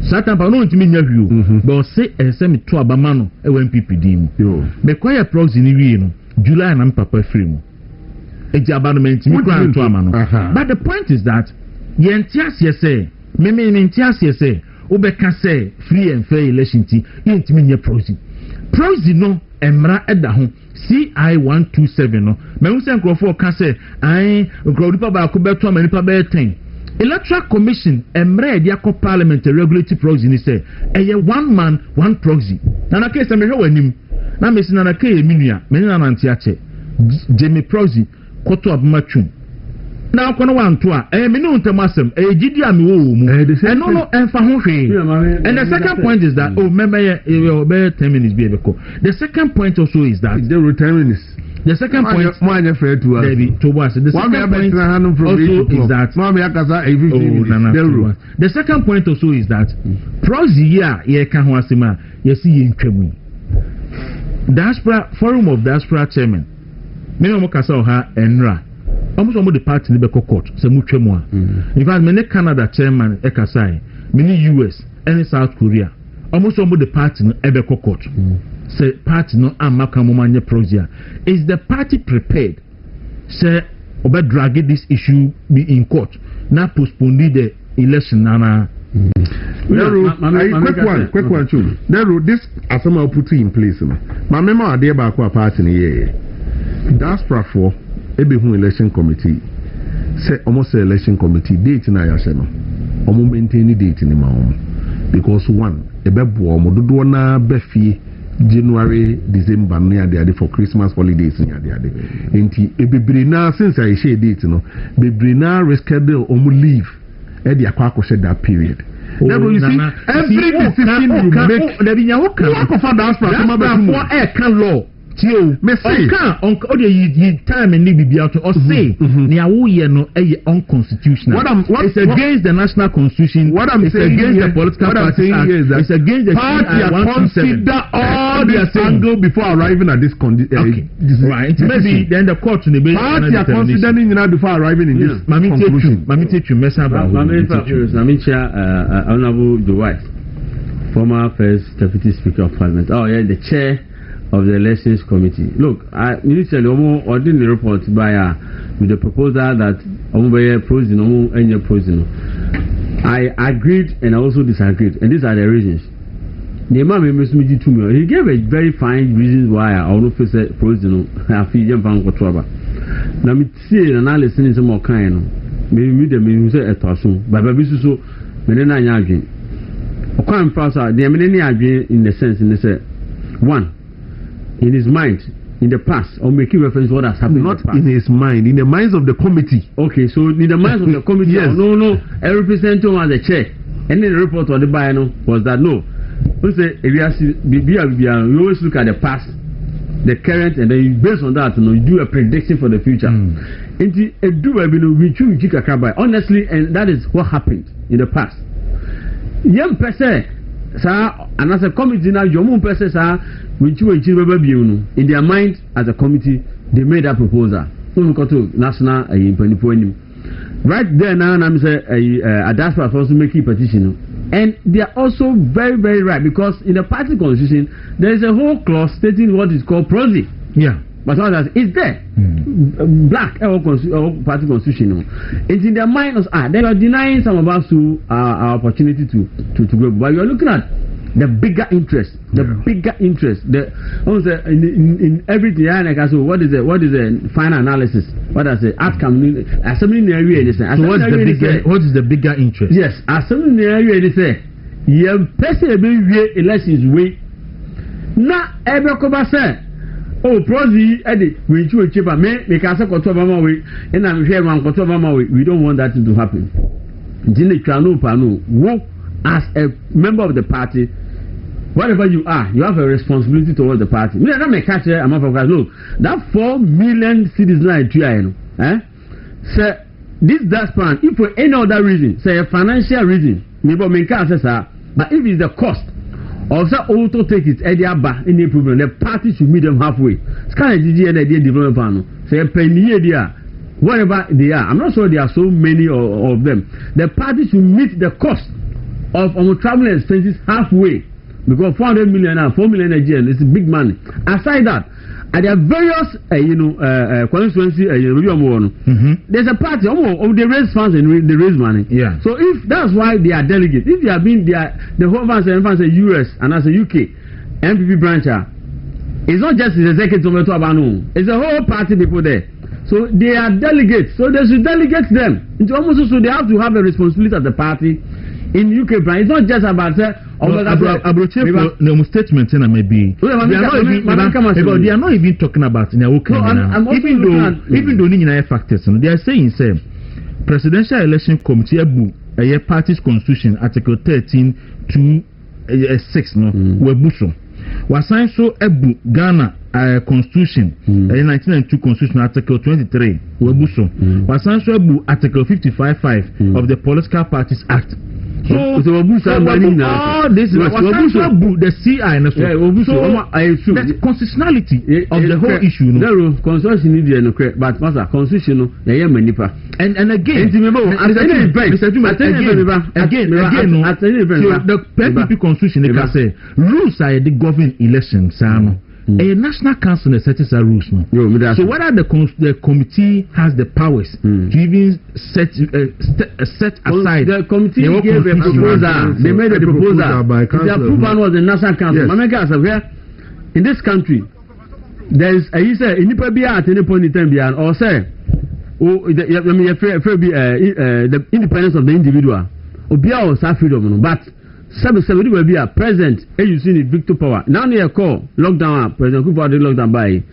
saa tampa náà ntumi nya hwee o. bɛ ɔsɛ ɛsɛ mi to abama no ɛwɔ npp din mu. mɛkɔ yɛ proxy ni wie no July na mi papa firi mu. Eji aba no ntumi kura nto ama no. But the point is that yɛn ti aseɛ sɛ mímí ní ti aseɛ sɛ wobɛka sɛ free and fair election ti yɛn ntumi nyɛ proxy. Proxy no emra ɛda ho CI 127 no mɛhu sɛ nkurɔfoɔ ka sɛ ayi nkurɔfoɔ nipa baako bɛto ama nipa bɛyɛ 10. Electoral Commission emra yɛde akɔ parliament regulatory proxy ni sɛ ɛyɛ 1 man 1 proxy. Nana kee sɛ mehwɛ wɔ anim na mesi nana kee yɛ minua mene nana nte akyɛ Jamie proxy koto abuma twum na akono wanto a me ne untam asem gidi am wo mu eno no enfa ho hwe. And the second point is that be 10 minutes be beko. The second point also is that
the 10 minutes.
The second point
the second point
also is that the second point also is that proxy here ye ka ho asema ye si ye ntwamu diaspora forum of diaspora chairman many of kasa oha enra almost the party be court se mutwemu a in fact many Canada chairman e kasa many US and South Korea almost the party no ebe court say party no amaka mo manye proxy is the party prepared say obe drag this issue be in court now postpone the election nana.
Quick one too. This asama put in place no ma memo ade ba ko party ni ye diaspora for ebehu election committee say almost election committee date na ya se no omo maintain date ni ma omo because one ebebo omo dodo na befie January December no ya de for Christmas holidays ni ade enti ebebre na since I share date no bebre na reschedule omo leave e de akwa akọ that period. Now you see every decision you make
there be nyawo kan
for diaspora some
for can law tio
me say
on the time and need be out or say ni awo ye no unconstitutional. It's against the national constitution.
What I'm saying
against the political party is that it's against the
party consider all the angle before arriving at this
okay. Right. Maybe then the court in the
party are considering before arriving in this conclusion.
Mami take you mess up.
Mami chair Honorable Dwight, former first deputy speaker of parliament. Oh yeah, the chair of the elections committee. Look, I initially ordinary report by with the proposal that I agreed and I also disagreed, and these are the reasons. The man he gave a very fine reasons why I don't face a provisional. I feel young fan for trouble. Now me see and I listen to more kind. Maybe me say a person, but baby so me na nya adwen. Okwan fasa the me na adwen in the sense in the one. In his mind, in the past, or making reference to what has happened.
Not in his mind, in the minds of the committee.
Okay, so in the minds of the committee,
yes.
No, a representative as a chair. And then the report on the bio was that no. We say we always look at the past, the current, and then based on that, you do a prediction for the future. Honestly, and that is what happened in the past. Young person, sir, and as a committee now, your own person, sir. In their mind, as a committee, they made that proposal. National right there now, I'm saying a diaspora also making petition, and they are also very, very right because in the party constitution there is a whole clause stating what is called proxy.
Yeah.
But what that is there, black party constitution. It's in their mind they are denying some of us to our opportunity to grow. But you are looking at the bigger interest, in everything. So what is the final analysis? What is the outcome? So
what is the bigger interest?
Yes, as some area they say, person elections way. na ebe ko ba say oh prozi ede we chu chepa me ka say koto mama we na me hwe man koto mama we don't want that to happen. Dine twano pano wo as a member of the party, whatever you are, you have a responsibility towards the party. Me na me catch am for guys. Look, that 4 million citizens Nigeria, say this plan, if for any other reason, say a financial reason, maybe me can say sir, but if it's the cost of that auto take it any problem, the party should meet them halfway. It's kind of development plan. Say a penny there. Whatever they are, I'm not sure there are so many of them. The party should meet the cost of travel expenses halfway, because 400 million and 4 million Nigerians is big money. Aside that, at their various constituency, there's a party they raise funds and they raise money.
Yeah.
So if that's why they are delegates, if they have been the whole fans and US and as a UK MPP branch, it's not just the executive it's the whole party people there. So they are delegates, so they should delegate them. It's almost so they have to have a responsibility as the party in UK branch. It's not just about
no statement maybe they are not even talking about in their even though in factors they are saying say Presidential Election Committee a party's constitution article 13 to 6 webuso was signed so ebu Ghana constitution in 1992 constitution article 23 webuso was signed so ebu article 55(5) of the Political Parties Act. So all this is the CI and so the constitutionality of the whole issue.
No, constitution need no correct, but master constitution no manipa. And again,
the PPP constitution they can say rules are the governing elections. A national council sets rules no. So whether the committee has the powers to even set aside
the committee gave a proposal. They made a proposal. The approval was the national council. Yes. In this country, there is you say in at any point in time or say the independence of the individual obia or freedom, but Sabi will be a president, and you see Victor Power. Now they call lockdown, President Kufuor did lockdown by.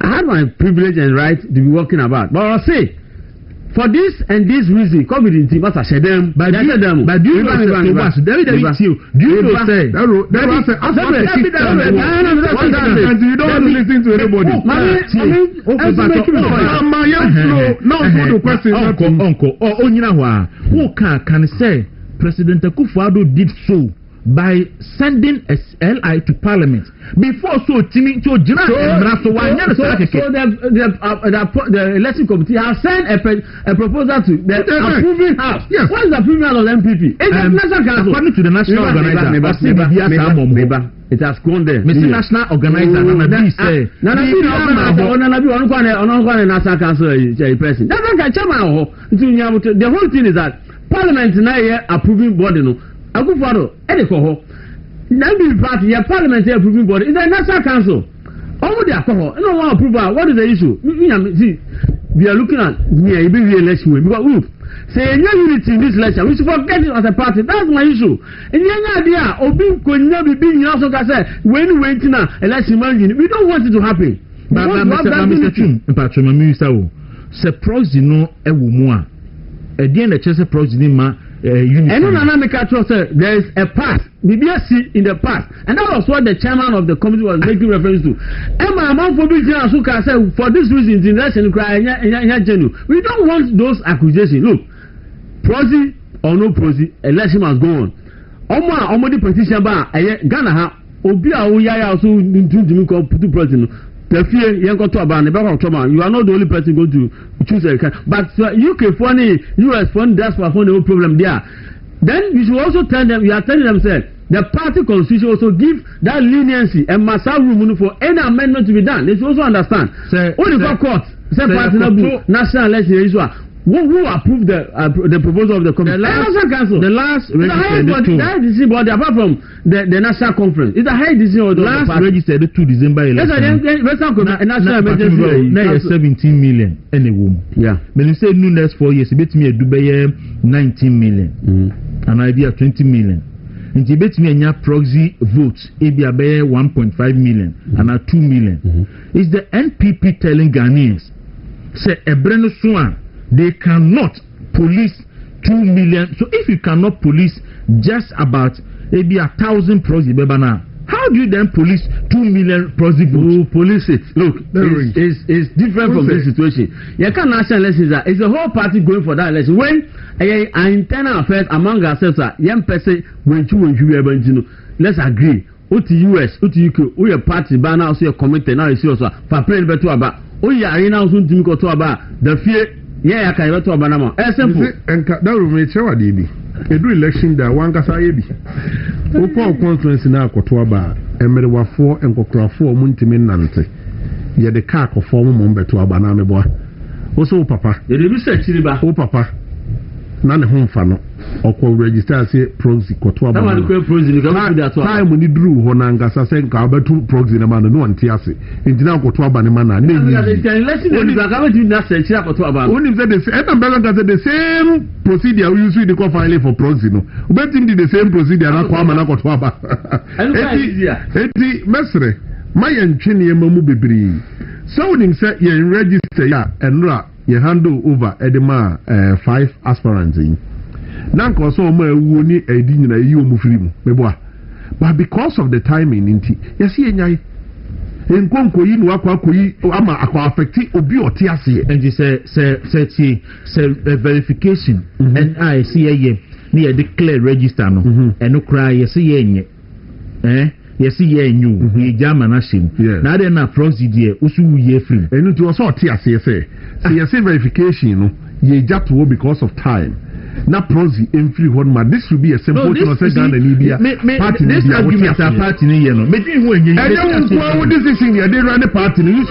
I had my privilege and right to be walking about. But I'll say, for this and this reason, COVID-19 must have said them. But do you know say,
you don't want to listen to anybody.
Uncle, can say President Kufuor did so by sending a LI to Parliament before so the election committee has sent a proposal to the approving house. Yes. What is the approving house of the MPP? It's the national council. According to the national organizer, it has gone there. Mr. National Organizer, Nanabi say, national council president. The whole thing is that Parliament now approving body no. Akufo-Addo edikoho. Now the party your Parliament approving body is the National Council. All the alcohol. No one approval. What is the issue? See, we are looking at election because look, say no unity in this election. We should forget it as a party. That's my issue. And the idea Obi Konya be being also say when waiting election managing. We don't want it to happen. But Mr. Chum, Patrick Minister, se proxy no ewumu again the chess proxy ma unity. And there is a past. BBSC in the past, and that was what the chairman of the committee was making reference to. Emma Amanfobi Asuka said, for this reason, the election cry. We don't want those accusations. Look, prosy or no prosy, election must go on. Omodi petition bar, Ghana ha, Obia Oyaya also into the president. The fear you are not the only person going to choose a candidate. But UK funny, US funny, that's why funny no problem there. Then you should also tell them, you are telling them, say, the party constitution also give that leniency and must have room for any amendment to be done. They should also understand. Only for court, say party national election issue. Who approved the proposal of the committee? The national council. The last registered body apart from the national conference. It's a high decision of the last registered 2 December election. National emergency. Now 17 million any womb. Yeah. When you say no next 4 years, you bet me a Dubai 19 million. An idea 20 million. nti betumi anya proxy votes ebi abe 1.5 million and 2 million. Is the NPP telling Ghanaians say ebreno so a they cannot police 2 million? So if you cannot police just about maybe 1,000 proxy bebana, how do you then police 2 million proxy votes?
You police it. Look, it's different from this situation. You can't national elections. It's the whole party going for that election. When internal affairs among ourselves are young person when you let's agree. What to US, what to UK, we a party ban now, so your committee now is also for playing better about. Oh yeah, I now soon to go to about the fear. Yeah, I can't talk about now. Simple.
And that will make sure DB. Edu election da wankasa ye bi. Okwa conference na akoto aba emerewafo enkokrafo mu ntimi nante. Ye de ka akofo mu mbeto aba na meboa. Wo so papa.
Ye de bi search ni ba.
O papa. Na ne ho mfa no. Okwa register ase proxy koto aba.
Na ma ko proxy ni ka mu da to.
Time ni duru ho na ngasa se nka abatu proxy na ma no nte ase. Enti na koto aba ne ma na ne
ni. Election ni ba ka be na search akoto aba.
Oni say the same procedure we use the filing for proxy no. Ubetim did the same procedure na kwa ma na koto aba. Eti mesre mayen twene ye mamu bebiri. So we say ye register ya enra ye handle over edema 5 aspirants in. Nanko so ma ewu ni edi nyina yi omu firi mu meboa. But because of the timing inti yes ye nyai enkonko yi no akwakoyi ama akwa affect obi oti ase
and say verification and I see ye ni e declare register no eno kra yes ye nye yes ye nyu ye jama na shim na dey na proxy there usu ye free
eno ti so oti ase say yes verification no ye jato because of time. Not proxy in free one man. This should be a simple thing. This
argument are party no. Me do when you.
I don't know what this is in. They run a party. You